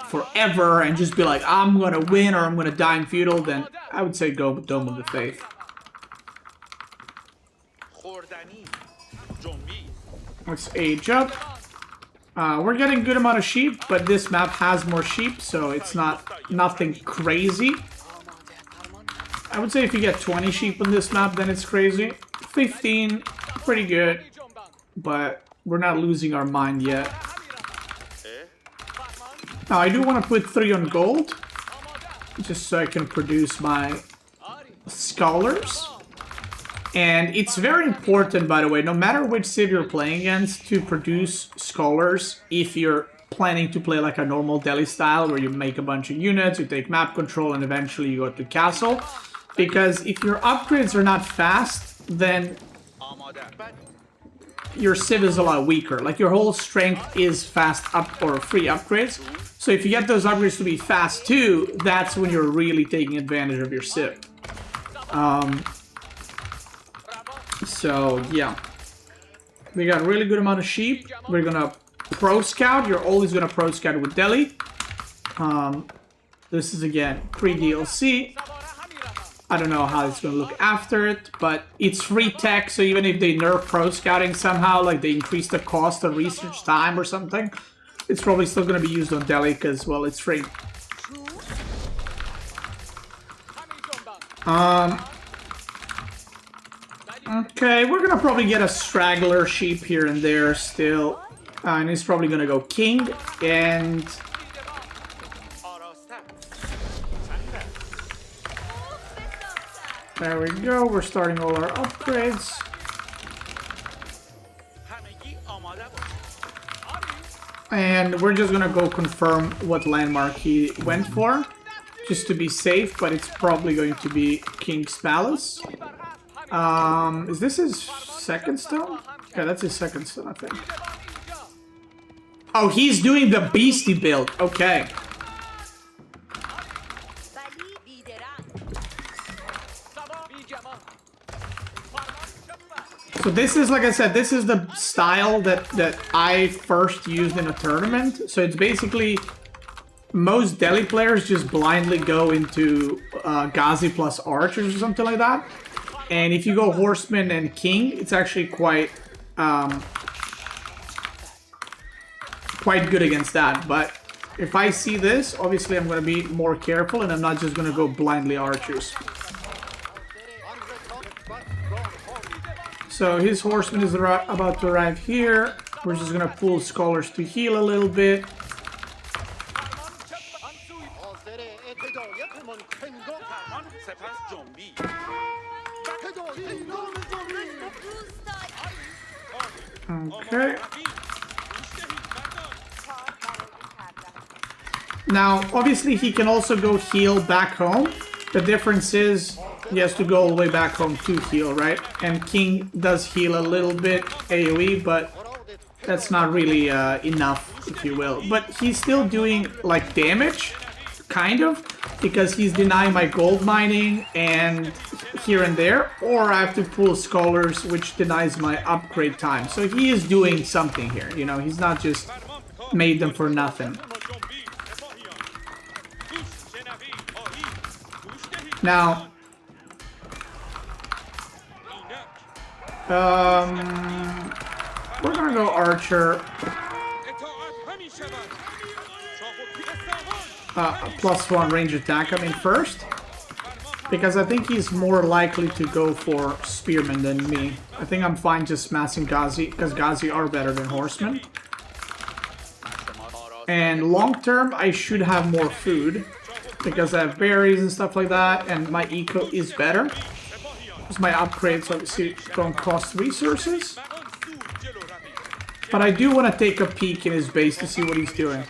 forever and just be like, I'm going to win or I'm going to die in feudal, then I would say go with Dome of the Faith. Let's age up. We're getting a good amount of sheep, but this map has more sheep, so it's nothing crazy. I would say if you get 20 sheep on this map, then it's crazy. 15, pretty good, but we're not losing our mind yet. Now, I do want to put 3 on gold, just so I can produce my scholars. And it's very important, by the way, no matter which city you're playing against, to produce scholars if you're planning to play like a normal Delhi style, where you make a bunch of units, you take map control, and eventually you go to castle. Because if your upgrades are not fast, then your civ is a lot weaker. Like, your whole strength is fast up or free upgrades. So if you get those upgrades to be fast too, that's when you're really taking advantage of your civ. So yeah, we got a really good amount of sheep. We're gonna pro scout. You're always gonna pro scout with Delhi. This is again pre-DLC. I don't know how it's gonna look after it, but it's free tech, so even if they nerf pro scouting somehow, like they increase the cost of research time or something, it's probably still gonna be used on Delhi because, well, it's free. Okay, we're gonna probably get a straggler sheep here and there still. And he's probably gonna go king, and there we go, we're starting all our upgrades. And we're just gonna go confirm what landmark he went for, just to be safe, but it's probably going to be King's Palace. Is this his second stone? Yeah, that's his second stone, I think. Oh, he's doing the beastie build. Okay. So this is, like I said, this is the style that I first used in a tournament. So it's basically most Delhi players just blindly go into Ghazi plus archers or something like that. And if you go horseman and king, it's actually quite good against that. But if I see this, obviously I'm going to be more careful, and I'm not just going to go blindly archers. So his horseman is about to arrive here. We're just going to pull scholars to heal a little bit. Okay. Now, obviously he can also go heal back home. The difference is he has to go all the way back home to heal, right? And King does heal a little bit AoE, but that's not really enough, if you will. But he's still doing, like, damage, kind of, because he's denying my gold mining and here and there, or I have to pull scholars, which denies my upgrade time. So he is doing something here, you know, he's not just made them for nothing. Now, we're gonna go archer. +1 range attack, I mean, first. Because I think he's more likely to go for Spearman than me. I think I'm fine just massing Ghazi, because Ghazi are better than Horsemen. And long term, I should have more food. Because I have berries and stuff like that, and my eco is better. Because my upgrades obviously don't cost resources. But I do want to take a peek in his base to see what he's doing.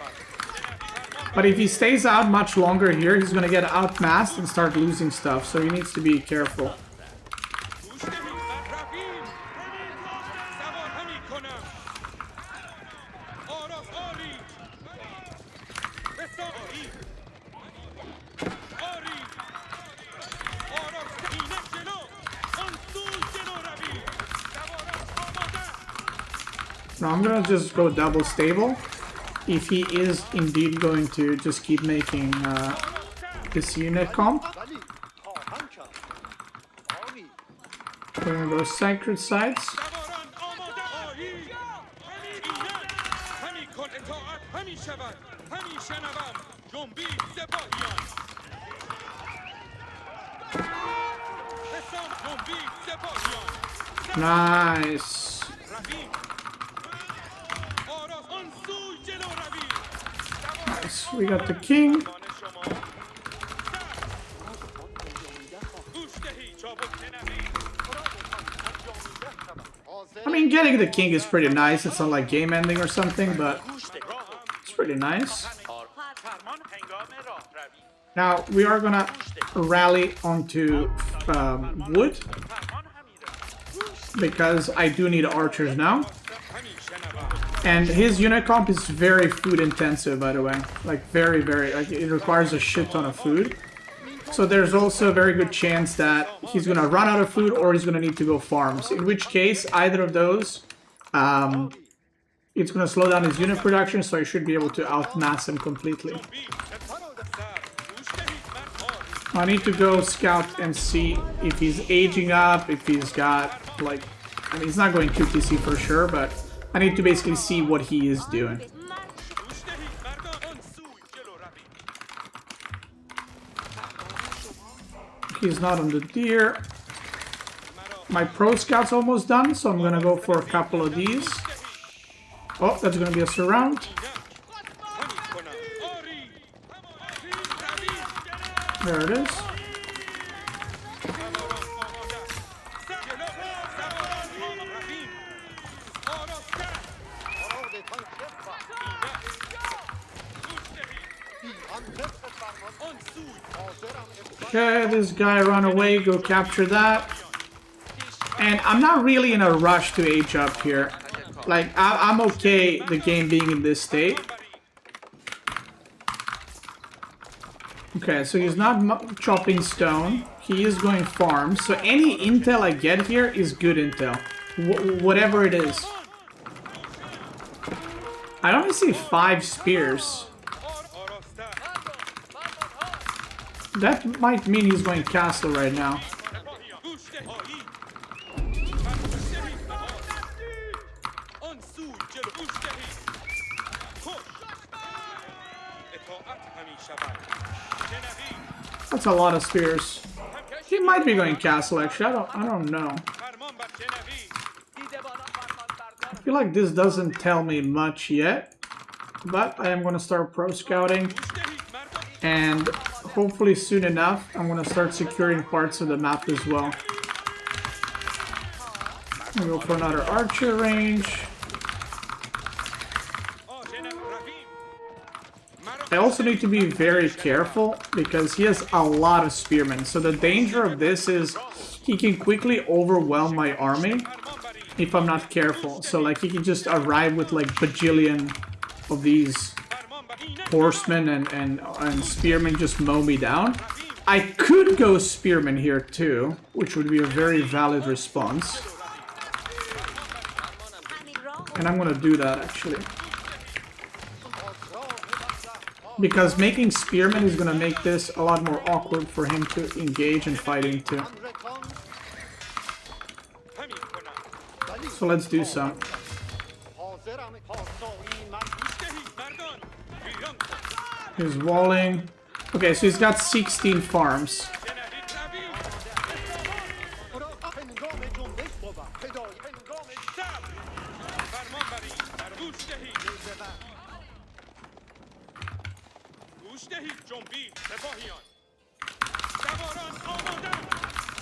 But if he stays out much longer here, he's going to get outmassed and start losing stuff. So he needs to be careful. Now I'm going to just go double stable. If he is indeed going to just keep making this unit comp. We're gonna go sacred sites. Nice. Nice. We got the king. I mean, getting the king is pretty nice. It's not like game ending or something, but it's pretty nice. Now, we are gonna rally onto wood, because I do need archers now. And his unit comp is very food intensive, by the way. Like, very, like, it requires a shit ton of food. So there's also a very good chance that he's gonna run out of food or he's gonna need to go farms. In which case, either of those, it's gonna slow down his unit production, so he should be able to outmass him completely. I need to go scout and see if he's aging up, if he's got, like, I mean, he's not going QTC for sure, but I need to basically see what he is doing. He's not on the deer. My pro scout's almost done, so I'm gonna go for a couple of these. Oh, that's gonna be a surround. There it is. Okay, this guy run away, go capture that. And I'm not really in a rush to age up here. Like, I'm okay the game being in this state. Okay, so he's not chopping stone. He is going farm. So any intel I get here is good intel. Whatever it is. I only see 5 spears. That might mean he's going castle right now. That's a lot of spears. He might be going castle actually. I don't know. I feel like this doesn't tell me much yet, but I am going to start pro scouting, and hopefully soon enough I'm going to start securing parts of the map as well. We'll go for another archer range. I also need to be very careful because he has a lot of spearmen. So the danger of this is he can quickly overwhelm my army if I'm not careful. So like he can just arrive with like bajillion of these horsemen and spearmen just mow me down. I could go spearmen here too, which would be a very valid response. And I'm gonna do that actually. Because making spearmen is gonna make this a lot more awkward for him to engage and fight into. So let's do some. He's walling. Okay, so he's got 16 farms.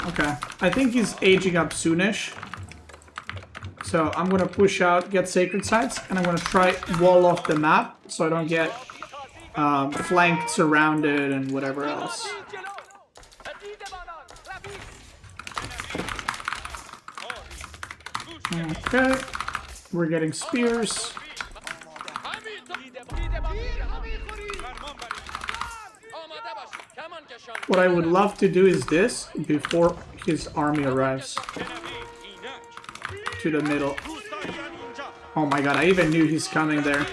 Okay, I think he's aging up soonish. So I'm gonna push out, get sacred sites, and I'm gonna try wall off the map so I don't get flanked, surrounded, and whatever else. Okay, we're getting spears. What I would love to do is this before his army arrives to the middle. Oh my god, I even knew he's coming there.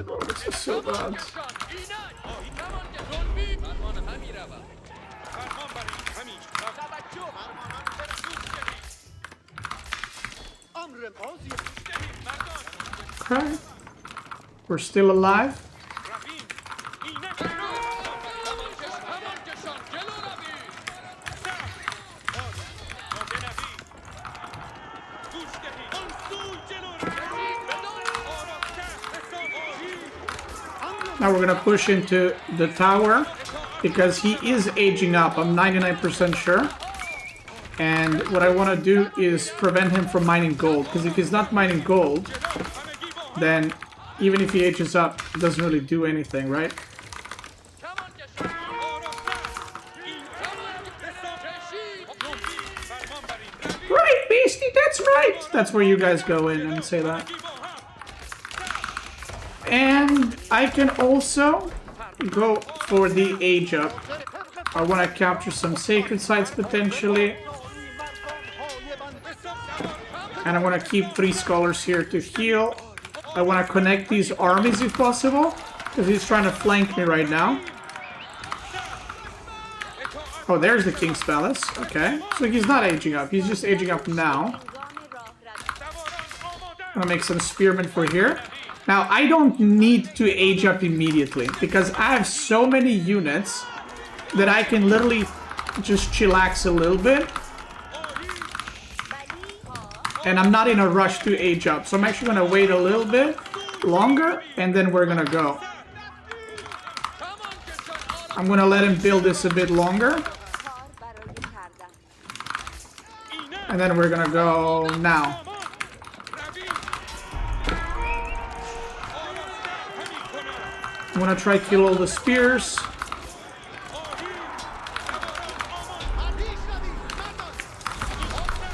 Oh, this is so bad. Okay. We're still alive. Now we're gonna push into the tower because he is aging up, I'm 99% sure. And what I want to do is prevent him from mining gold, because if he's not mining gold, then even if he ages up, it doesn't really do anything, right? Right, Beastie, that's right! That's where you guys go in and say that. And I can also go for the age up. I want to capture some sacred sites potentially. And I want to keep 3 scholars here to heal. I want to connect these armies if possible, because he's trying to flank me right now. Oh, there's the King's Palace. Okay, so he's not aging up. He's just aging up now. I'm gonna make some spearmen for here. Now, I don't need to age up immediately, because I have so many units that I can literally just chillax a little bit. And I'm not in a rush to age up, so I'm actually gonna wait a little bit longer, and then we're gonna go. I'm gonna let him build this a bit longer. And then we're gonna go now. I'm gonna try kill all the spears.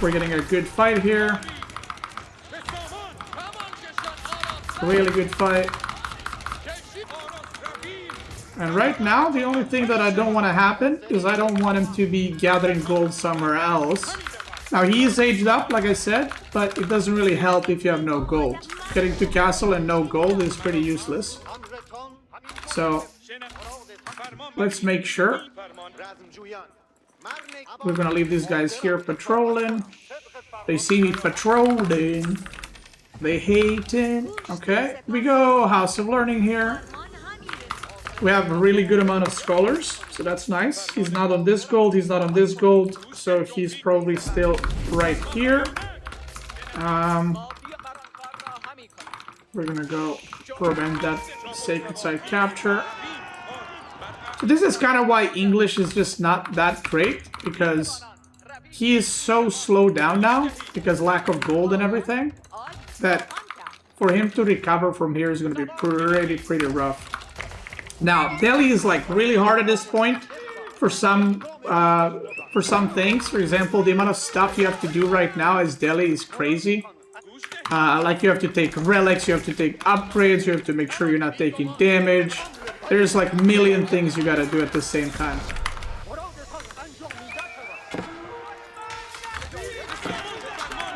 We're getting a good fight here. Really good fight. And right now, the only thing that I don't want to happen is I don't want him to be gathering gold somewhere else. Now, he is aged up, like I said, but it doesn't really help if you have no gold. Getting to castle and no gold is pretty useless. So, let's make sure. We're gonna leave these guys here patrolling. They see me patrolling. They hating. Okay, we go. House of Learning here. We have a really good amount of scholars, so that's nice. He's not on this gold, he's not on this gold, so he's probably still right here. We're gonna go prevent that sacred site capture. So this is kind of why English is just not that great, because he is so slowed down now, because lack of gold and everything, that for him to recover from here is going to be pretty rough. Now, Delhi is like really hard at this point for some things. For example, the amount of stuff you have to do right now as Delhi is crazy. Like you have to take relics, you have to take upgrades, you have to make sure you're not taking damage. There's like a million things you gotta do at the same time.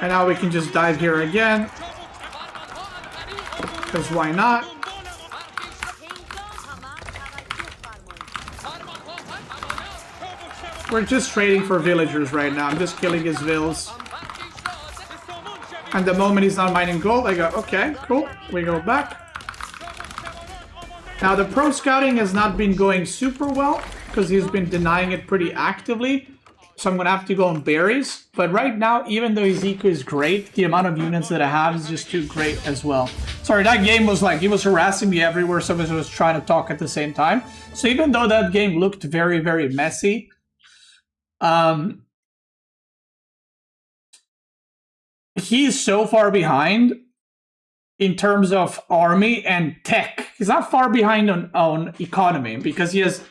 And now we can just dive here again. Because why not? We're just trading for villagers right now. I'm just killing his vills. And the moment he's not mining gold, I go, okay, cool. We go back. Now, the pro scouting has not been going super well because he's been denying it pretty actively. So I'm going to have to go on berries. But right now, even though his eco is great, the amount of units that I have is just too great as well. Sorry, that game was like, he was harassing me everywhere. So I was trying to talk at the same time. So even though that game looked very, very messy, he's so far behind in terms of army and tech. He's not far behind on economy because he has,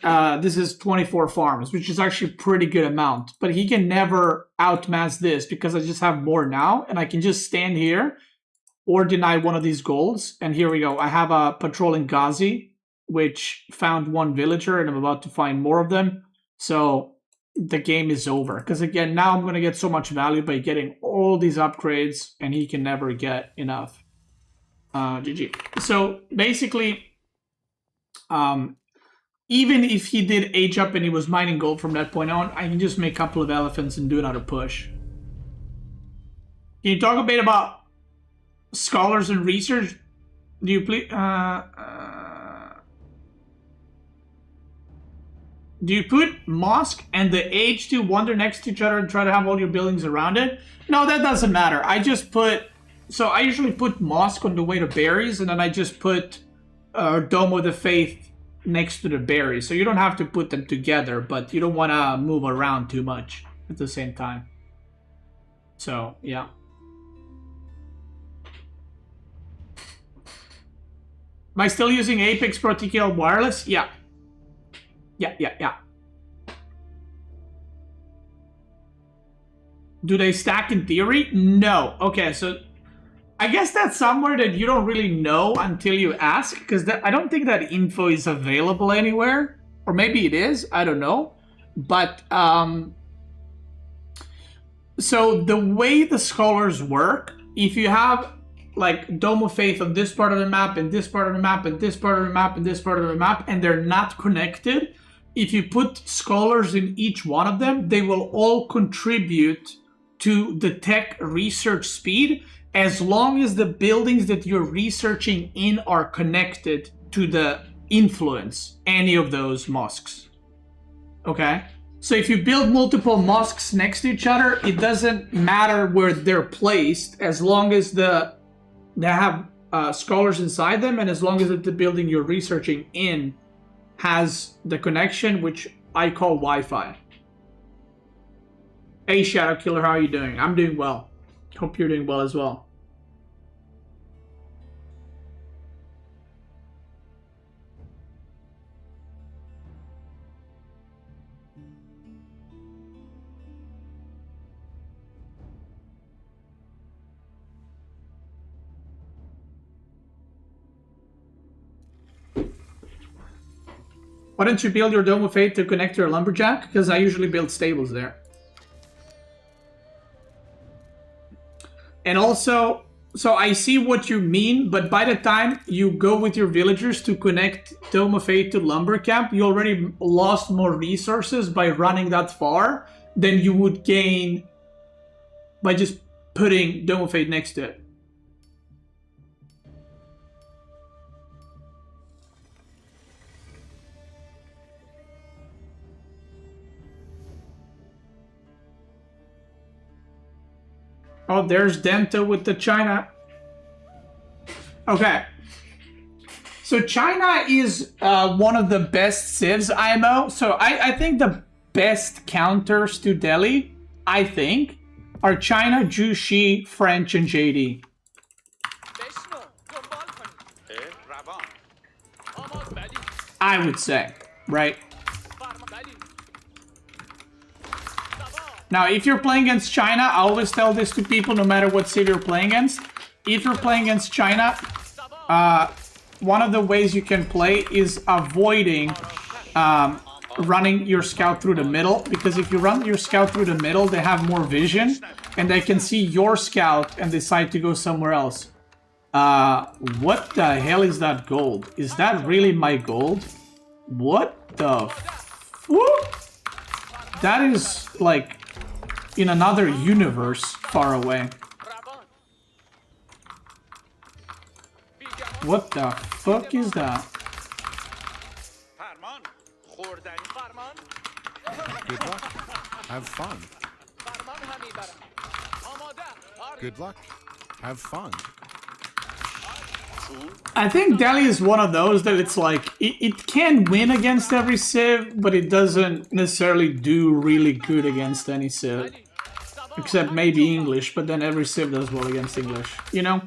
this is 24 farms, which is actually a pretty good amount. But he can never outmass this because I just have more now. And I can just stand here or deny one of these golds. And here we go. I have a patrolling Ghazi, which found one villager and I'm about to find more of them. So the game is over. Because again, now I'm going to get so much value by getting all these upgrades and he can never get enough. GG. So basically, even if he did age up and he was mining gold from that point on, I can just make a couple of elephants and do another push. Can you talk a bit about scholars and research? Do you please? Do you put mosque and the age to wonder next to each other and try to have all your buildings around it? No, that doesn't matter. I just put. So I usually put mosque on the way to berries, and then I just put Dome of the Faith next to the berries. So you don't have to put them together, but you don't want to move around too much at the same time. So, yeah. Am I still using Apex Pro TKL wireless? Yeah. Yeah. Do they stack in theory? No. Okay, so I guess that's somewhere that you don't really know until you ask, because I don't think that info is available anywhere. Or maybe it is, I don't know. But, so the way the scholars work, if you have, like, Dome of Faith on this part of the map, and this part of the map, and this part of the map, and this part of the map, and they're not connected, if you put scholars in each one of them, they will all contribute to the tech research speed, as long as the buildings that you're researching in are connected to the influence, any of those mosques. Okay? So if you build multiple mosques next to each other, it doesn't matter where they're placed, as long as they have scholars inside them, and as long as the building you're researching in has the connection, which I call Wi-Fi. Hey Shadow Killer, how are you doing? I'm doing well. Hope you're doing well as well. Why don't you build your Dome of Fate to connect to your lumberjack? Because I usually build stables there. And also, so I see what you mean, but by the time you go with your villagers to connect Dome of Fate to lumber camp, you already lost more resources by running that far than you would gain by just putting Dome of Fate next to it. Oh, there's Dento with the China. Okay. So China is one of the best civs IMO. So I think the best counters to Delhi, I think, are China, Jushi, French, and JD. I would say, right? Now, if you're playing against China, I always tell this to people no matter what civ you're playing against. If you're playing against China, one of the ways you can play is avoiding running your scout through the middle. Because if you run your scout through the middle, they have more vision. And they can see your scout and decide to go somewhere else. What the hell is that gold? Is that really my gold? What the... Whoop? That is like in another universe far away. What the fuck is that? Good luck. Have fun. Good luck. Have fun. I think Delhi is one of those that it's like, it can win against every civ, but it doesn't necessarily do really good against any civ. Except maybe English, but then every civ does well against English, you know?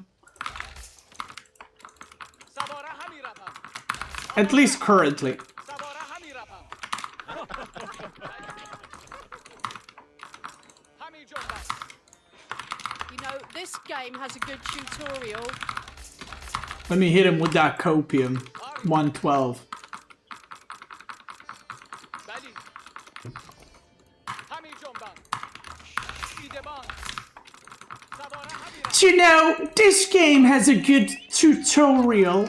At least currently. You know, this game has a good tutorial. Let me hit him with that copium. 112. You know, this game has a good tutorial.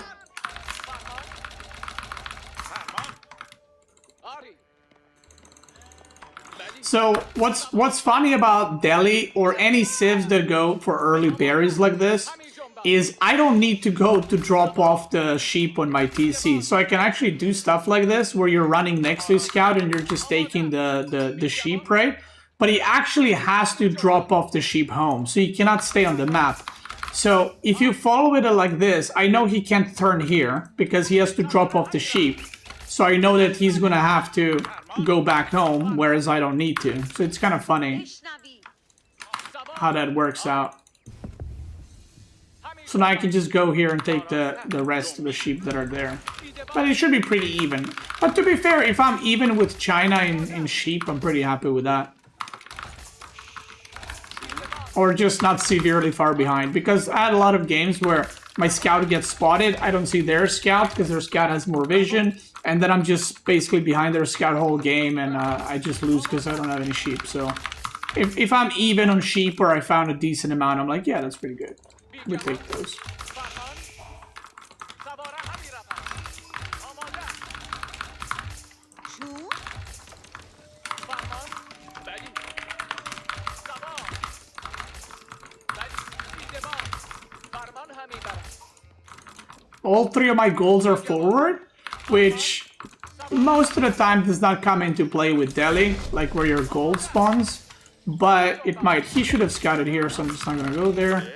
So what's funny about Delhi or any civs that go for early berries like this is I don't need to go to drop off the sheep on my TC. So I can actually do stuff like this where you're running next to a scout and you're just taking the sheep, right? But he actually has to drop off the sheep home, so he cannot stay on the map. So if you follow it like this, I know he can't turn here because he has to drop off the sheep. So I know that he's gonna have to go back home, whereas I don't need to. So it's kind of funny how that works out. So now I can just go here and take the rest of the sheep that are there. But it should be pretty even. But to be fair, if I'm even with China in sheep, I'm pretty happy with that. Or just not severely far behind. Because I had a lot of games where my scout gets spotted. I don't see their scout because their scout has more vision. And then I'm just basically behind their scout whole game, and I just lose because I don't have any sheep. So if I'm even on sheep or I found a decent amount, I'm like, yeah, that's pretty good. We take those. All three of my goals are forward, which most of the time does not come into play with Delhi, like where your gold spawns, but it might. He should have scouted here, so I'm just not gonna go there.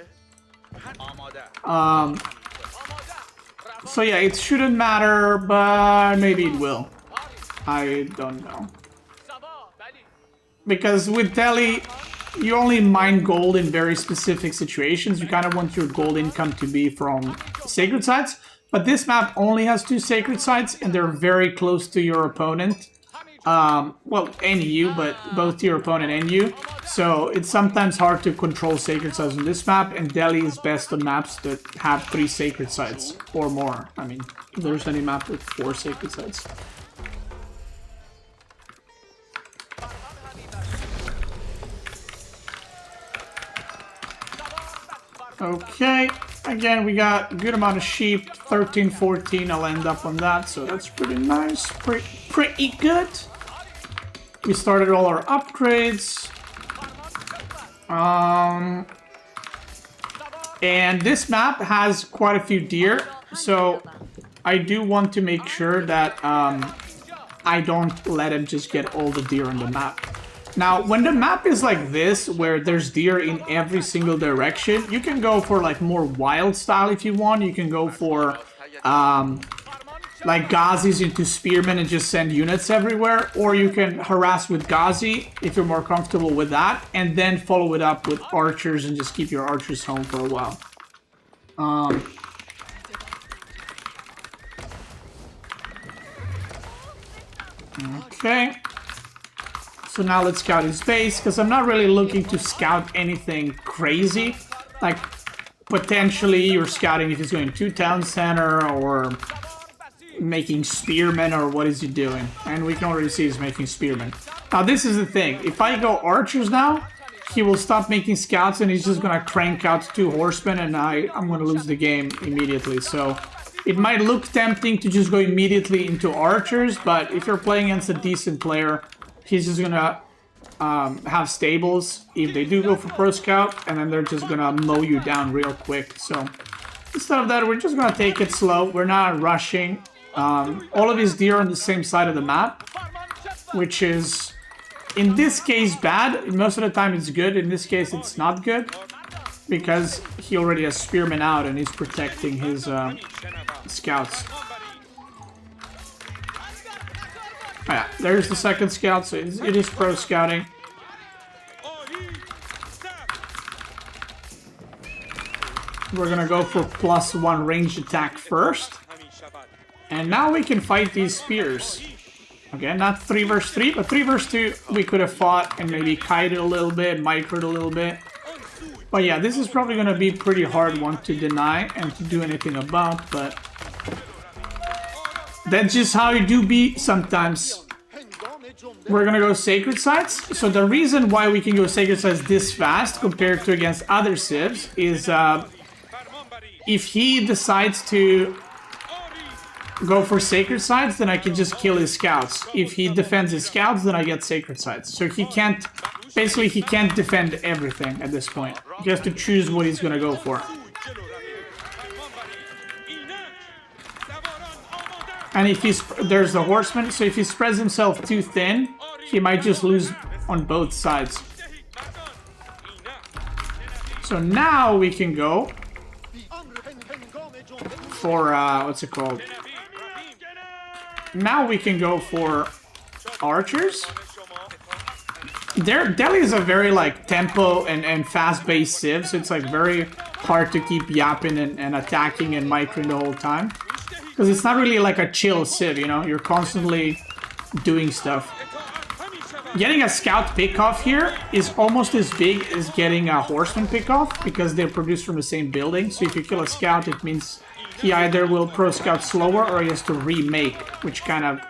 So yeah, it shouldn't matter, but maybe it will. I don't know. Because with Delhi, you only mine gold in very specific situations. You kind of want your gold income to be from sacred sites. But this map only has 2 sacred sites, and they're very close to your opponent. Well, and you, but both to your opponent and you. So it's sometimes hard to control sacred sites on this map, and Delhi is best on maps that have 3 sacred sites or more. I mean, if there's any map with 4 sacred sites. Okay, again, we got a good amount of sheep, 13, 14, I'll end up on that, so that's pretty nice, pretty good. We started all our upgrades. And this map has quite a few deer, so I do want to make sure that I don't let him just get all the deer on the map. Now, when the map is like this, where there's deer in every single direction, you can go for like more wild style if you want. You can go for like Ghazis into Spearmen and just send units everywhere. Or you can harass with Ghazi if you're more comfortable with that. And then follow it up with archers and just keep your archers home for a while. Okay. So now let's scout his base, because I'm not really looking to scout anything crazy. Like, potentially you're scouting if he's going to town center or making spearmen, or what is he doing? And we can already see he's making spearmen. Now this is the thing, if I go archers now, he will stop making scouts and he's just gonna crank out 2 horsemen, and I'm gonna lose the game immediately. So it might look tempting to just go immediately into archers, but if you're playing against a decent player, he's just gonna have stables if they do go for Pro Scout, and then they're just gonna mow you down real quick. So instead of that, we're just gonna take it slow. We're not rushing. All of his deer on the same side of the map, which is, in this case, bad. Most of the time it's good. In this case, it's not good, because he already has Spearmen out and he's protecting his scouts. Oh yeah, there's the second scout, so it is Pro Scouting. We're gonna go for +1 ranged attack first. And now we can fight these spears. Okay, not 3 versus 3, but 3 versus 2 we could have fought and maybe kited a little bit, microed a little bit. But yeah, this is probably gonna be a pretty hard one to deny and to do anything about, but that's just how you do beat sometimes. We're gonna go Sacred Sites. So the reason why we can go Sacred Sites this fast compared to against other civs is if he decides to go for Sacred Sites, then I can just kill his scouts. If he defends his scouts, then I get Sacred Sites. So he can't, basically he can't defend everything at this point. He has to choose what he's gonna go for. And if there's the horseman, so if he spreads himself too thin, he might just lose on both sides. So now we can go for, what's it called? Now we can go for archers. Delhi is a very like tempo and fast-paced civ, so it's like very hard to keep yapping and attacking and microing the whole time. Because it's not really like a chill civ, you know? You're constantly doing stuff. Getting a scout pickoff here is almost as big as getting a horseman pickoff, because they're produced from the same building. So if you kill a scout, it means he either will Pro Scout slower or he has to remake, which kind of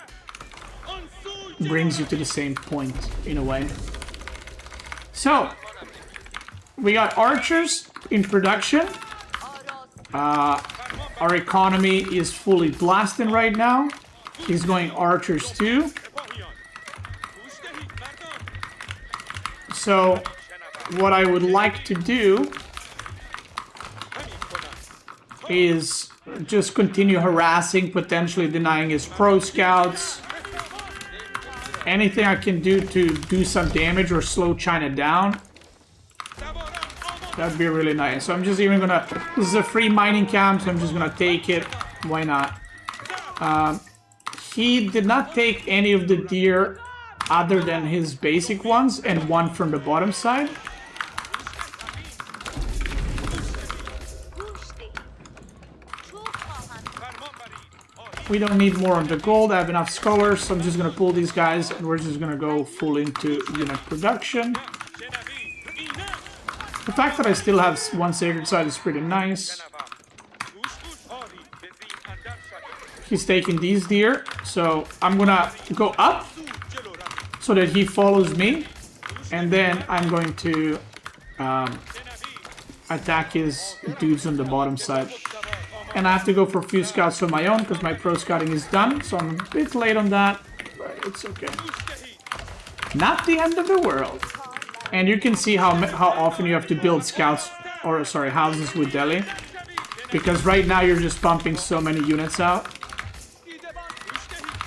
brings you to the same point in a way. So, we got archers in production. Our economy is fully blasting right now. He's going archers too. So, what I would like to do is just continue harassing, potentially denying his Pro Scouts. Anything I can do to do some damage or slow China down, that'd be really nice. So I'm just even gonna, this is a free mining camp, so I'm just gonna take it. Why not? He did not take any of the deer other than his basic ones and one from the bottom side. We don't need more on the gold. I have enough scholars, so I'm just gonna pull these guys and we're just gonna go full into unit production. The fact that I still have one sacred site is pretty nice. He's taking these deer, so I'm gonna go up so that he follows me, and then I'm going to attack his dudes on the bottom side. And I have to go for a few scouts of my own because my pro scouting is done, so I'm a bit late on that, but it's okay. Not the end of the world. And you can see how often you have to build scouts, or sorry, houses with Delhi. Because right now you're just pumping so many units out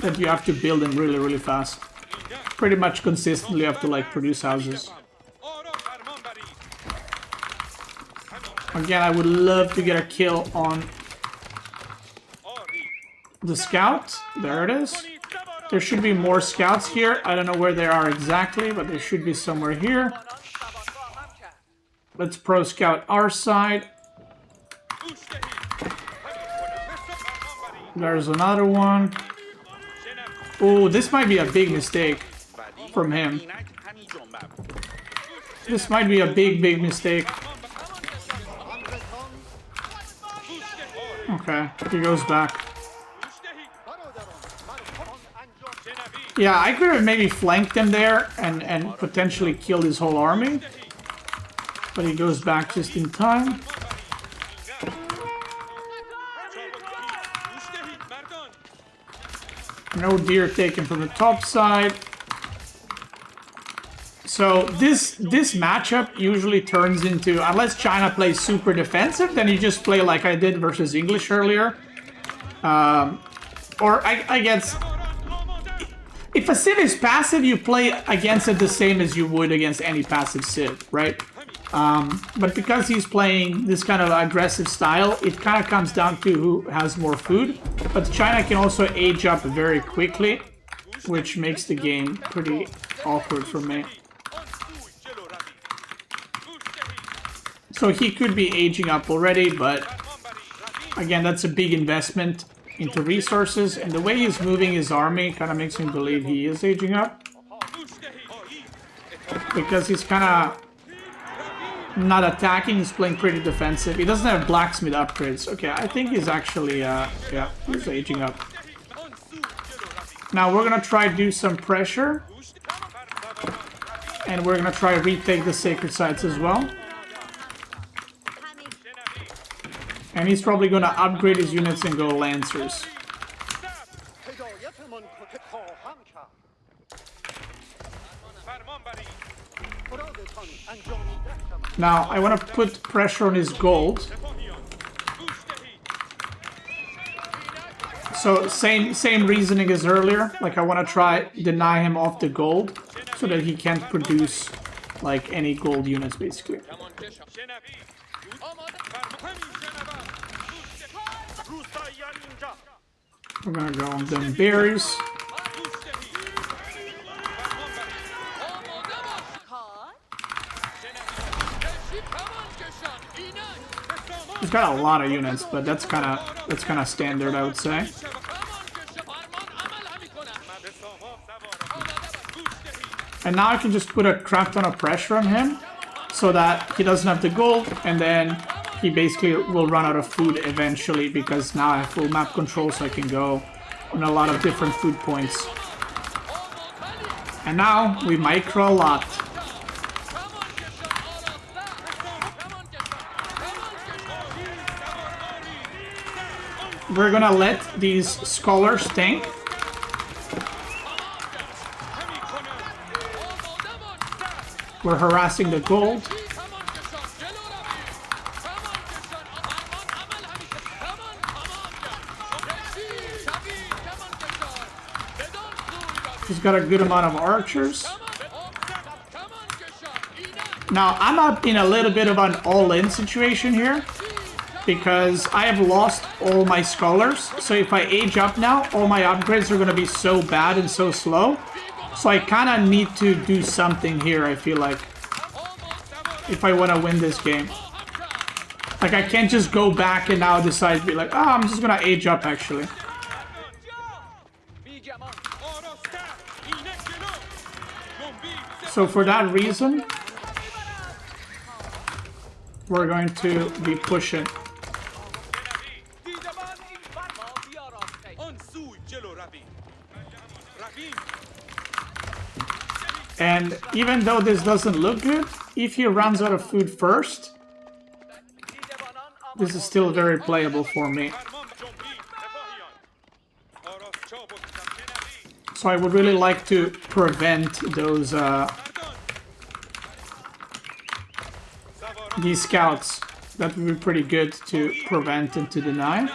that you have to build them really, really fast. Pretty much consistently have to like produce houses. Again, I would love to get a kill on the scout. There it is. There should be more scouts here. I don't know where they are exactly, but they should be somewhere here. Let's pro scout our side. There's another one. Oh, this might be a big mistake from him. This might be a big, big mistake. Okay, he goes back. Yeah, I could have maybe flanked him there and potentially killed his whole army. But he goes back just in time. No deer taken from the top side. So this matchup usually turns into, unless China plays super defensive, then you just play like I did versus English earlier. Or I guess, if a Civ is passive, you play against it the same as you would against any passive Civ, right? But because he's playing this kind of aggressive style, it kind of comes down to who has more food. But China can also age up very quickly, which makes the game pretty awkward for me. So he could be aging up already, but again, that's a big investment into resources, and the way he's moving his army kind of makes me believe he is aging up. Because he's kind of not attacking, he's playing pretty defensive. He doesn't have blacksmith upgrades. Okay, I think he's actually, yeah, he's aging up. Now we're gonna try to do some pressure. And we're gonna try to retake the sacred sites as well. And he's probably gonna upgrade his units and go lancers. Now, I want to put pressure on his gold. So, same reasoning as earlier. Like, I want to try deny him off the gold so that he can't produce, like, any gold units, basically. We're gonna go on them berries. He's got a lot of units, but that's kind of standard, I would say. And now I can just put a crap ton of pressure on him, so that he doesn't have the gold, and then he basically will run out of food eventually, because now I have full map control, so I can go on a lot of different food points. And now we micro a lot. We're gonna let these scholars tank. We're harassing the gold. He's got a good amount of archers. Now, I'm up in a little bit of an all-in situation here, because I have lost all my scholars. So if I age up now, all my upgrades are going to be so bad and so slow. So I kind of need to do something here, I feel like, if I want to win this game. Like, I can't just go back and now decide to be like, oh, I'm just going to age up, actually. So for that reason, we're going to be pushing. And even though this doesn't look good, if he runs out of food first, this is still very playable for me. So I would really like to prevent those these scouts. That would be pretty good to prevent and to deny.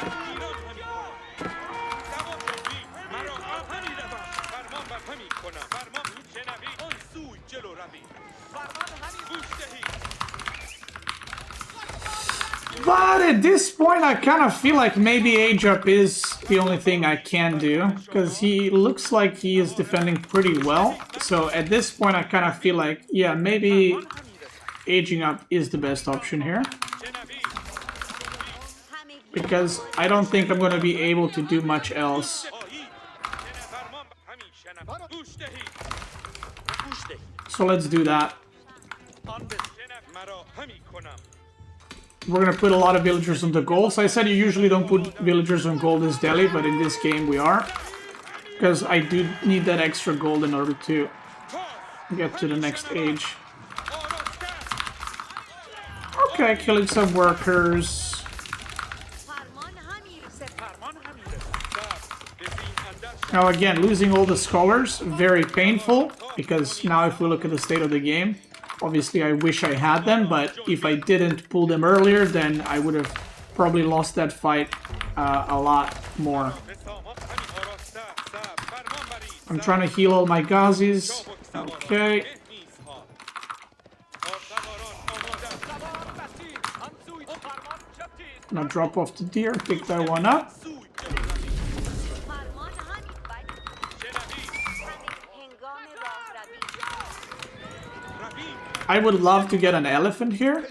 But at this point, I kind of feel like maybe age up is the only thing I can do, because he looks like he is defending pretty well. So at this point, I kind of feel like, yeah, maybe aging up is the best option here. Because I don't think I'm going to be able to do much else. So let's do that. We're going to put a lot of villagers on the gold. So I said you usually don't put villagers on gold as Delhi, but in this game we are. Because I do need that extra gold in order to get to the next age. Okay, killing some workers. Now again, losing all the scholars, very painful, because now if we look at the state of the game, obviously I wish I had them, but if I didn't pull them earlier, then I would have probably lost that fight a lot more. I'm trying to heal all my Ghazis. Okay. Now drop off the deer, pick that one up. I would love to get an elephant here.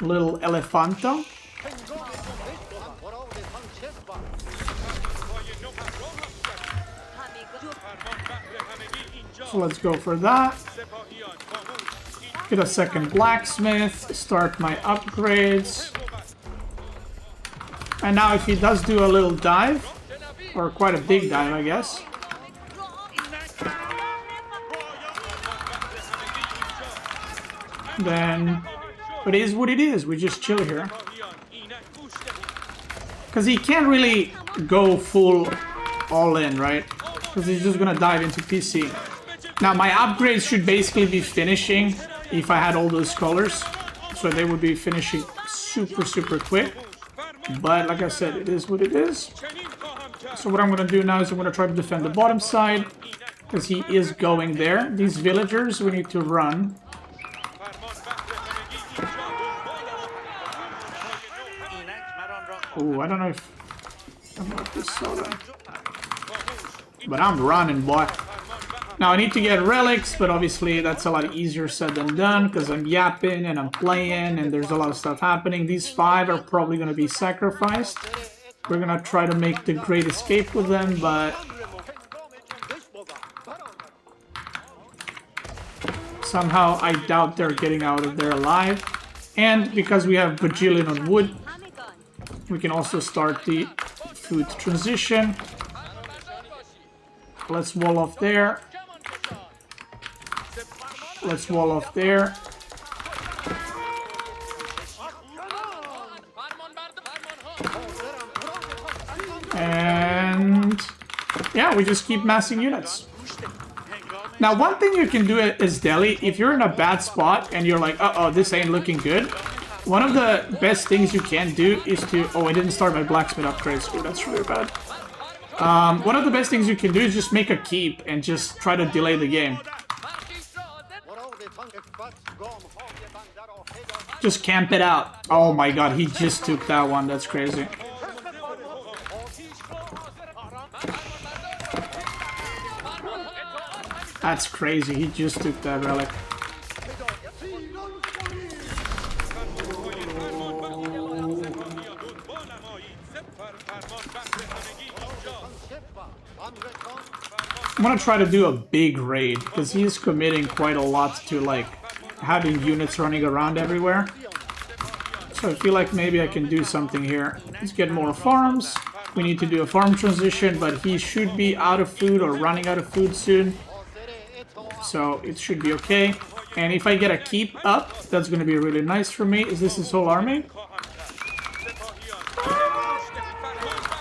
Little elefanto. So let's go for that. Get a second blacksmith, start my upgrades. And now if he does do a little dive, or quite a big dive I guess. Then it is what it is, we just chill here. Because he can't really go full all in, right? Because he's just gonna dive into PC. Now my upgrades should basically be finishing if I had all those colors. So they would be finishing super quick. But like I said, it is what it is. So what I'm gonna do now is I'm gonna try to defend the bottom side. Because he is going there. These villagers, we need to run. Oh, I don't know if this saw that. But I'm running, boy. Now I need to get relics, but obviously that's a lot easier said than done because I'm yapping and I'm playing and there's a lot of stuff happening. These 5 are probably going to be sacrificed. We're going to try to make the great escape with them, but somehow I doubt they're getting out of there alive. And because we have bajillion on wood, we can also start the food transition. Let's wall off there. Let's wall off there. And yeah, we just keep massing units. Now, one thing you can do is Delhi, if you're in a bad spot and you're like, uh-oh, this ain't looking good, one of the best things you can do is to... Oh, I didn't start my blacksmith upgrades. Oh, that's really bad. One of the best things you can do is just make a keep and just try to delay the game. Just camp it out. Oh my god, he just took that one. That's crazy. That's crazy. He just took that relic. I'm gonna try to do a big raid because he's committing quite a lot to like having units running around everywhere. So I feel like maybe I can do something here. Let's get more farms. We need to do a farm transition, but he should be out of food or running out of food soon. So it should be okay. And if I get a keep up, that's gonna be really nice for me. Is this his whole army?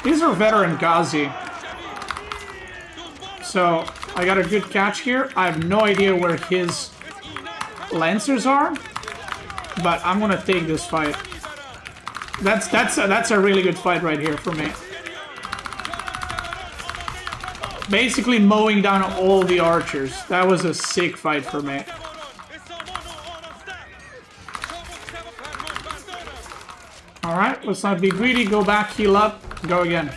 These are veteran Ghazi. So I got a good catch here. I have no idea where his lancers are, but I'm gonna take this fight. That's a really good fight right here for me. Basically mowing down all the archers. That was a sick fight for me. Alright, let's not be greedy. Go back, heal up, go again.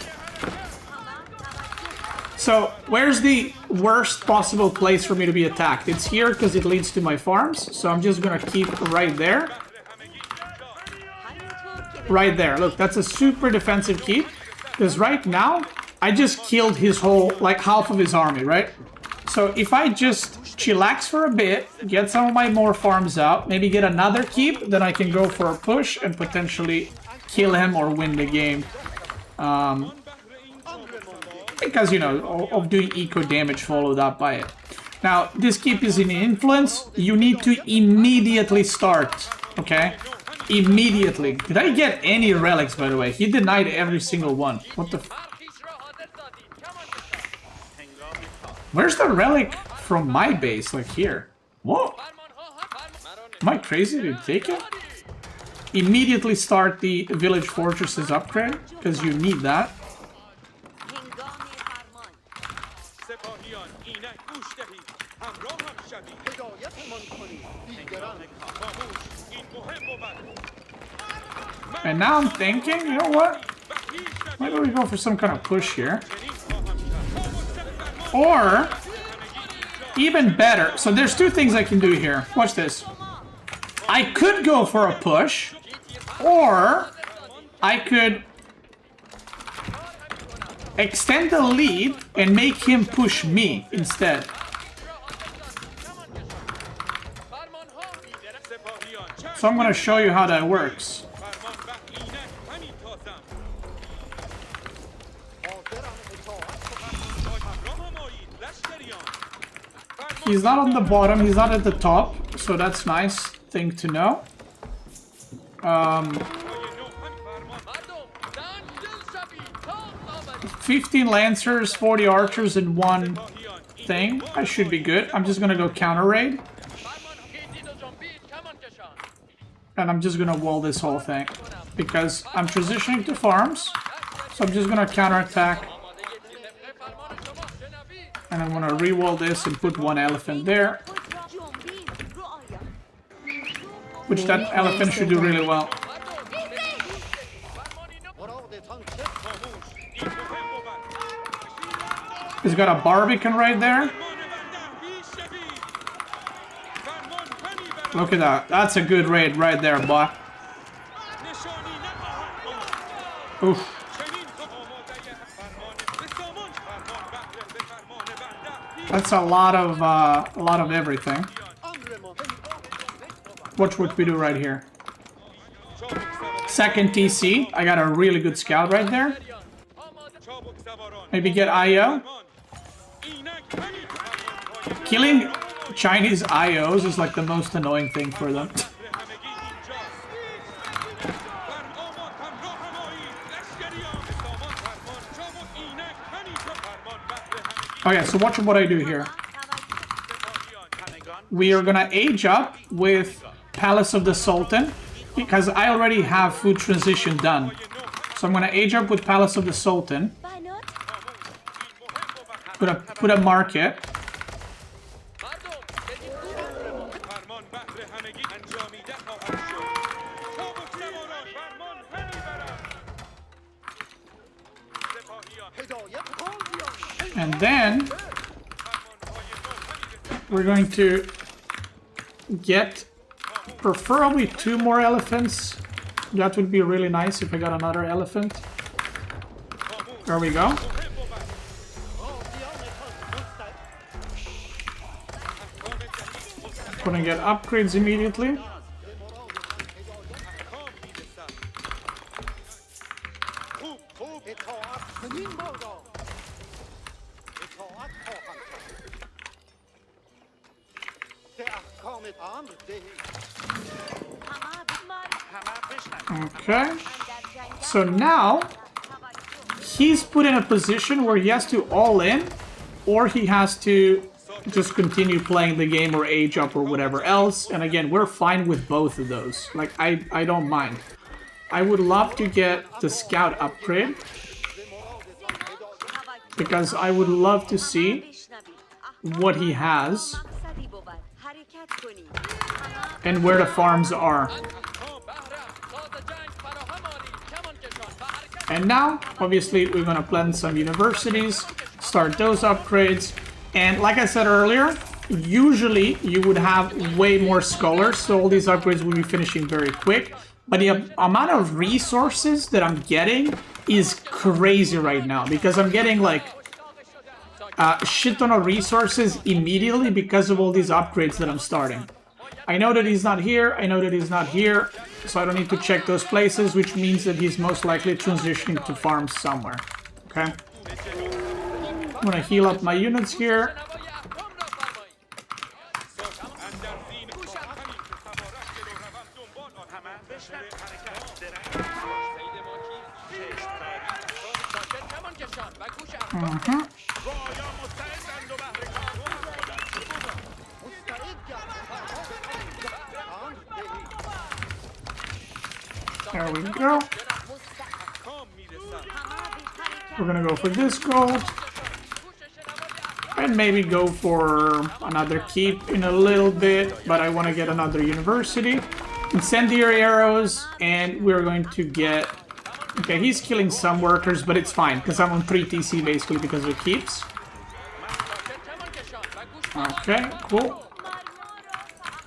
So, where's the worst possible place for me to be attacked? It's here because it leads to my farms. So I'm just gonna keep right there. Right there. Look, that's a super defensive keep. Because right now, I just killed his whole, like half of his army, right? So if I just chillax for a bit, get some of my more farms out, maybe get another keep, then I can go for a push and potentially kill him or win the game. Because, you know, of doing eco damage followed up by it. Now, this keep is in influence. You need to immediately start, okay? Immediately. Did I get any relics, by the way? He denied every single one. What the f... Where's the relic from my base? Like here. Whoa. Am I crazy to take it? Immediately start the village fortresses upgrade, because you need that. And now I'm thinking, you know what? Maybe we go for some kind of push here. Or, even better, so there's two things I can do here. Watch this. I could go for a push, or I could extend the lead and make him push me instead. So I'm going to show you how that works. He's not on the bottom, he's not at the top, so that's nice thing to know. 15 Lancers, 40 Archers, and one thing. I should be good. I'm just gonna go counter raid. And I'm just gonna wall this whole thing. Because I'm transitioning to farms. So I'm just gonna counter attack. And I'm gonna re-wall this and put one elephant there. Which that elephant should do really well. He's got a Barbican right there. Look at that. That's a good raid right there, boy. Oof. That's a lot of everything. Watch what we do right here. Second TC. I got a really good scout right there. Maybe get IO. Killing Chinese IOs is like the most annoying thing for them. Okay, so watch what I do here. We are gonna age up with Palace of the Sultan, because I already have food transition done. So I'm gonna age up with Palace of the Sultan. Put a market. And then we're going to get preferably 2 more elephants. That would be really nice if I got another elephant. There we go. Gonna get upgrades immediately. Okay, so now he's put in a position where he has to all in, or he has to just continue playing the game or age up or whatever else. And again, we're fine with both of those. Like, I don't mind. I would love to get the scout upgrade, because I would love to see what he has and where the farms are. And now, obviously, we're going to plan some universities, start those upgrades. And like I said earlier, usually you would have way more scholars, so all these upgrades will be finishing very quick. But the amount of resources that I'm getting is crazy right now, because I'm getting like a shit ton of resources immediately because of all these upgrades that I'm starting. I know that he's not here, I know that he's not here, so I don't need to check those places, which means that he's most likely transitioning to farms somewhere. Okay? I'm gonna heal up my units here. There we go. We're gonna go for this gold. And maybe go for another keep in a little bit, but I want to get another university. Incendiary arrows, and we're going to get... Okay, he's killing some workers, but it's fine, because I'm on 3 TC basically because of keeps. Okay, cool.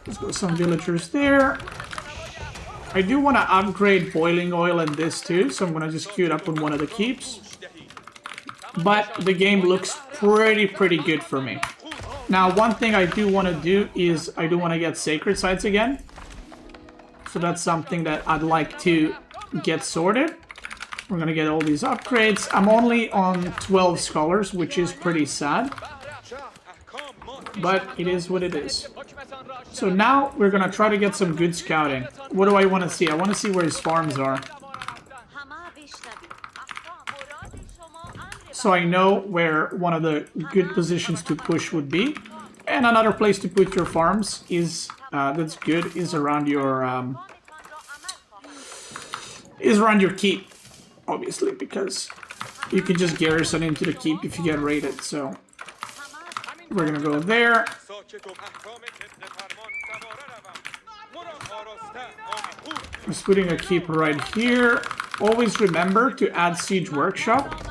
Let's go some villagers there. I do want to upgrade boiling oil and this too, so I'm going to just queue it up on one of the keeps. But the game looks pretty good for me. Now, one thing I do want to do is I do want to get sacred sites again. So that's something that I'd like to get sorted. We're going to get all these upgrades. I'm only on 12 scholars, which is pretty sad. But it is what it is. So now we're going to try to get some good scouting. What do I want to see? I want to see where his farms are. So I know where one of the good positions to push would be. And another place to put your farms is that's good is around your keep, obviously, because you can just garrison into the keep if you get raided. So we're gonna go there. Just putting a keep right here. Always remember to add siege workshop.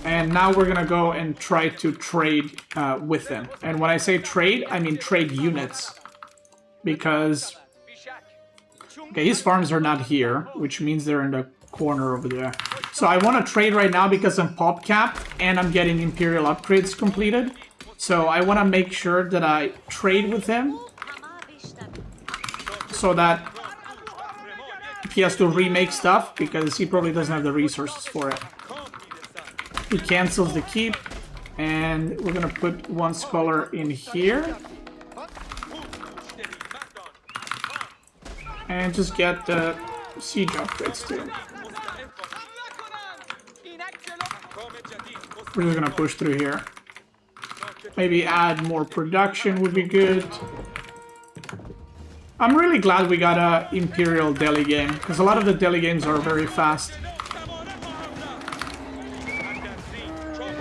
And now we're gonna go and try to trade with them. And when I say trade, I mean trade units. Because... Okay, his farms are not here, which means they're in the corner over there. So I want to trade right now because I'm pop capped and I'm getting Imperial upgrades completed. So I want to make sure that I trade with him. So that he has to remake stuff because he probably doesn't have the resources for it. He cancels the keep, and we're gonna put one scholar in here. And just get the siege upgrades too. We're just gonna push through here. Maybe add more production would be good. I'm really glad we got a Imperial Delhi game, because a lot of the Delhi games are very fast.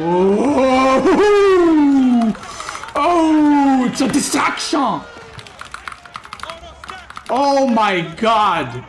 Oh! Oh! It's a distraction! Oh my god!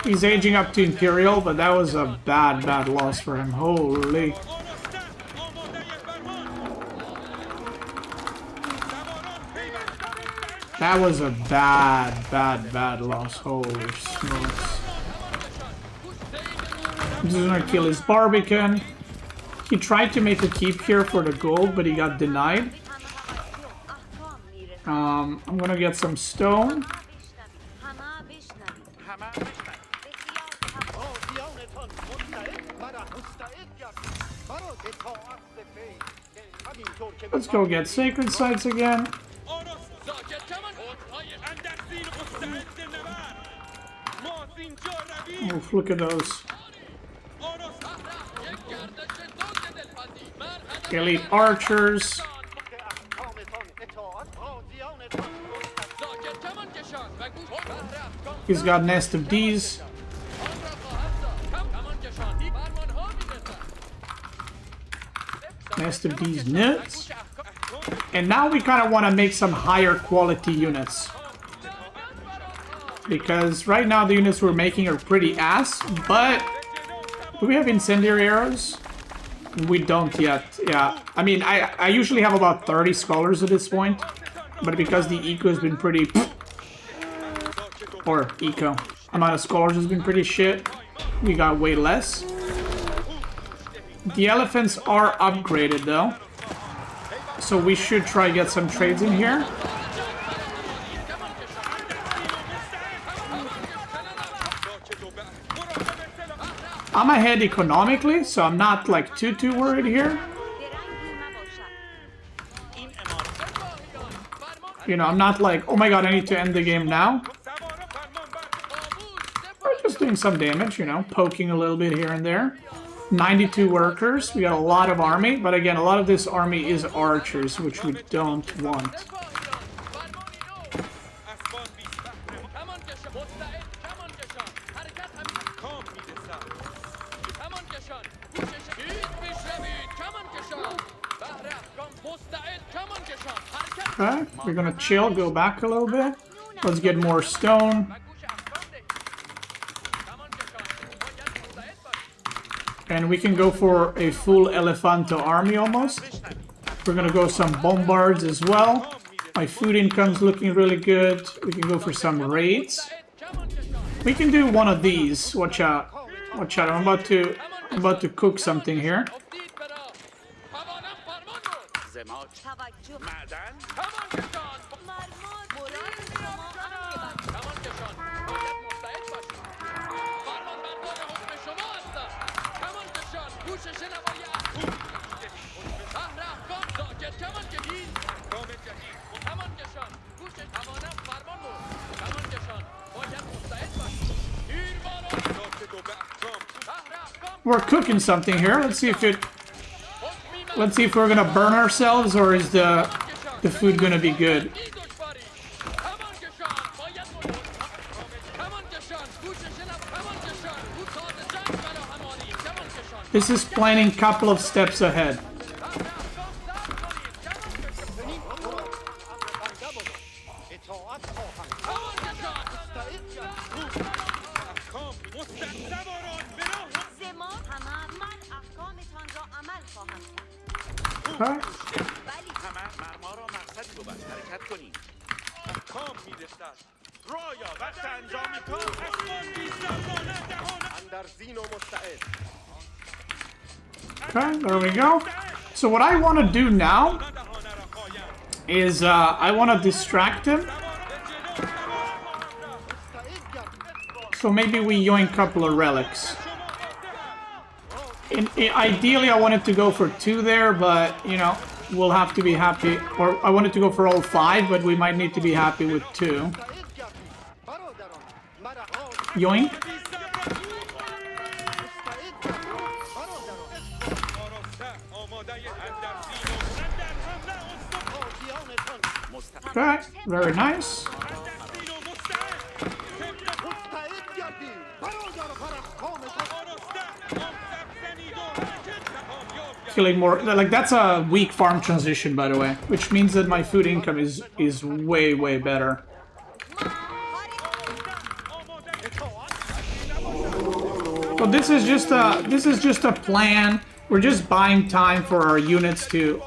He's aging up to Imperial, but that was a bad loss for him. Holy. That was a bad loss. Holy smokes. I'm just gonna kill his Barbican. He tried to make a keep here for the gold, but he got denied. I'm gonna get some stone. Let's go get sacred sites again. Oh, look at those. Elite archers. He's got Nest of D's. Nest of D's nuts. And now we kind of want to make some higher quality units. Because right now the units we're making are pretty ass, but do we have incendiary arrows? We don't yet, yeah. I mean, I usually have about 30 scholars at this point, but because the eco has been pretty... Or eco. Amount of scholars has been pretty shit. We got way less. The elephants are upgraded though. So we should try to get some trades in here. I'm ahead economically, so I'm not like too worried here. You know, I'm not like, oh my god, I need to end the game now. We're just doing some damage, you know, poking a little bit here and there. 92 workers, we got a lot of army, but again, a lot of this army is archers, which we don't want. Okay, we're gonna chill, go back a little bit. Let's get more stone. And we can go for a full Elefanto army almost. We're gonna go some bombards as well. My food income's looking really good. We can go for some raids. We can do one of these. Watch out. Watch out, I'm about to cook something here. We're cooking something here. Let's see if we're gonna burn ourselves, or is the food gonna be good. This is planning a couple of steps ahead. Okay. Okay, there we go. So what I want to do now is I want to distract him. So maybe we yoink a couple of relics. Ideally, I wanted to go for 2 there, but, you know, we'll have to be happy. Or I wanted to go for all 5, but we might need to be happy with 2. Yoink. Okay, very nice. Killing more, like that's a weak farm transition, by the way, which means that my food income is way better. So this is just a plan. We're just buying time for our units to,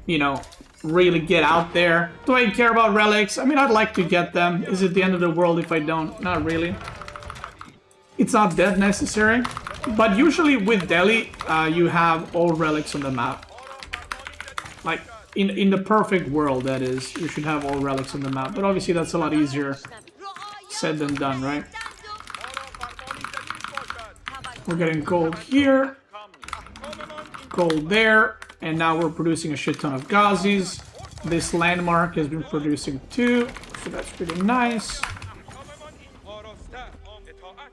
you know, really get out there. Do I care about relics? I mean, I'd like to get them. Is it the end of the world if I don't? Not really. It's not that necessary. But usually with Delhi, you have all relics on the map. Like, in the perfect world, that is. You should have all relics on the map. But obviously that's a lot easier said than done, right? We're getting gold here. Gold there. And now we're producing a shit ton of Ghazis. This landmark has been producing 2. So that's pretty nice.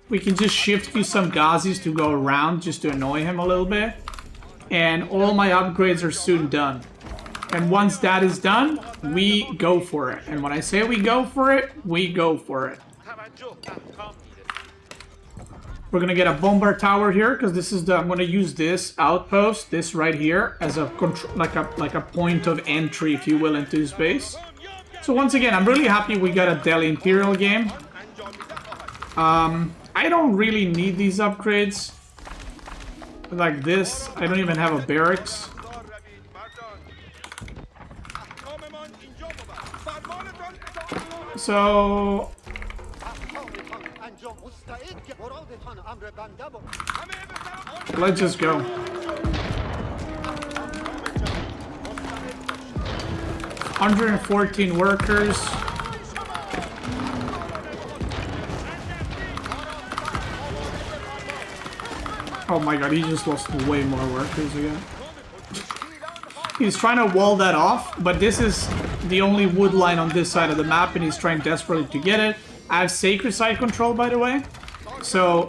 We can just shift you some Ghazis to go around just to annoy him a little bit. And all my upgrades are soon done. And once that is done, we go for it. And when I say we go for it, we go for it. We're gonna get a bombard tower here because this is the. I'm gonna use this outpost, this right here, as a control, like a point of entry, if you will, into his base. So once again, I'm really happy we got a Delhi Imperial game. I don't really need these upgrades. Like this, I don't even have a barracks. So let's just go. $114 workers. Oh my god, he just lost way more workers again. He's trying to wall that off, but this is the only wood line on this side of the map, and he's trying desperately to get it. I have sacred side control, by the way, so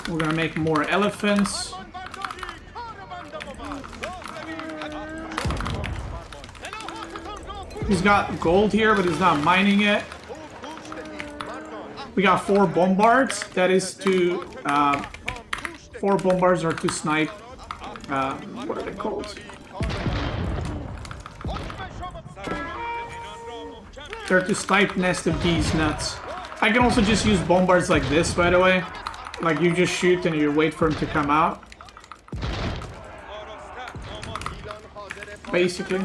we're gonna make more elephants. He's got gold here, but he's not mining it. We got 4 bombards. That is to 4 bombards are to snipe. What are they called? They're to snipe nest of bees nuts. I can also just use bombards like this, by the way. Like you just shoot and you wait for him to come out. Basically.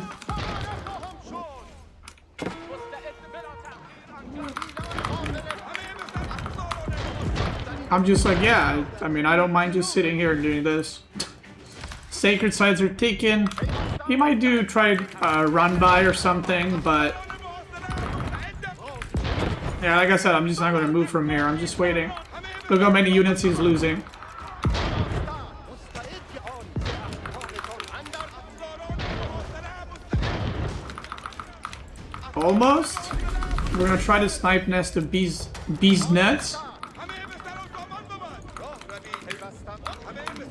I'm just like, yeah, I mean, I don't mind just sitting here and doing this. Sacred sides are taken. He might try run by or something, but yeah, like I said, I'm just not going to move from here. I'm just waiting. Look how many units he's losing. Almost. We're going to try to snipe nest of bees nuts.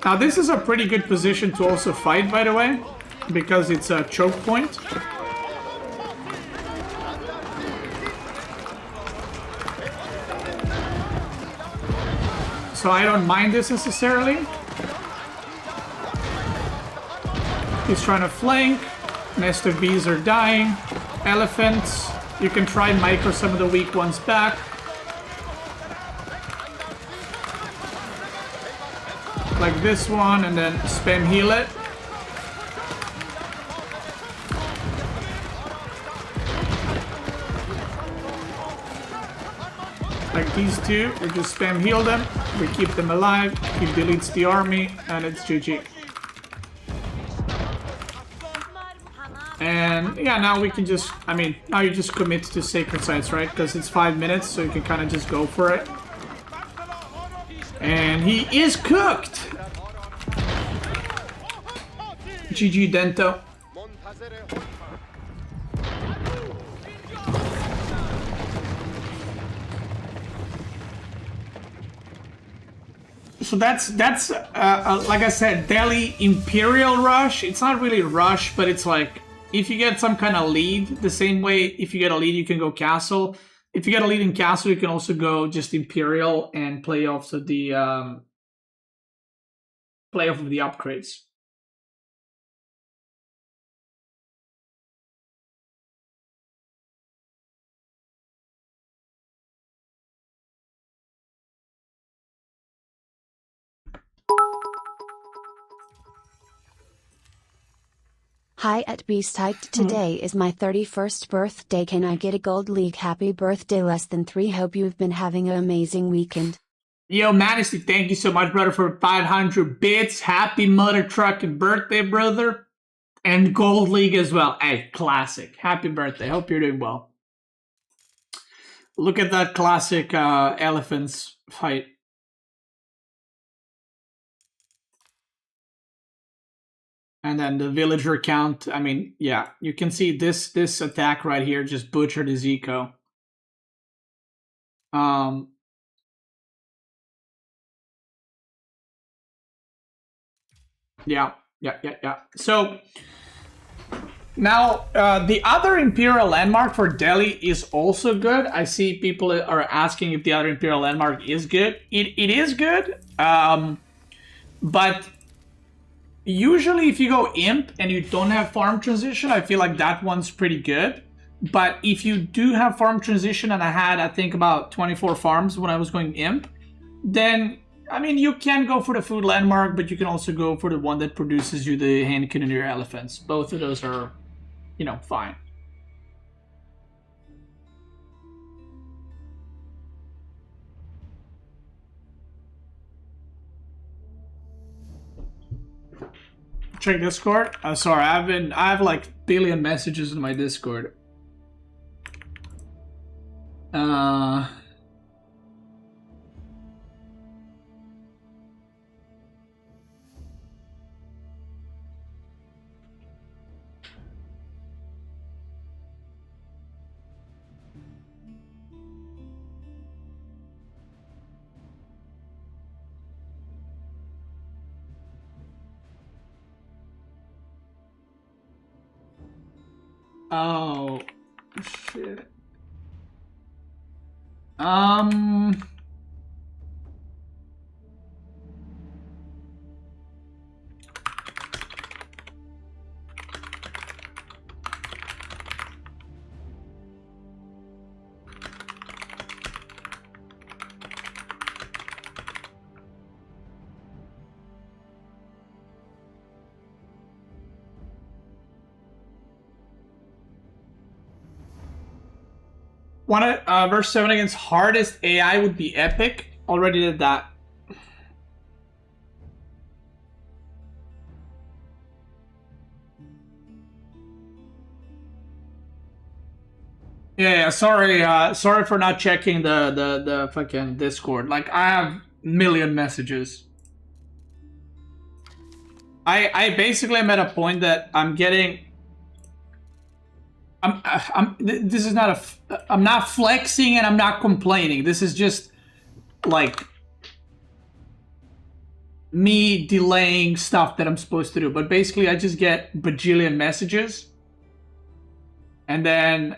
Now this is a pretty good position to also fight, by the way, because it's a choke point. So I don't mind this necessarily. He's trying to flank. Nest of bees are dying. Elephants. You can try micro some of the weak ones back. Like this one, and then spam heal it. Like these two, we just spam heal them, we keep them alive, he deletes the army, and it's GG. And yeah, now we can just, I mean, now you just commit to sacred sites, right? Because it's 5 minutes, so you can kind of just go for it. And he is cooked! GG Dento. So that's like I said, Delhi Imperial Rush. It's not really rush, but it's like if you get some kind of lead, the same way if you get a lead you can go castle. If you get a lead in castle, you can also go just Imperial and play off of the upgrades. Hi at Beast Hyped. Today is my 31st birthday. Can I get a gold league? Happy birthday, less than 3. Hope you've been having an amazing weekend. Yo, Manesty, thank you so much, brother, for 500 bits. Happy mother trucking birthday, brother. And gold league as well. Hey, classic. Happy birthday. Hope you're doing well. Look at that classic elephants fight. And then the villager count, I mean, yeah, you can see this attack right here just butchered his eco. Yeah. So now the other Imperial landmark for Delhi is also good. I see people are asking if the other Imperial landmark is good. It is good, but usually if you go imp and you don't have farm transition, I feel like that one's pretty good. But if you do have farm transition, and I think about 24 farms when I was going imp, then I mean you can go for the food landmark, but you can also go for the one that produces you the hand cannoneer elephants. Both of those are, you know, fine. Check Discord. Sorry, I have like billion messages in my Discord. Oh, shit. Verse 7 against hardest AI would be epic. Already did that. Yeah, sorry for not checking the fucking Discord. Like, I have a million messages. I basically am at a point that I'm getting. This is not I'm not flexing and I'm not complaining. This is just like me delaying stuff that I'm supposed to do. But basically, I just get bajillion messages, and then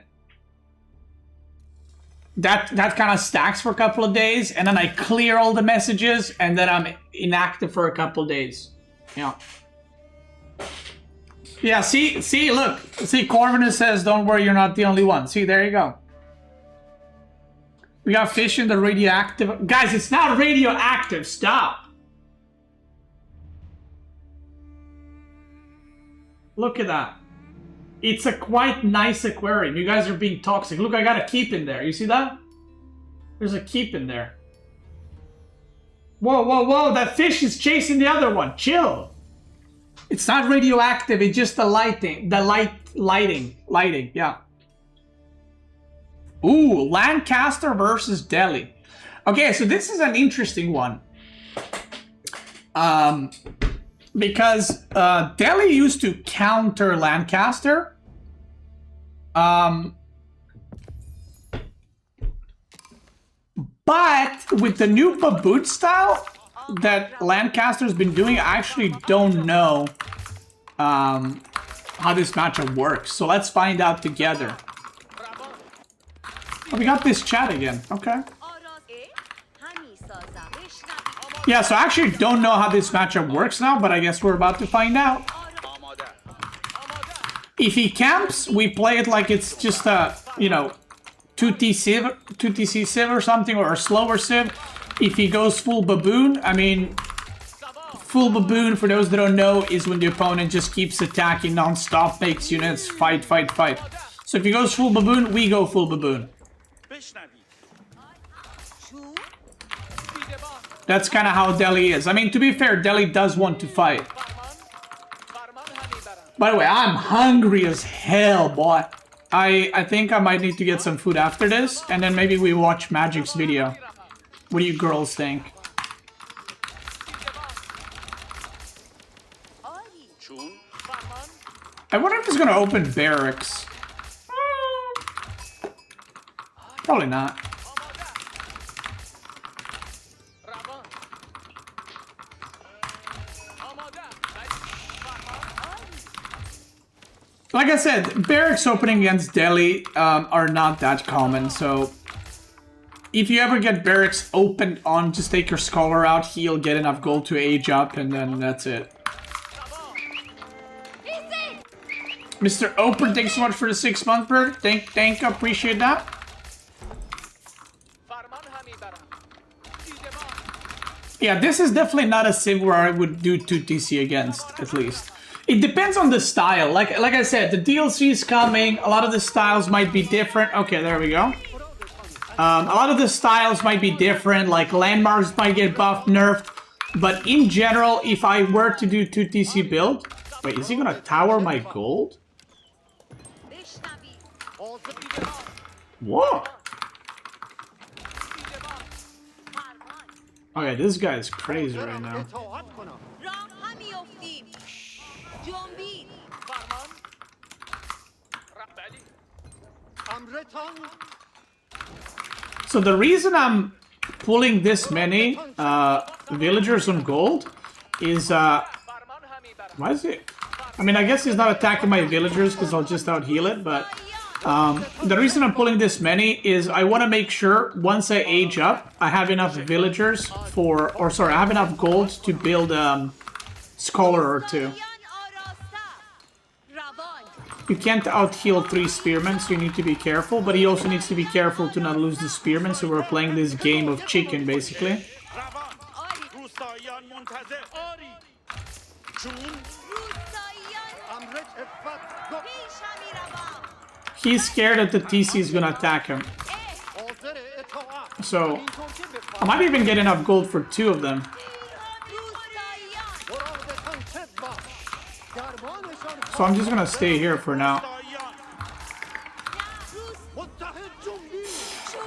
that kind of stacks for a couple of days, and then I clear all the messages, and then I'm inactive for a couple of days. Yeah. Yeah, see, look. See, Corvinus says, don't worry, you're not the only one. See, there you go. We got fish in the radioactive... Guys, it's not radioactive. Stop. Look at that. It's a quite nice aquarium. You guys are being toxic. Look, I got a keep in there. You see that? There's a keep in there. Whoa, whoa, whoa. That fish is chasing the other one. Chill. It's not radioactive, it's just the lighting. Lighting, yeah. Ooh, Lancaster versus Delhi. Okay, so this is an interesting one. Because Delhi used to counter Lancaster. But with the new baboon style that Lancaster's been doing, I actually don't know how this matchup works. So let's find out together. Oh, we got this chat again. Okay. Yeah, so I actually don't know how this matchup works now, but I guess we're about to find out. If he camps, we play it like it's just a, you know, 2TC Civ or something, or a slower Civ. If he goes full baboon, I mean, full baboon, for those that don't know, is when the opponent just keeps attacking non-stop, makes units fight, fight, fight. So if he goes full baboon, we go full baboon. That's kind of how Delhi is. I mean, to be fair, Delhi does want to fight. By the way, I'm hungry as hell, boy. I think I might need to get some food after this, and then maybe we watch Magic's video. What do you girls think? I wonder if he's gonna open barracks. Probably not. Like I said, barracks opening against Delhi are not that common, so if you ever get barracks opened on, just take your scholar out, he'll get enough gold to age up, and then that's it. Mr. Open, thanks so much for the 6-month bird. Thank you, appreciate that. Yeah, this is definitely not a sim where I would do 2TC against, at least. It depends on the style. Like I said, the DLC is coming. A lot of the styles might be different. Okay, there we go. A lot of the styles might be different. Like landmarks might get buffed, nerfed. But in general, if I were to do 2TC build... Wait, is he gonna tower my gold? What? Okay, this guy is crazy right now. So the reason I'm pulling this many villagers on gold is why is it? I mean, I guess he's not attacking my villagers because I'll just out-heal it, but the reason I'm pulling this many is I want to make sure once I age up, I have enough villagers for, or sorry, I have enough gold to build scholar or two. You can't out-heal 3 spearmen, so you need to be careful, but he also needs to be careful to not lose the spearmen, so we're playing this game of chicken, basically. He's scared that the TC is gonna attack him. So, I might even get enough gold for 2 of them. So I'm just gonna stay here for now.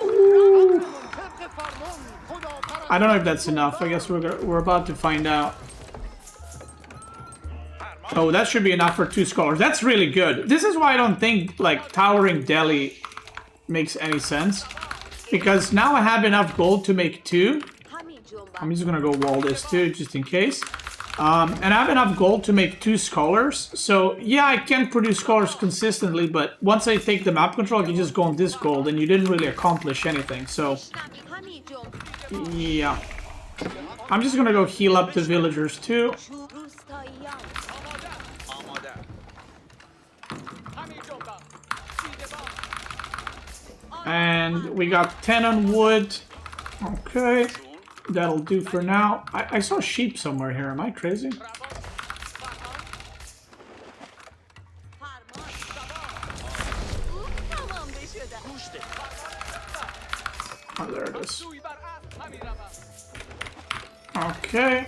Ooh. I don't know if that's enough. I guess we're about to find out. Oh, that should be enough for 2 scholars. That's really good. This is why I don't think like Towering Delhi makes any sense. Because now I have enough gold to make 2. I'm just gonna go wall this too, just in case. And I have enough gold to make 2 scholars. So, yeah, I can produce scholars consistently, but once I take the map control, I can just go on this gold, and you didn't really accomplish anything. So, yeah. I'm just gonna go heal up the villagers, too. And we got 10 on wood. Okay. That'll do for now. I saw sheep somewhere here. Am I crazy? Oh, there it is. Okay.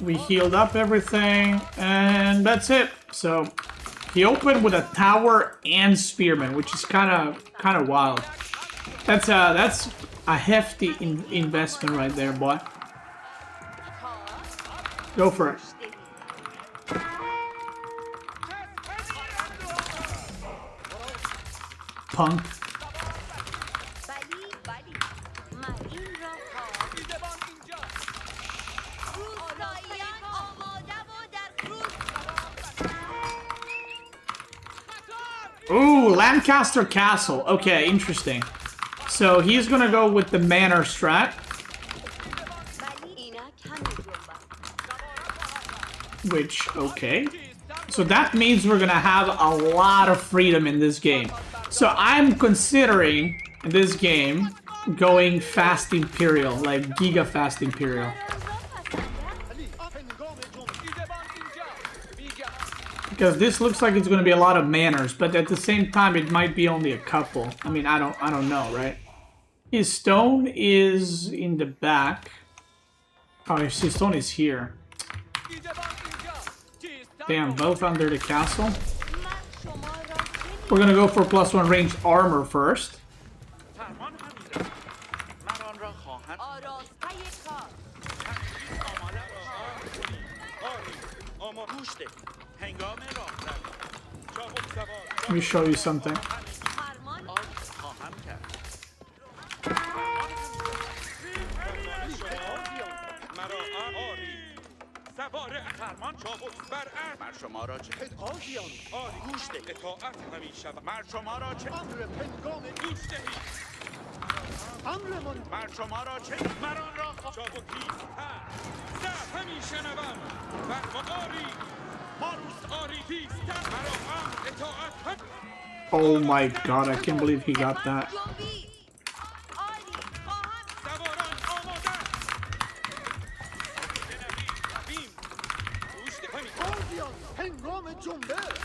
We healed up everything, and that's it. So he opened with a tower and spearman, which is kind of wild. That's a hefty investment right there, boy. Go for it. Punk. Ooh, Lancaster Castle. Okay, interesting. So he's gonna go with the manor strat. Which, okay. So that means we're gonna have a lot of freedom in this game. So I'm considering, in this game, going Fast Imperial, like Giga Fast Imperial. Because this looks like it's gonna be a lot of manors, but at the same time it might be only a couple. I mean, I don't know, right? His stone is in the back. Oh, his stone is here. Damn, both under the castle. We're gonna go for +1 ranged armor first. Let me show you something. Oh my god, I can't believe he got that.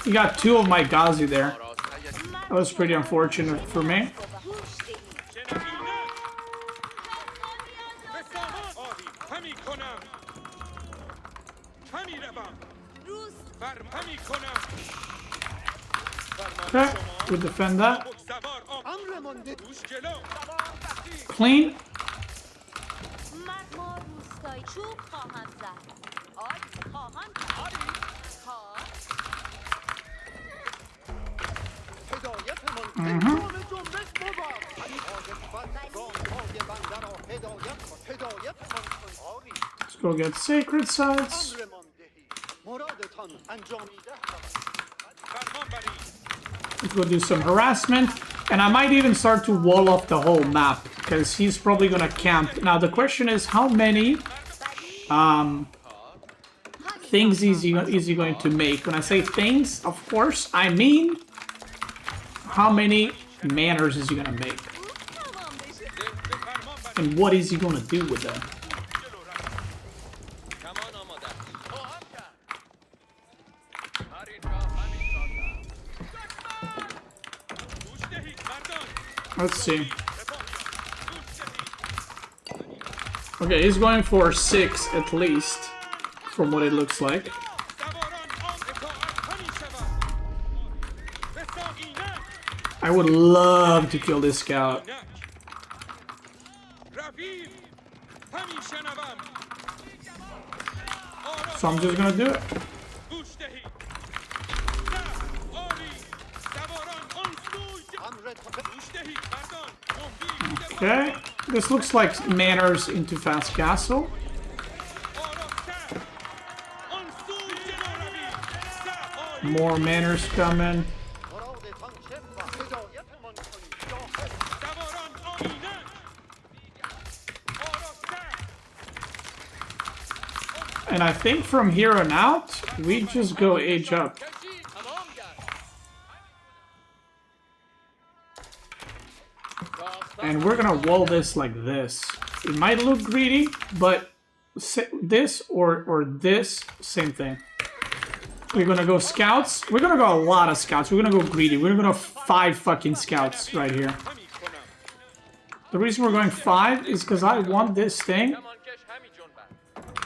He got 2 of my Ghazi there. That was pretty unfortunate for me. Okay, we defend that. Clean. Let's go get sacred sites. Let's go do some harassment. And I might even start to wall off the whole map, because he's probably gonna camp. Now the question is, how many things is he going to make? When I say things, of course, I mean how many manners is he gonna make? And what is he gonna do with them? Let's see. Okay, he's going for 6 at least, from what it looks like. I would love to kill this scout. So I'm just gonna do it. Okay, this looks like manners into fast castle. More manners coming. And I think from here on out, we just go age up. And we're gonna wall this like this. It might look greedy, but this or this, same thing. We're gonna go scouts. We're gonna go a lot of scouts. We're gonna go greedy. We're gonna go 5 fucking scouts right here. The reason we're going 5 is because I want this thing.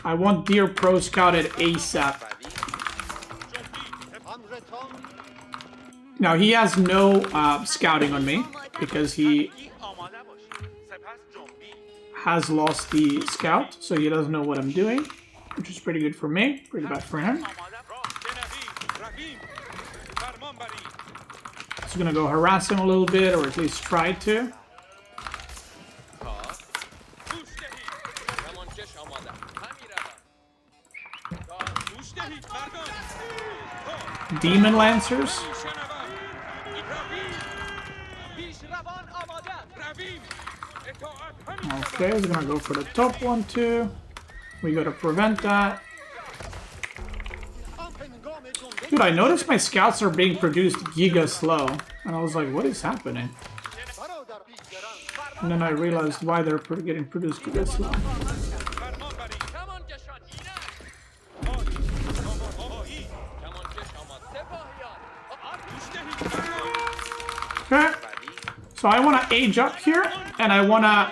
I want Deer Pro scouted ASAP. Now he has no scouting on me because he has lost the scout, so he doesn't know what I'm doing, which is pretty good for me, pretty bad for him. So gonna go harass him a little bit, or at least try to. Demon Lancers. Okay, we're gonna go for the top one too. We gotta prevent that. Dude, I noticed my scouts are being produced giga slow. And I was like, what is happening? And then I realized why they're getting produced giga slow. Okay. So I want to age up here, and I want to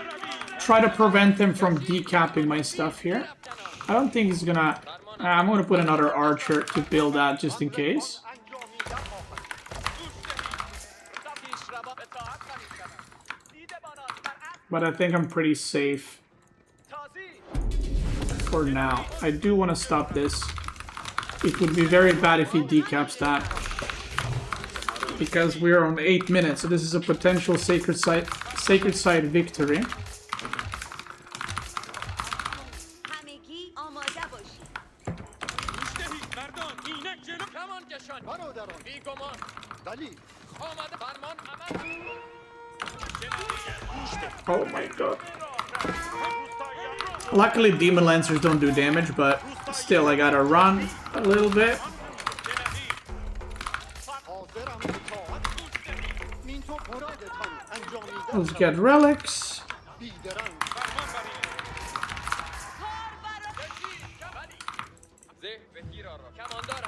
try to prevent them from decapping my stuff here. I don't think he's gonna... I'm gonna put another archer to build that just in case. But I think I'm pretty safe for now. I do want to stop this. It would be very bad if he decaps that, because we're on 8 minutes, so this is a potential sacred site victory. Oh my god. Luckily Demon Lancers don't do damage, but still I gotta run a little bit. Let's get relics.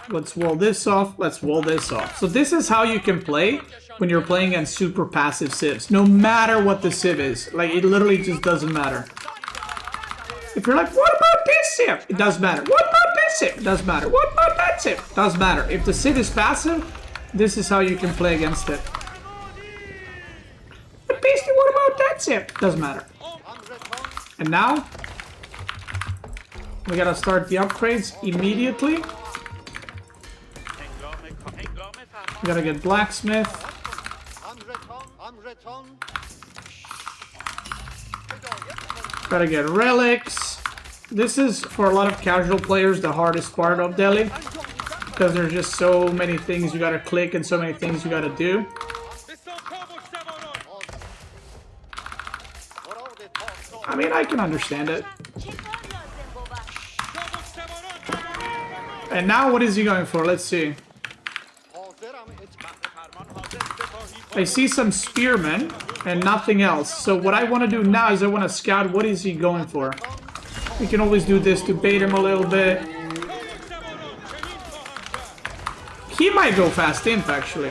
Let's wall this off. Let's wall this off. So this is how you can play when you're playing against super passive civs. No matter what the civ is. Like, it literally just doesn't matter. If you're like, what about this civ? It doesn't matter. What about this civ? It doesn't matter. What about that civ? Doesn't matter. If the civ is passive, this is how you can play against it. But basically, what about that civ? Doesn't matter. And now, we gotta start the upgrades immediately. We gotta get blacksmith. Gotta get relics. This is, for a lot of casual players, the hardest part of Delhi. because there's just so many things you gotta click and so many things you gotta do. I mean, I can understand it. And now what is he going for? Let's see. I see some spearmen and nothing else. So what I want to do now is I want to scout what is he going for. We can always do this to bait him a little bit. He might go fast imp, actually.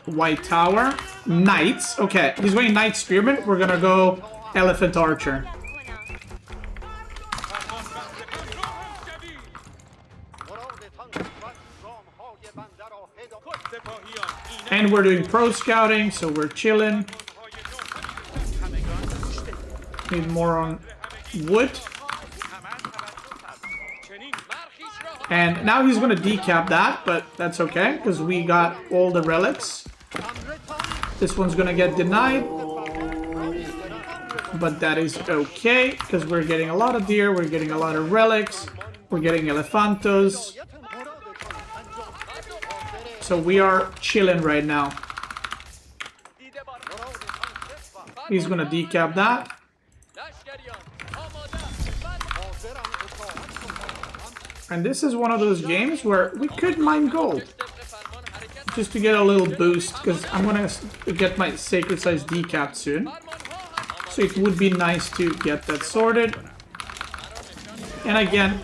White tower. Knights. Okay, he's going knight spearman. We're gonna go elephant archer. And we're doing pro scouting, so we're chilling. Need more on wood. And now he's gonna decap that, but that's okay, because we got all the relics. This one's gonna get denied. But that is okay, because we're getting a lot of deer, we're getting a lot of relics, we're getting elephantos. So we are chilling right now. He's gonna decap that. And this is one of those games where we could mine gold. Just to get a little boost, because I'm gonna get my sacred size decapped soon. So it would be nice to get that sorted. And again,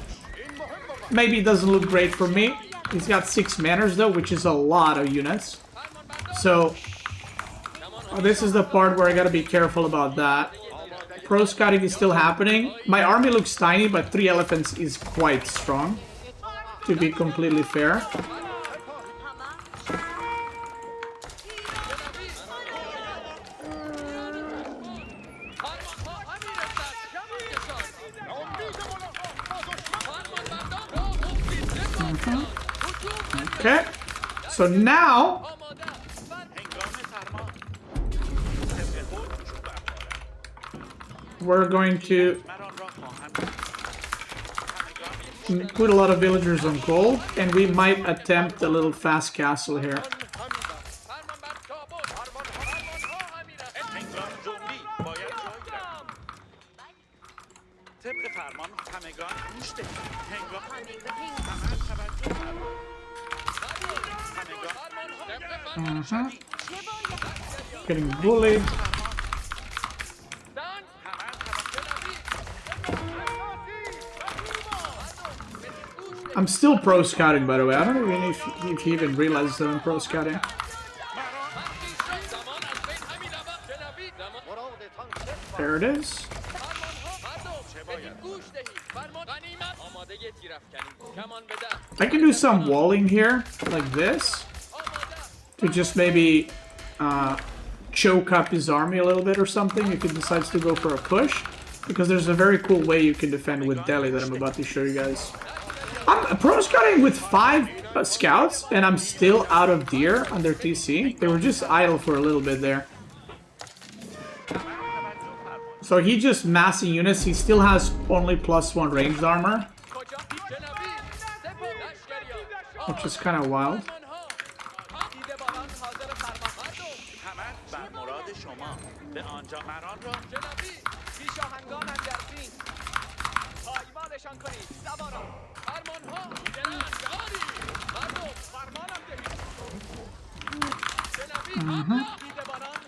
maybe it doesn't look great for me. He's got 6 manners though, which is a lot of units. So this is the part where I gotta be careful about that. Pro scouting is still happening. My army looks tiny, but 3 elephants is quite strong, to be completely fair. Okay, so now we're going to put a lot of villagers on gold, and we might attempt a little fast castle here. Getting bullied. I'm still pro scouting, by the way. I don't even know if he even realizes that I'm pro scouting. There it is. I can do some walling here, like this, to just maybe choke up his army a little bit or something if he decides to go for a push. Because there's a very cool way you can defend with Delhi that I'm about to show you guys. I'm pro scouting with 5 scouts, and I'm still out of deer under TC. They were just idle for a little bit there. So he just massing units. He still has only +1 ranged armor, which is kind of wild.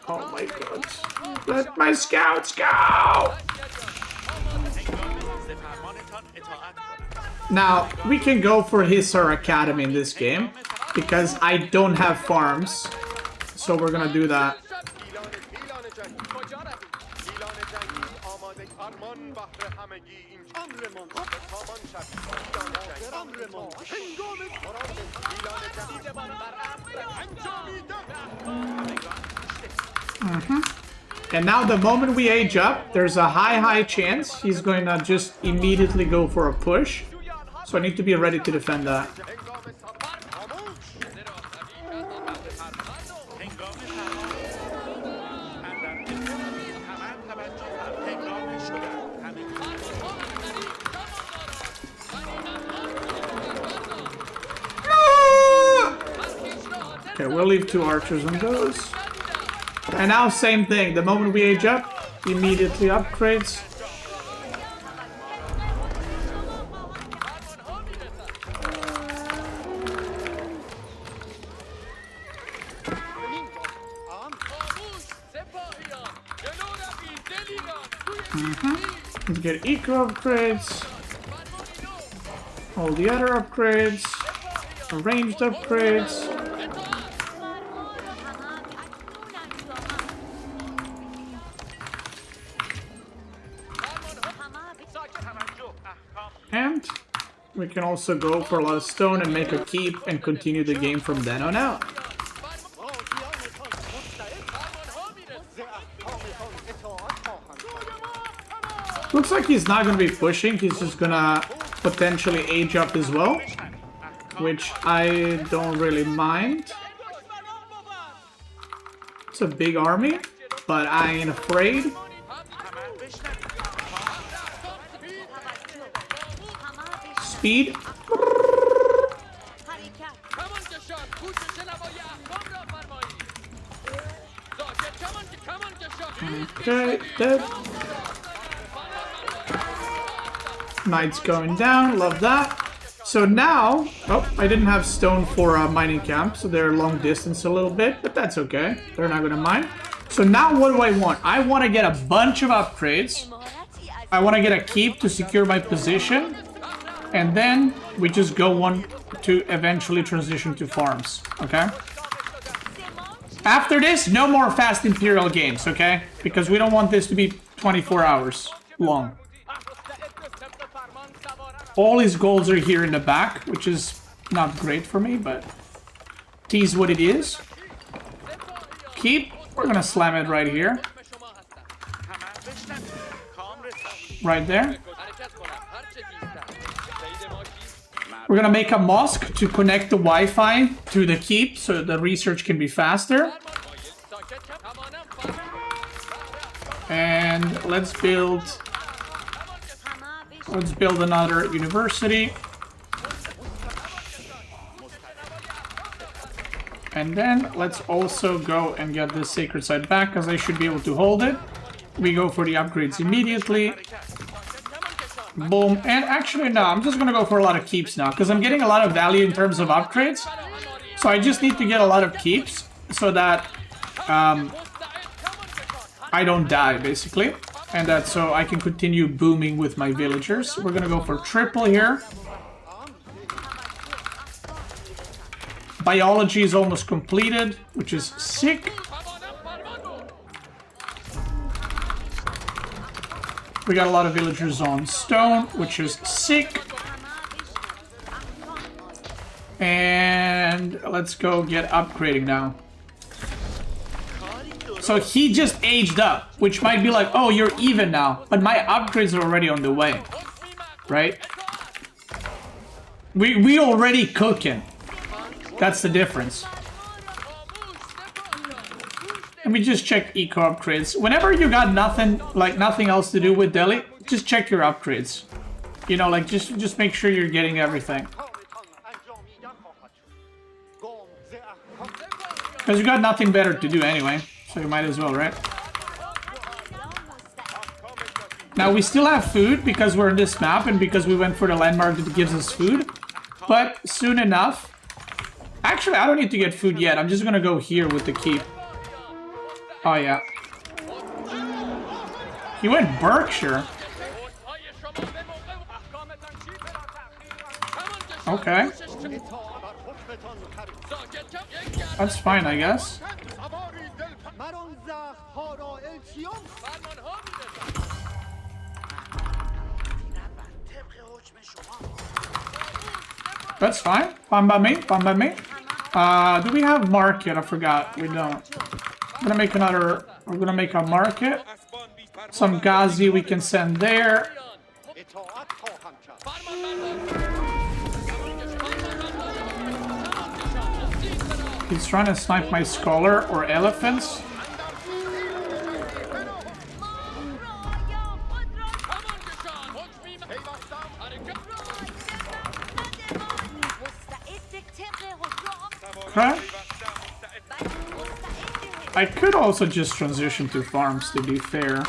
Oh my god. Let my scouts go! Now, we can go for Hisar Academy in this game, because I don't have farms. So we're gonna do that. And now the moment we age up, there's a high chance he's going to just immediately go for a push. So I need to be ready to defend that. We'll leave 2 archers on those. And now same thing. The moment we age up, immediately upgrades. Let's get eco upgrades. All the other upgrades. Ranged upgrades. And we can also go for a lot of stone and make a keep and continue the game from then on out. Looks like he's not going to be pushing, he's just going to potentially age up as well, which I don't really mind. It's a big army, but I ain't afraid. Speed. Okay, dead. Knight's going down, love that. So now, oh, I didn't have stone for a mining camp, so they're long distance a little bit, but that's okay. They're not gonna mine. So now what do I want? I want to get a bunch of upgrades. I want to get a keep to secure my position. And then we just go on to eventually transition to farms, okay? After this, no more fast Imperial games, okay? Because we don't want this to be 24 hours long. All his goals are here in the back, which is not great for me, but it is what it is. Keep. We're gonna slam it right here. Right there. We're gonna make a mosque to connect the Wi-Fi to the keep so the research can be faster. And let's build another university. And then let's also go and get this sacred site back, because I should be able to hold it. We go for the upgrades immediately. Boom. And actually, no, I'm just going to go for a lot of keeps now, because I'm getting a lot of value in terms of upgrades. So I just need to get a lot of keeps so that I don't die, basically. And that's so I can continue booming with my villagers. We're going to go for triple here. Biology is almost completed, which is sick. We got a lot of villagers on stone, which is sick. And let's go get upgrading now. So he just aged up, which might be like, oh, you're even now. But my upgrades are already on the way, right? We already cooking. That's the difference. Let me just check eco upgrades. Whenever you got nothing, like nothing else to do with Delhi, just check your upgrades. You know, like just make sure you're getting everything. Because you got nothing better to do anyway, so you might as well, right? Now we still have food because we're in this map and because we went for the landmark that gives us food. But soon enough... Actually, I don't need to get food yet. I'm just gonna go here with the keep. Oh, yeah. He went Berkshire. Okay. That's fine, I guess. That's fine. Fine by me. Fine by me. Do we have market? I forgot. We don't. I'm gonna make another. We're gonna make a market. Some Ghazi we can send there. He's trying to snipe my scholar or elephants. Okay. I could also just transition to farms, to be fair.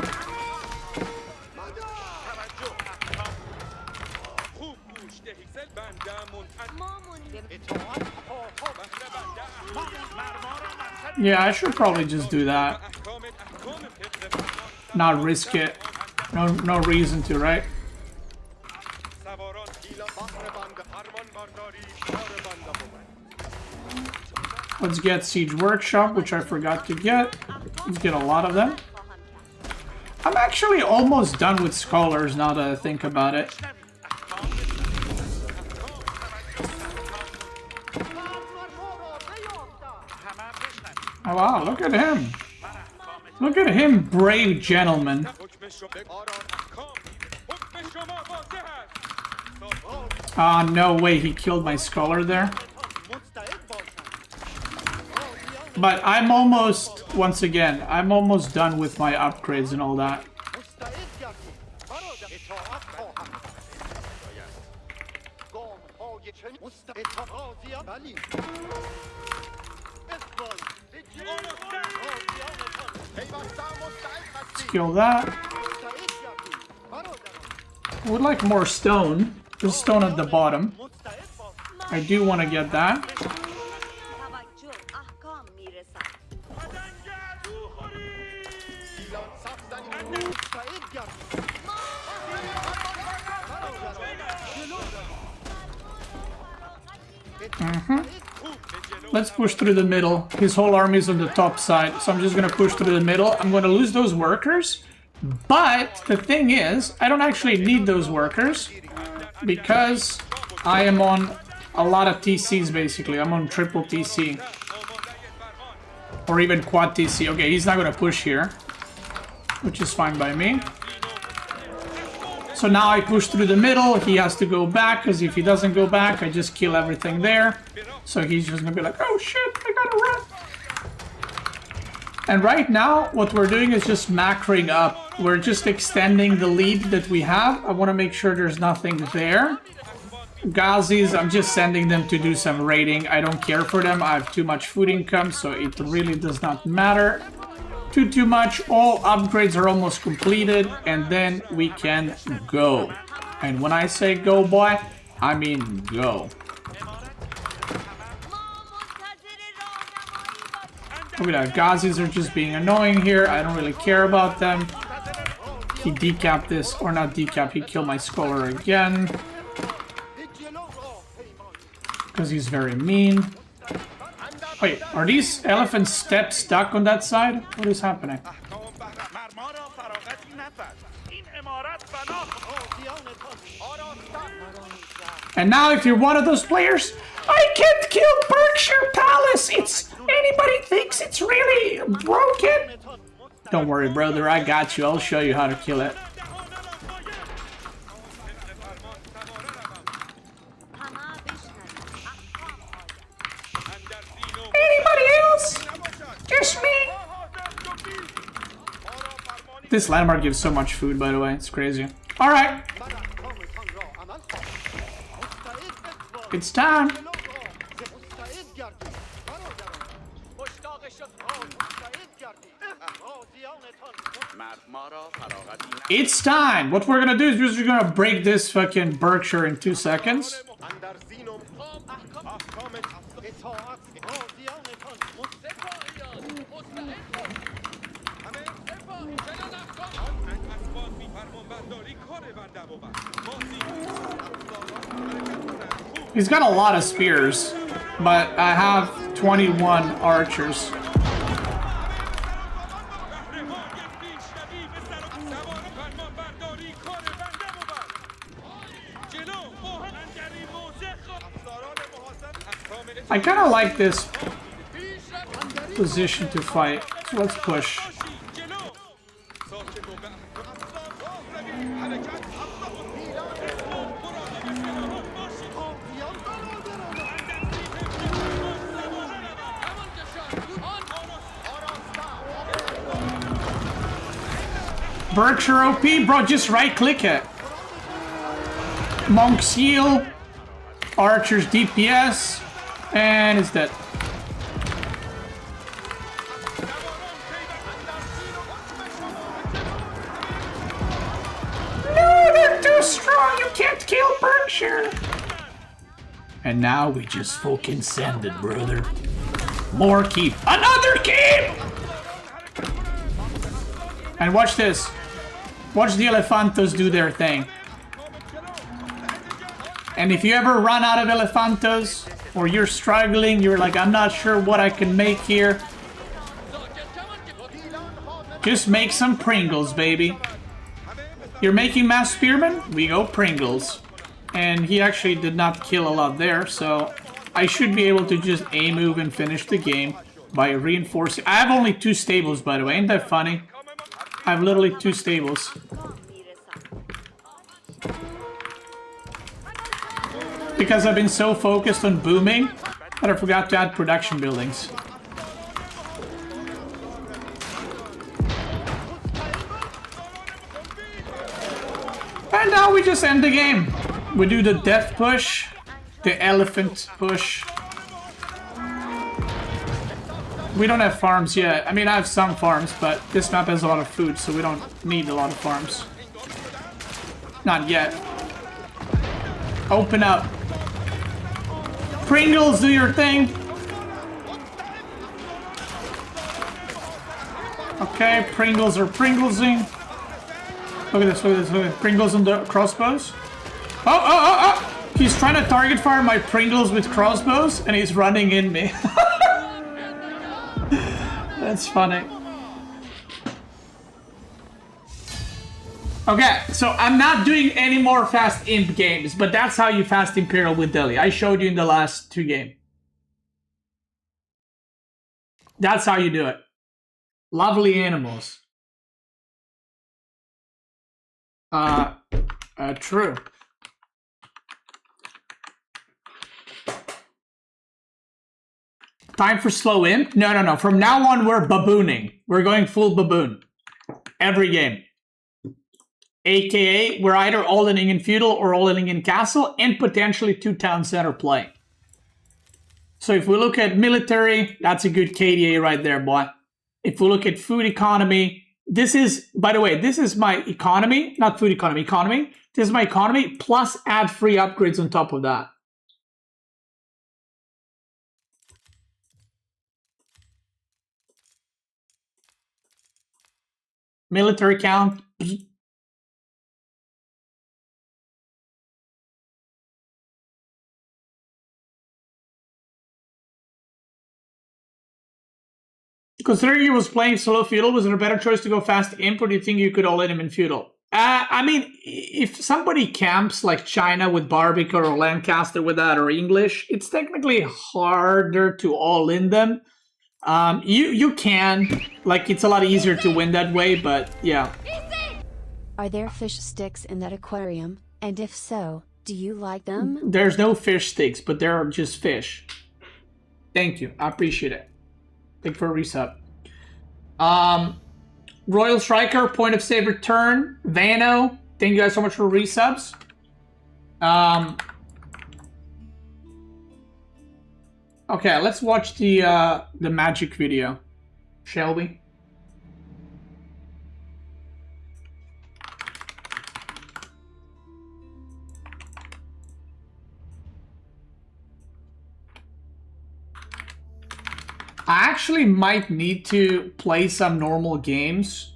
Yeah, I should probably just do that. Not risk it. No reason to, right? Let's get Siege Workshop, which I forgot to get. Let's get a lot of them. I'm actually almost done with Scholars now that I think about it. Oh wow, look at him. Look at him, brave gentleman. Ah, no way he killed my Scholar there. But I'm almost, once again, I'm almost done with my upgrades and all that. Let's kill that. I would like more stone. There's stone at the bottom. I do want to get that. Let's push through the middle. His whole army is on the top side, so I'm just gonna push through the middle. I'm gonna lose those workers, but the thing is, I don't actually need those workers because I am on a lot of TCs basically. I'm on triple TC. Or even quad TC. Okay, he's not gonna push here, which is fine by me. So now I push through the middle, he has to go back, because if he doesn't go back, I just kill everything there. So he's just gonna be like, oh shit, I gotta run. And right now, what we're doing is just macroing up. We're just extending the lead that we have. I want to make sure there's nothing there. Ghazis, I'm just sending them to do some raiding. I don't care for them, I have too much food income, so it really does not matter too much. All upgrades are almost completed, and then we can go. And when I say go, boy, I mean go. Look at that, Ghazis are just being annoying here. I don't really care about them. He decapped this, or not decap, he killed my Scholar again. Because he's very mean. Wait, are these elephant steps stuck on that side? What is happening? And now if you're one of those players, I can't kill Berkshire Palace! Anybody thinks it's really broken? Don't worry, brother, I got you. I'll show you how to kill it. Anybody else? Just me? This landmark gives so much food, by the way. It's crazy. Alright. It's time. It's time! What we're gonna do is we're just gonna break this fucking Berkshire in 2 seconds. He's got a lot of spears, but I have 21 archers. I kind of like this position to fight, so let's push. Berkshire OP, bro, just right click it. Monk's heal, Archer's DPS, and it's dead. And now we just fucking send it, brother. More keep. Another keep! And watch this. Watch the Elefantos do their thing. And if you ever run out of Elefantos, or you're struggling, you're like, I'm not sure what I can make here. Just make some Pringles, baby. You're making mass spearmen? We go Pringles. And he actually did not kill a lot there, so I should be able to just A-move and finish the game by reinforcing. I have only 2 stables, by the way. Ain't that funny? I have literally 2 stables. Because I've been so focused on booming that I forgot to add production buildings. And now we just end the game. We do the death push, the elephant push. We don't have farms yet. I mean, I have some farms, but this map has a lot of food, so we don't need a lot of farms. Not yet. Open up. Pringles, do your thing. Okay, Pringles are Pringlesing. Look at this, look at this, look at this. Pringles and the crossbows. Oh! He's trying to target fire my Pringles with crossbows, and he's running in me. That's funny. Okay, so I'm not doing any more fast imp games, but that's how you fast Imperial with Delhi. I showed you in the last 2 games. That's how you do it. Lovely animals. True. Time for slow imp? No. From now on, we're babooning. We're going full baboon. Every game. AKA, we're either all-inning in feudal or all-inning in castle, and potentially 2 town center play. So if we look at military, that's a good KDA right there, boy. If we look at food economy, this is, by the way, this is my economy, not food economy, economy. This is my economy, plus add free upgrades on top of that. Military count. Considering he was playing solo feudal, was it a better choice to go fast imp, or do you think you could all-in him in feudal? I mean, if somebody camps like China with Barbica or Lancaster with that, or English, it's technically harder to all-in them. You can, like, it's a lot easier to win that way, but yeah. Are there fish sticks in that aquarium? And if so, do you like them? There's no fish sticks, but there are just fish. Thank you. I appreciate it. Thank you for a resub. Royal Striker, point of save return. Vano, thank you guys so much for resubs. Okay, let's watch the magic video, shall we? I actually might need to play some normal games.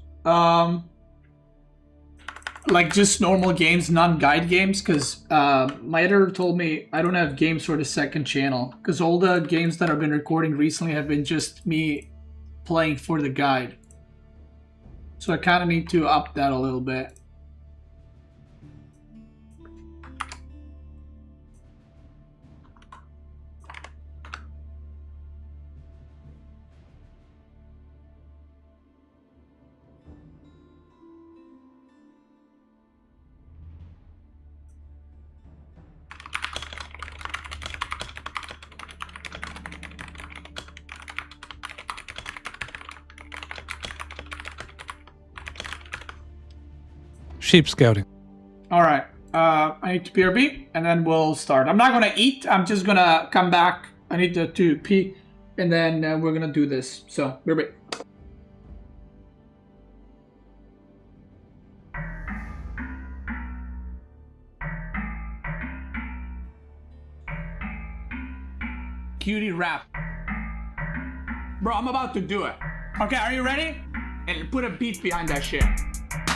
Like just normal games, non-guide games, because my editor told me I don't have games for the second channel, because all the games that I've been recording recently have been just me playing for the guide. So I kind of need to up that a little bit. Sheep scouting. All right. I need to PRB, and then we'll start. I'm not gonna eat. I'm just gonna come back. I need to pee, and then we're gonna do this. So, PRB. cutie rap. Bro, I'm about to do it. Okay, are you ready? And put a beat behind that shit.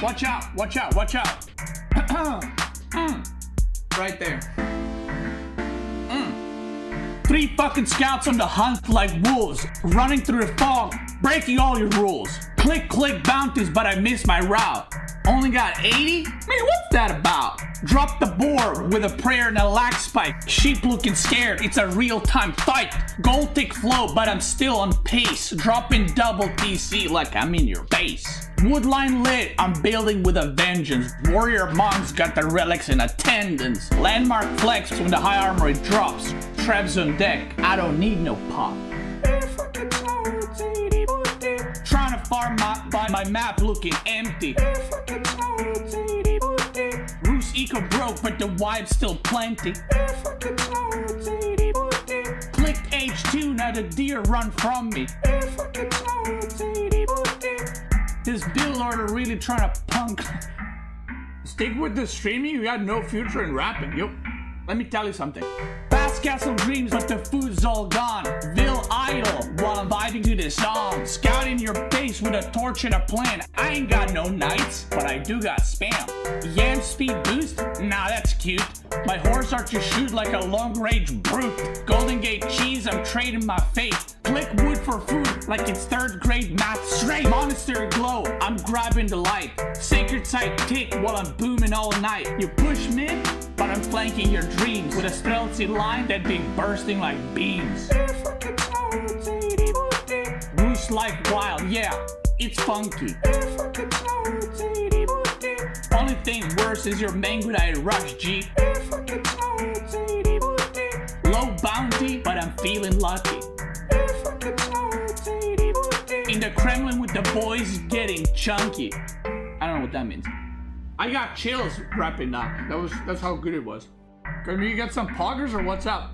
Watch out, watch out, watch out. Right there. 3 fucking scouts on the hunt like wolves, running through the fog, breaking all your rules. Click, click bounties, but I missed my route. Only got 80? Man, what's that about? Drop the board with a prayer and a lag spike. Sheep looking scared, it's a real-time fight. Gold tick flow, but I'm still on pace. Dropping double TC like I'm in your base. Woodline lit, I'm building with a vengeance. Warrior monks got the relics in attendance. Landmark flex when the high armor it drops. Trebs on deck, I don't need no pop. Trying to farm my map looking empty. Roos eco broke, but the wibe's still plenty. Clicked H2, now the deer run from me. This build order really trying to punk. Stick with the streaming, you got no future in rapping. Yo, let me tell you something. Fast castle dreams, but the food's all gone. Vil idle while I'm vibing to this song. Scouting your base with a torch and a plan. I ain't got no knights, but I do got spam. Yam speed boost? Nah, that's cute. My horse archer shoot like a long-range brute. Golden Gate cheese, I'm trading my faith. Click wood for food like it's 3rd grade math straight. Monastery glow, I'm grabbing the light. Sacred site tick while I'm booming all night. You push mid, but I'm flanking your dreams with a stealthy line that be bursting like beams. Roost life wild, yeah, it's funky. Only thing worse is your Mangudai rush, G. Low bounty, but I'm feeling lucky. In the Kremlin with the boys getting chunky. I don't know what that means. I got chills rapping that. That's how good it was. Can you get some poggers or what's up?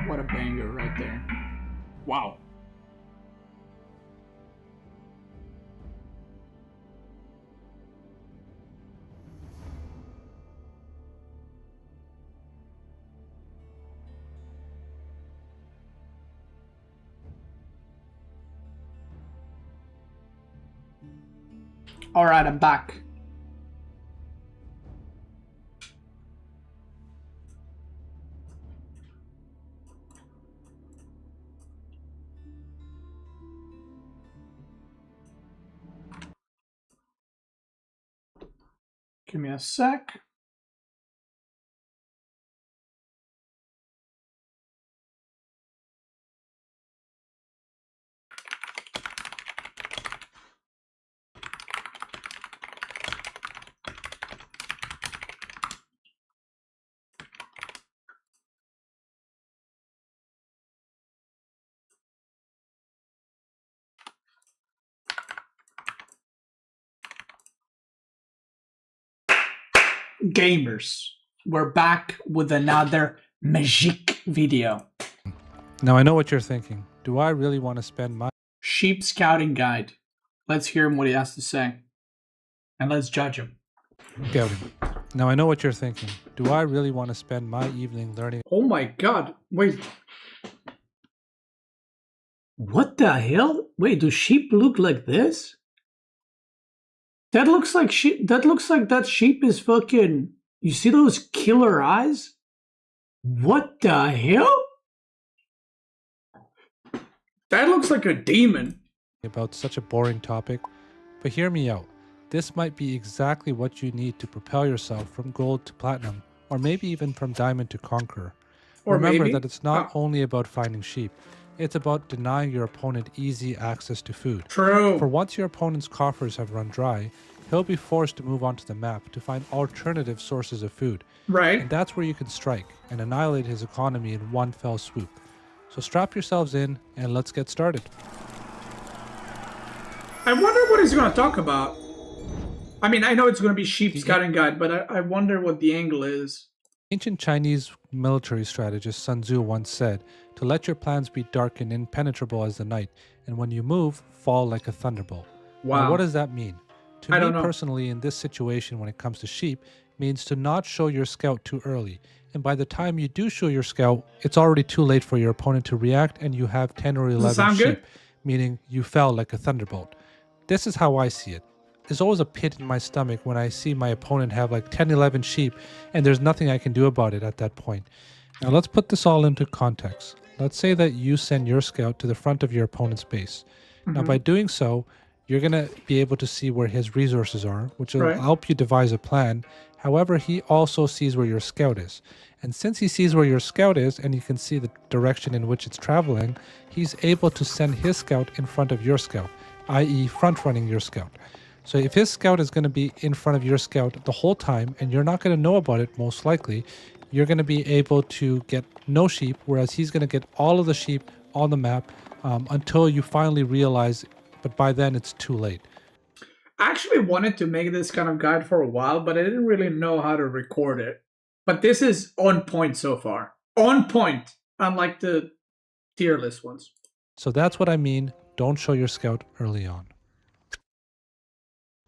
What a banger right there. Wow. All right, I'm back. Give me a sec. Gamers, we're back with another magic video. Now I know what you're thinking. Do I really want to spend my Sheep scouting guide. Let's hear him what he has to say. And let's judge him. scouting? Now I know what you're thinking. Do I really want to spend my evening learning? Oh my god, wait. What the hell? Wait, do sheep look like this? That looks like sheep. That looks like that sheep is fucking. You see those killer eyes? What the hell? That looks like a demon. About such a boring topic, but hear me out. This might be exactly what you need to propel yourself from gold to platinum, or maybe even from diamond to conqueror. Or Remember maybe that it's not only about finding sheep, it's about denying your opponent easy access to food. True. For once your opponent's coffers have run dry, he'll be forced to move onto the map to find alternative sources of food. Right. And that's where you can strike and annihilate his economy in one fell swoop. So strap yourselves in and let's get started. I wonder what he's going to talk about. I mean, I know it's going to be sheep scouting guide, but I wonder what the angle is. Ancient Chinese military strategist Sun Tzu once said, to let your plans be dark and impenetrable as the night, and when you move, fall like a thunderbolt. Wow. Now, what does that mean? To I me don't know. personally, in this situation when it comes to sheep, means to not show your scout too early. And by the time you do show your scout, it's already too late for your opponent to react and you have 10 or 11 sound sheep, good? meaning you fell like a thunderbolt. This is how I see it. There's always a pit in my stomach when I see my opponent have like 10, 11 sheep and there's nothing I can do about it at that point. Now let's put this all into context. Let's say that you send your scout to the front of your opponent's base. Now by doing so, you're going to be able to see where his resources are, which will help you devise a plan. However, he also sees where your scout is. And since he sees where your scout is and you can see the direction in which it's traveling, he's able to send his scout in front of your scout, i.e. front-running your scout. So if his scout is going to be in front of your scout the whole time and you're not going to know about it most likely, you're going to be able to get no sheep, whereas he's going to get all of the sheep on the map until you finally realize, but by then it's too late. I actually wanted to make this kind of guide for a while, but I didn't really know how to record it. But this is on point so far. On point, unlike the tier list ones. So that's what I mean. Don't show your scout early on.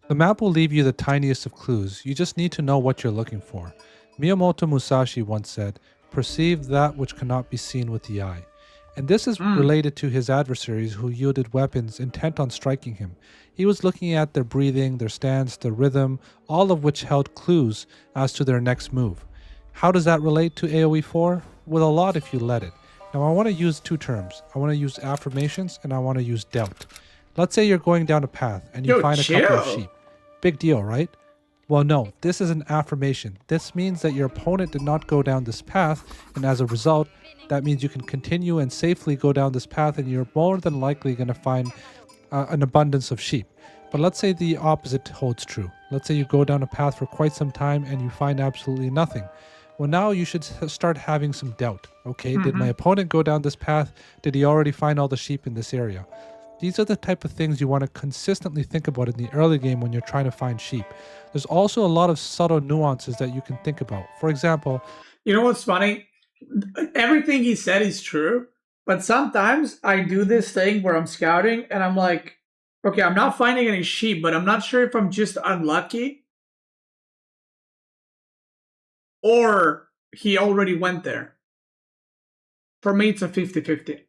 The map will leave you the tiniest of clues. You just need to know what you're looking for. Miyamoto Musashi once said, "Perceive that which cannot be seen with the eye." And this is related to his adversaries who wielded weapons intent on striking him. He was looking at their breathing, their stance, their rhythm, all of which held clues as to their next move. How does that relate to AoE 4? Well, a lot if you let it. Now I want to use two terms. I want to use affirmations and I want to use doubt. Let's say you're going down a path and you find a couple of sheep. Big deal, right? Well, no, this is an affirmation. This means that your opponent did not go down this path, and as a result, that means you can continue and safely go down this path and you're more than likely going to find an abundance of sheep. But let's say the opposite holds true. Let's say you go down a path for quite some time and you find absolutely nothing. Well, now you should start having some doubt. Okay, did my opponent go down this path? Did he already find all the sheep in this area? These are the type of things you want to consistently think about in the early game when you're trying to find sheep. There's also a lot of subtle nuances that you can think about. For example, you know what's funny? Everything he said is true, but sometimes I do this thing where I'm scouting and I'm like, okay, I'm not finding any sheep, but I'm not sure if I'm just unlucky or he already went there. For me, it's a 50-50.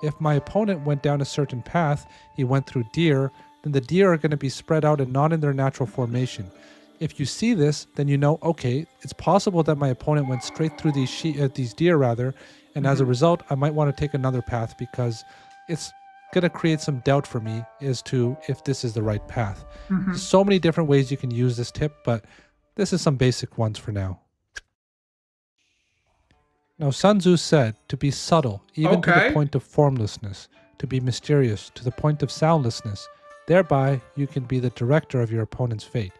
If my opponent went down a certain path, he went through deer, then the deer are going to be spread out and not in their natural formation. If you see this, then you know, okay, it's possible that my opponent went straight through these deer rather, and as a result, I might want to take another path because it's going to create some doubt for me as to if this is the right path. So many different ways you can use this tip, but this is some basic ones for now. Now, Sun Tzu said to be subtle, even to the point of formlessness, to be mysterious, to the point of soundlessness. Thereby, you can be the director of your opponent's fate.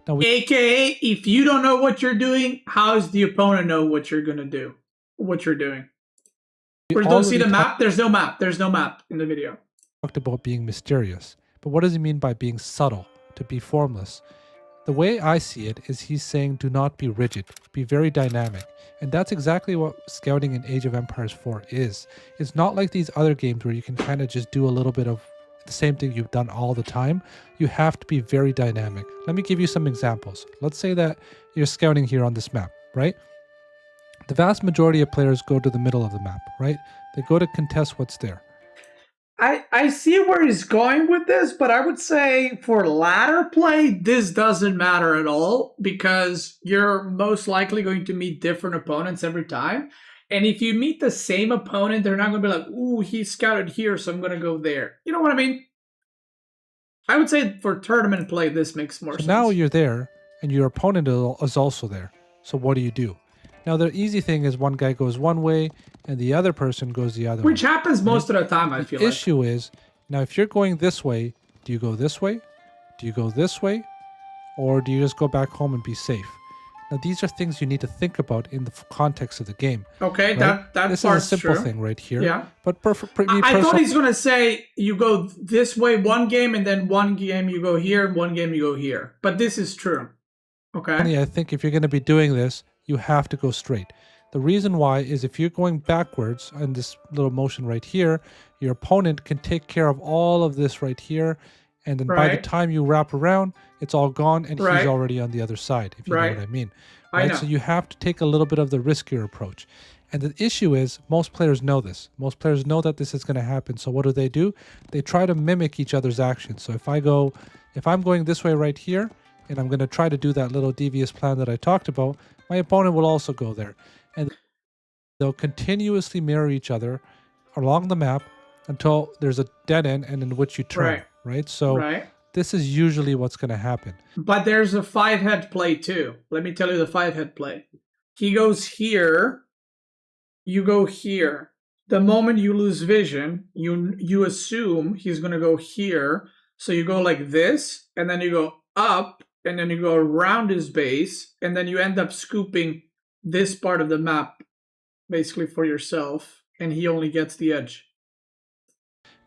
Now, AKA, if you don't know what you're doing, how does the opponent know what you're going to do? What you're doing? Or don't see the map? There's no map. There's no map in the video. Talked about being mysterious. But what does he mean by being subtle? To be formless? The way I see it is he's saying do not be rigid, be very dynamic. And that's exactly what scouting in Age of Empires 4 is. It's not like these other games where you can kind of just do a little bit of the same thing you've done all the time. You have to be very dynamic. Let me give you some examples. Let's say that you're scouting here on this map, right? The vast majority of players go to the middle of the map, right? They go to contest what's there. I see where he's going with this, but I would say for ladder play, this doesn't matter at all because you're most likely going to meet different opponents every time. And if you meet the same opponent, they're not going to be like, ooh, he scouted here, so I'm going to go there. You know what I mean? I would say for tournament play, this makes more sense. Now you're there, and your opponent is also there. So what do? Now, the easy thing is one guy goes one way, and the other person goes the other way. Which happens most of the time, I feel like. The issue is, now if you're going this way, do you go this way? Do you go this way? Or do you just go back home and be safe? Now, these are things you need to think about in the context of the game. Okay, right? that this part's is a simple true. thing right here. Yeah. But I thought he's going to say you go this way one game, and then one game you go here, and one game you go here. But this is true. Okay. I think if you're going to be doing this, you have to go straight. The reason why is if you're going backwards in this little motion right here, your opponent can take care of all of this right here, And then by the Right. time you wrap around, it's all gone and Right. he's already on the other side, if you know Right. what I mean. I Right? know. So you have to take a little bit of the riskier approach. And the issue is most players know this. Most players know that this is going to happen. So what do? They try to mimic each other's actions. So if I'm going this way right here, and I'm going to try to do that little devious plan that I talked about, my opponent will also go there. And they'll continuously mirror each other along the map until there's a dead end and in which you turn, right? So Right. this is usually what's going to happen. But there's a 5-head play too. Let me tell you the 5-head play. He goes here. You go here. The moment you lose vision, you assume he's going to go here. So you go like this, and then you go up, and then you go around his base, and then you end up scooping this part of the map basically for yourself, and he only gets the edge.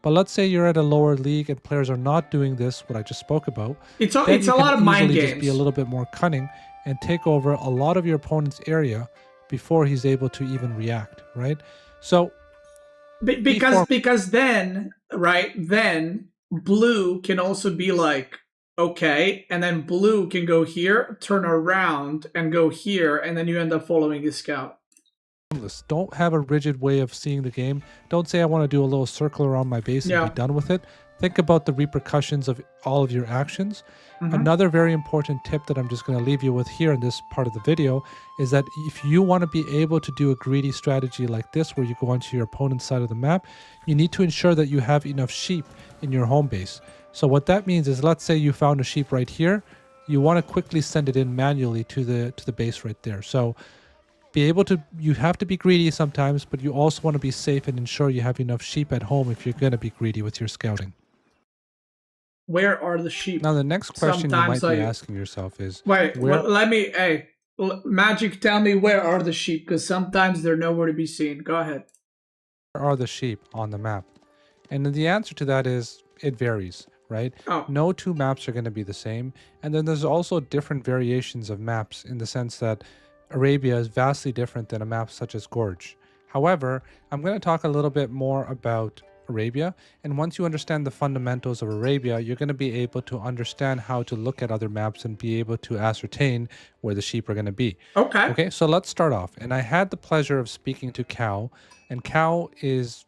But let's say you're at a lower league and players are not doing this, what I just spoke about. It's then a you lot can of mind easily games. just be a little bit more cunning and take over a lot of your opponent's area before he's able to even react, right? So because then, right, then blue can also be like, okay, and then blue can go here, turn around and go here, and then you end up following his scout. don't have a rigid way of seeing the game. Don't say I want to do a little circle around my base and be done with it. Think about the repercussions of all of your actions. Another very important tip that I'm just going to leave you with here in this part of the video is that if you want to be able to do a greedy strategy like this where you go onto your opponent's side of the map, you need to ensure that you have enough sheep in your home base. So what that means is, let's say you found a sheep right here, you want to quickly send it in manually to the base right there. So you have to be greedy sometimes, but you also want to be safe and ensure you have enough sheep at home if you're going to be greedy with your scouting. Where are the sheep? Now, the next question you might be asking yourself is... Wait, Magic, tell me, where are the sheep? Because sometimes they're nowhere to be seen. Go ahead. Where are the sheep on the map? And the answer to that is, it varies, right? Oh. No two maps are going to be the same. And then there's also different variations of maps in the sense that Arabia is vastly different than a map such as Gorge. However, I'm going to talk a little bit more about Arabia, and once you understand the fundamentals of Arabia, you're going to be able to understand how to look at other maps and be able to ascertain where the sheep are going to be. Okay, so let's start off. And I had the pleasure of speaking to Cal, and Cal is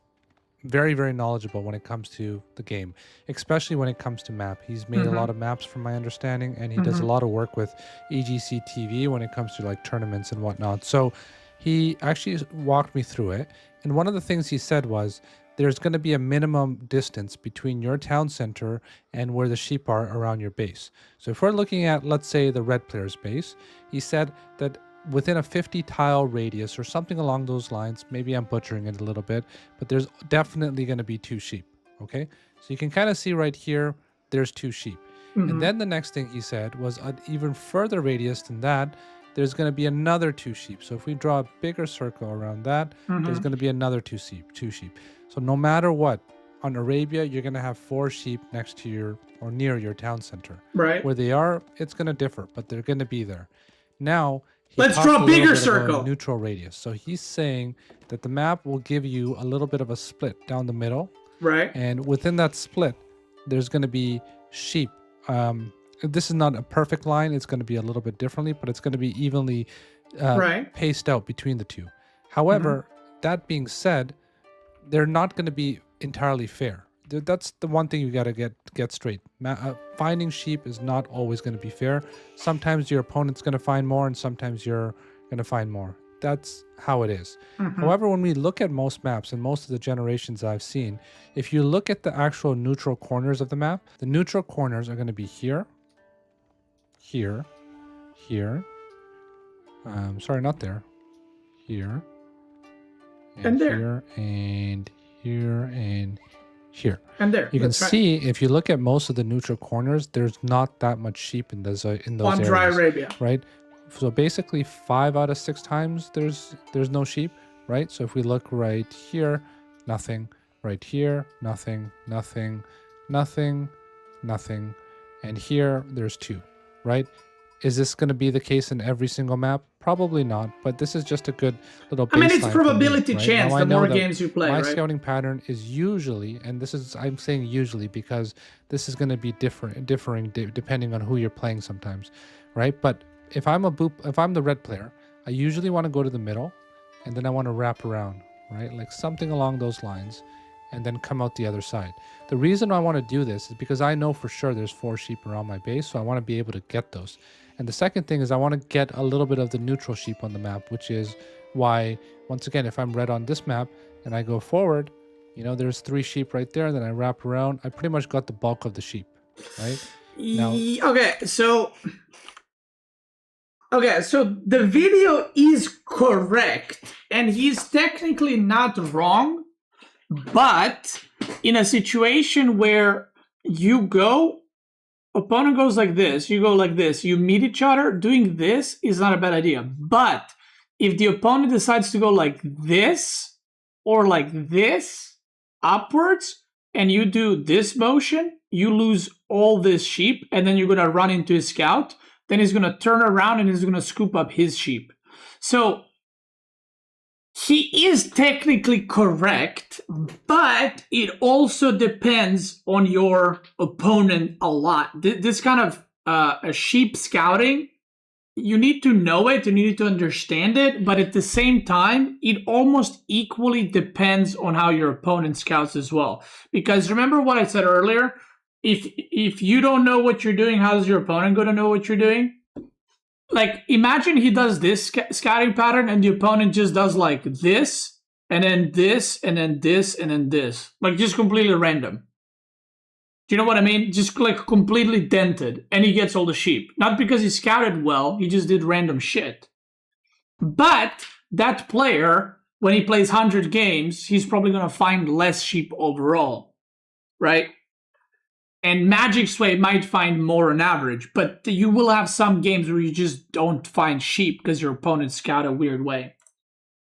very, very knowledgeable when it comes to the game, especially when it comes to map. He's made a lot of maps from my understanding, and he does a lot of work with EGC TV when it comes to like tournaments and whatnot. So he actually walked me through it, and one of the things he said was, there's going to be a minimum distance between your town center and where the sheep are around your base. So if we're looking at, let's say, the red player's base, he said that within a 50 tile radius or something along those lines, maybe I'm butchering it a little bit, but there's definitely going to be 2 sheep. Okay, so you can kind of see right here, there's 2 sheep. And then the next thing he said was an even further radius than that, there's going to be another 2 sheep. So if we draw a bigger circle around that, there's going to be another 2 sheep. So no matter what, on Arabia, you're going to have 4 sheep next to your or near your town center. Right. Where they are, it's going to differ, but they're going to be there. Now, let's draw a bigger circle. Neutral radius. So he's saying that the map will give you a little bit of a split down the middle. Right. And within that split, there's going to be sheep. This is not a perfect line. It's going to be a little bit differently, but it's going to be evenly paced out between the two. However, that being said, they're not going to be entirely fair. That's the one thing you got to get straight. Finding sheep is not always going to be fair. Sometimes your opponent's going to find more, and sometimes you're going to find more. That's how it is. However, when we look at most maps and most of the generations I've seen, if you look at the actual neutral corners of the map, the neutral corners are going to be here, here, here. Sorry, not there. Here. And there. Here, and here, and here. And there. You can see, if you look at most of the neutral corners, there's not that much sheep in those areas. On dry Arabia. Right? So basically 5 out of 6 times there's no sheep, right? So if we look right here, nothing. Right here, nothing, nothing, nothing, nothing. And here, there's 2, right? Is this going to be the case in every single map? Probably not, but this is just a good little baseline. I mean, it's for me, probability right? chance Now, I the know more that games you play, my right? scouting pattern is usually, and this is, I'm saying usually because this is going to be differing depending on who you're playing sometimes, right? But if I'm the red player, I usually want to go to the middle, and then I want to wrap around, right? Like something along those lines, and then come out the other side. The reason I want to do this is because I know for sure there's 4 sheep around my base, so I want to be able to get those. And the second thing is I want to get a little bit of the neutral sheep on the map, which is why, once again, if I'm red on this map and I go forward, you know, there's 3 sheep right there, then I wrap around, I pretty much got the bulk of the sheep, right? Now, Okay, so the video is correct, and he's technically not wrong, but in a situation where you go, opponent goes like this, you go like this, you meet each other, doing this is not a bad idea. But if the opponent decides to go like this or like this upwards, and you do this motion, you lose all this sheep, and then you're going to run into his scout, then he's going to turn around and he's going to scoop up his sheep. So he is technically correct, but it also depends on your opponent a lot. This kind of a sheep scouting, you need to know it, you need to understand it, but at the same time, it almost equally depends on how your opponent scouts as well. Because remember what I said earlier? If you don't know what you're doing, how is your opponent going to know what you're doing? Like, imagine he does this scouting pattern and the opponent just does like this, and then this, and then this, and then this. Like, just completely random. Do you know what I mean? Just like completely dented, and he gets all the sheep. Not because he scouted well, he just did random shit. But that player, when he plays 100 games, he's probably going to find less sheep overall, right? And Magic Sway might find more on average, but you will have some games where you just don't find sheep because your opponent scout a weird way.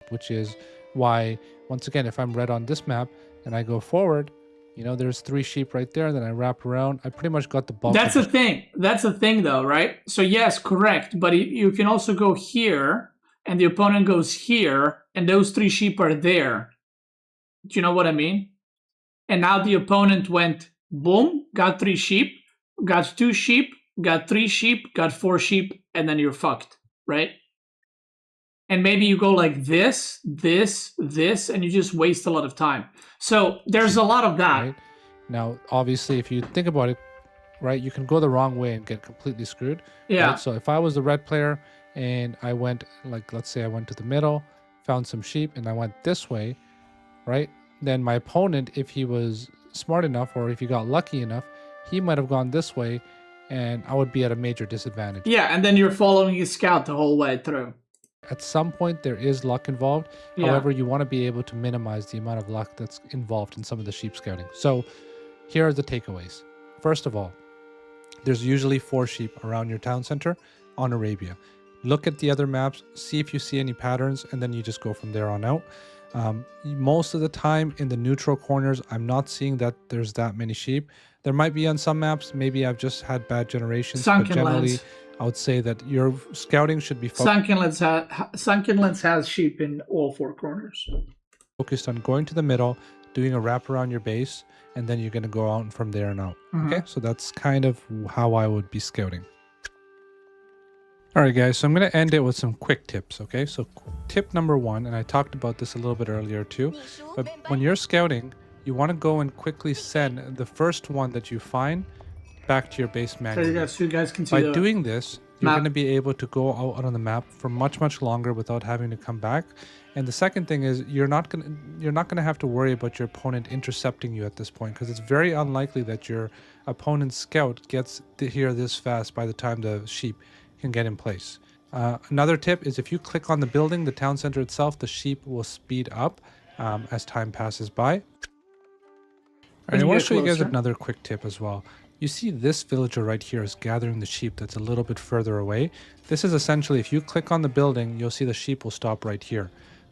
which is why, once again, if I'm red on this map and I go forward, you know, there's 3 sheep right there, then I wrap around, I pretty much got the bulk. That's the thing. That's the thing, though, right? So yes, correct. But you can also go here, and the opponent goes here, and those 3 sheep are there. Do you know what I mean? And now the opponent went, boom, got 3 sheep, got 2 sheep, got 3 sheep, got 4 sheep, and then you're fucked, right? And maybe you go like this, this, this, and you just waste a lot of time. So there's a lot of that. Right? Now, obviously, if you think about it, right, you can go the wrong way and get completely screwed. Yeah. Right? So if I was the red player and I went, like, let's say I went to the middle, found some sheep, and I went this way, right? Then my opponent, if he was smart enough or if he got lucky enough, he might have gone this way, and I would be at a major disadvantage. Yeah, and then you're following his scout the whole way through. At some point, there is luck involved. Yeah. However, you want to be able to minimize the amount of luck that's involved in some of the sheep scouting. So here are the takeaways. First of all, there's usually 4 sheep around your town center on Arabia. Look at the other maps, see if you see any patterns, and then you just go from there on out. Most of the time in the neutral corners, I'm not seeing that there's that many sheep. There might be on some maps, maybe I've just had bad generations, but generally I would say that your scouting should be Sunken Lens has sheep in all 4 corners. focused on going to the middle, doing a wrap around your base, and then you're going to go out from there and out. Okay, so that's kind of how I would be scouting. All right, guys, so I'm going to end it with some quick tips, okay? So tip number 1, and I talked about this a little bit earlier too, but when you're scouting, you want to go and quickly send the first one that you find back to your base manually. So you guys can see By doing this, you're going to be able to go out on the map for much, much longer without having to come back. And the second thing is you're not going to have to worry about your opponent intercepting you at this point, because it's very unlikely that your opponent's scout gets here this fast by the time the sheep can get in place. Another tip is if you click on the building, the town center itself, the sheep will speed up as time passes by. All right, I want to show you guys another quick tip as well. You see this villager right here is gathering the sheep that's a little bit further away. This is essentially, if you click on the building, you'll see the sheep will stop right here.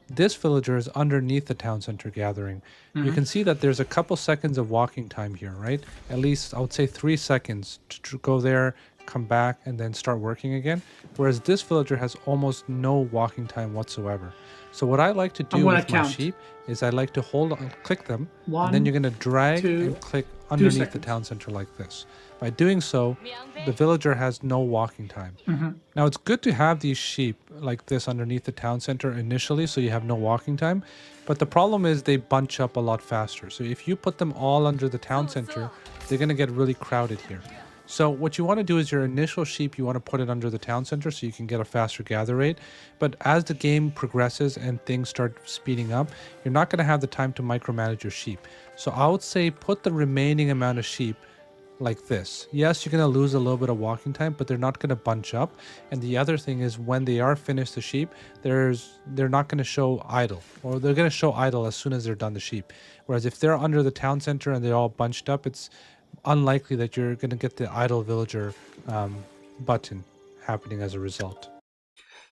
This villager is underneath the town center gathering. You can see that there's a couple seconds of walking time here, right? At least I would say 3 seconds to go there, come back, and then start working again. Whereas this villager has almost no walking time whatsoever. So what I like to do with my sheep is I like to click them, and then you're going to drag and click underneath the town center like this. By doing so, the villager has no walking time. Now it's good to have these sheep like this underneath the town center initially so you have no walking time, but the problem is they bunch up a lot faster. So if you put them all under the town center, they're going to get really crowded here. So what you want to do is your initial sheep, you want to put it under the town center so you can get a faster gather rate. But as the game progresses and things start speeding up, you're not going to have the time to micromanage your sheep. So I would say put the remaining amount of sheep like this. Yes, you're going to lose a little bit of walking time, but they're not going to bunch up. And the other thing is when they are finished the sheep, they're not going to show idle, or they're going to show idle as soon as they're done the sheep. Whereas if they're under the town center and they're all bunched up, it's unlikely that you're going to get the idle villager button happening as a result.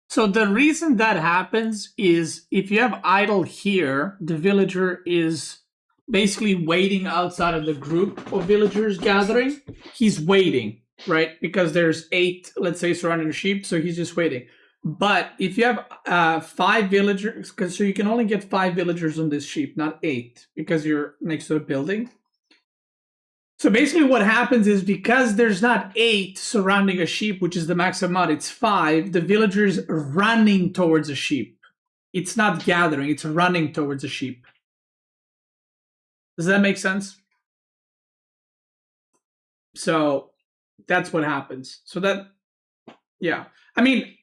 So the reason that happens is if you have idle here, the villager is basically waiting outside of the group of villagers gathering. He's waiting, right? Because there's 8, let's say, surrounding the sheep, so he's just waiting. But if you have 5 villagers, so you can only get 5 villagers on this sheep, not 8, because you're next to a building. So basically what happens is because there's not 8 surrounding a sheep, which is the max amount, it's 5, the villager's running towards a sheep. It's not gathering, it's running towards a sheep. Does that make sense? So that's what happens. So that, yeah. I mean,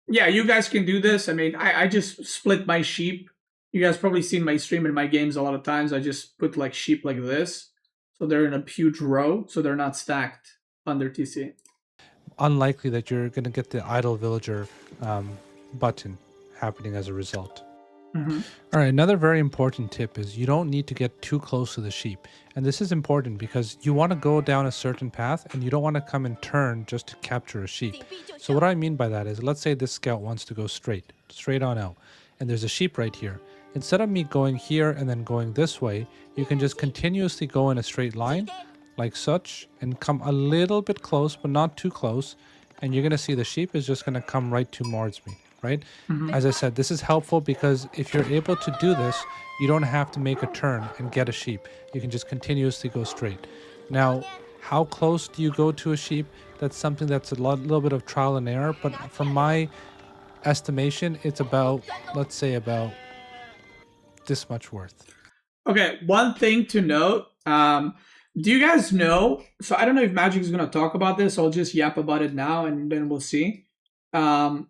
yeah, you guys can do this. I mean, I just split my sheep. You guys probably seen my stream in my games a lot of times. I just put like sheep like this. So they're in a huge row, so they're not stacked under TC. Unlikely that you're going to get the idle villager button happening as a result. All right, another very important tip is you don't need to get too close to the sheep. And this is important because you want to go down a certain path and you don't want to come and turn just to capture a sheep. So what I mean by that is, let's say this scout wants to go straight on out, and there's a sheep right here. Instead of me going here and then going this way, you can just continuously go in a straight line like such and come a little bit close, but not too close. And you're going to see the sheep is just going to come right towards me, right? As I said, this is helpful because if you're able to do this, you don't have to make a turn and get a sheep. You can just continuously go straight. Now, how close do you go to a sheep? That's something that's a little bit of trial and error. But from my estimation, it's about, let's say about this much worth. Okay, one thing to note, do you guys know, so I don't know if Magic is going to talk about this, I'll just yap about it now and then we'll see. So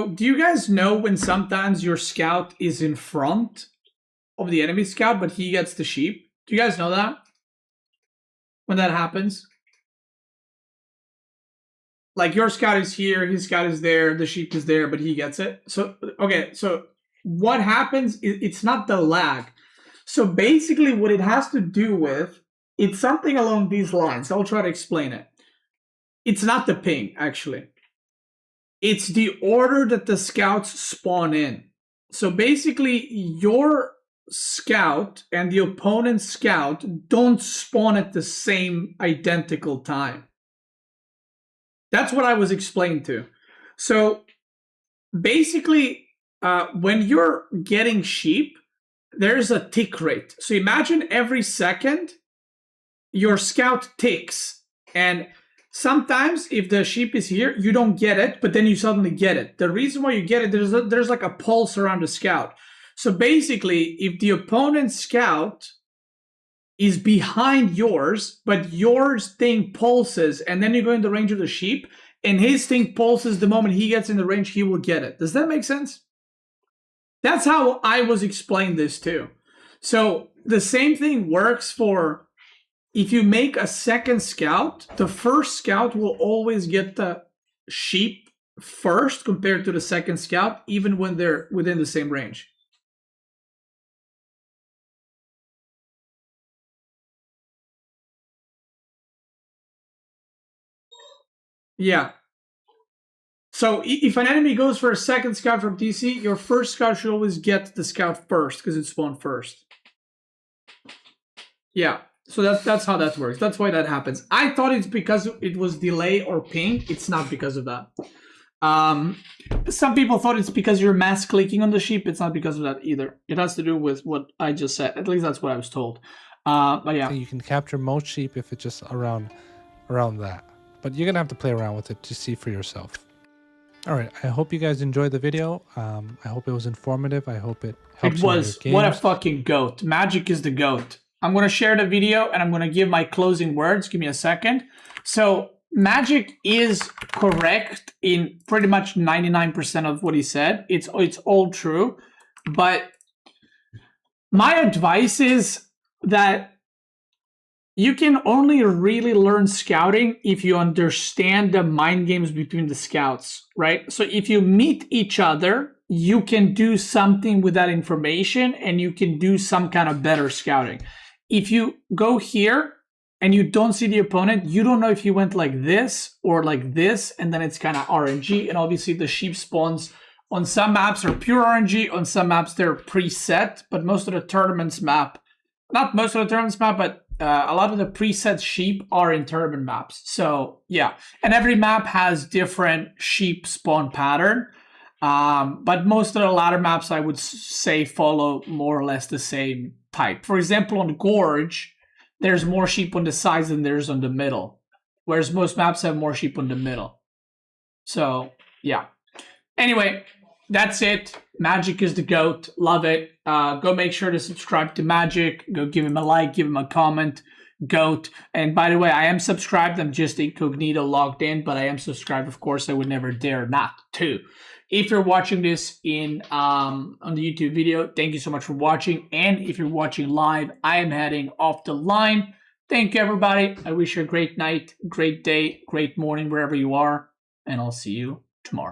do you guys know when sometimes your scout is in front of the enemy scout, but he gets the sheep? Do you guys know that? When that happens? Like your scout is here, his scout is there, the sheep is there, but he gets it. So, okay, so what happens, it's not the lag. So basically what it has to do with, it's something along these lines. I'll try to explain it. It's not the ping, actually. It's the order that the scouts spawn in. So basically your scout and the opponent's scout don't spawn at the same identical time. That's what I was explained to. So basically, when you're getting sheep, there's a tick rate. So imagine every second, your scout ticks. And sometimes if the sheep is here, you don't get it, but then you suddenly get it. The reason why you get it, there's like a pulse around the scout. So basically, if the opponent's scout is behind yours, but yours thing pulses, and then you go in the range of the sheep, and his thing pulses the moment he gets in the range, he will get it. Does that make sense? That's how I was explained this too. So the same thing works for if you make a second scout, the first scout will always get the sheep first compared to the second scout, even when they're within the same range. Yeah. So if an enemy goes for a second scout from TC, your first scout should always get the scout first because it spawned first. Yeah. So that's how that works. That's why that happens. I thought it's because it was delay or ping. It's not because of that. Some people thought it's because you're mass clicking on the sheep. It's not because of that either. It has to do with what I just said. At least that's what I was told. But yeah. So you can capture most sheep if it's just around that. But you're gonna have to play around with it to see for yourself. All right, I hope you guys enjoyed the video. I hope it was informative. I hope it helps. It was. What a fucking goat. Magic is the goat. I'm going to share the video and I'm going to give my closing words. Give me a second. So Magic is correct in pretty much 99% of what he said. It's all true. But my advice is that you can only really learn scouting if you understand the mind games between the scouts, right? So if you meet each other, you can do something with that information and you can do some kind of better scouting. If you go here and you don't see the opponent, you don't know if he went like this or like this, and then it's kind of RNG. And obviously the sheep spawns on some maps are pure RNG, on some maps they're preset, but most of the tournaments map, not most of the tournaments map, but a lot of the preset sheep are in tournament maps. So yeah, and every map has different sheep spawn pattern. But most of the ladder maps, I would say, follow more or less the same type. For example, on Gorge, there's more sheep on the sides than there's on the middle, whereas most maps have more sheep on the middle. So, yeah. Anyway, that's it. Magic is the GOAT. Love it. Go make sure to subscribe to Magic. Go give him a like, give him a comment. GOAT. And by the way, I am subscribed. I'm just incognito logged in, but I am subscribed. Of course, I would never dare not to. If you're watching this in on the YouTube video, thank you so much for watching. And if you're watching live, I am heading off the line. Thank you, everybody. I wish you a great night, great day, great morning, wherever you are. And I'll see you tomorrow.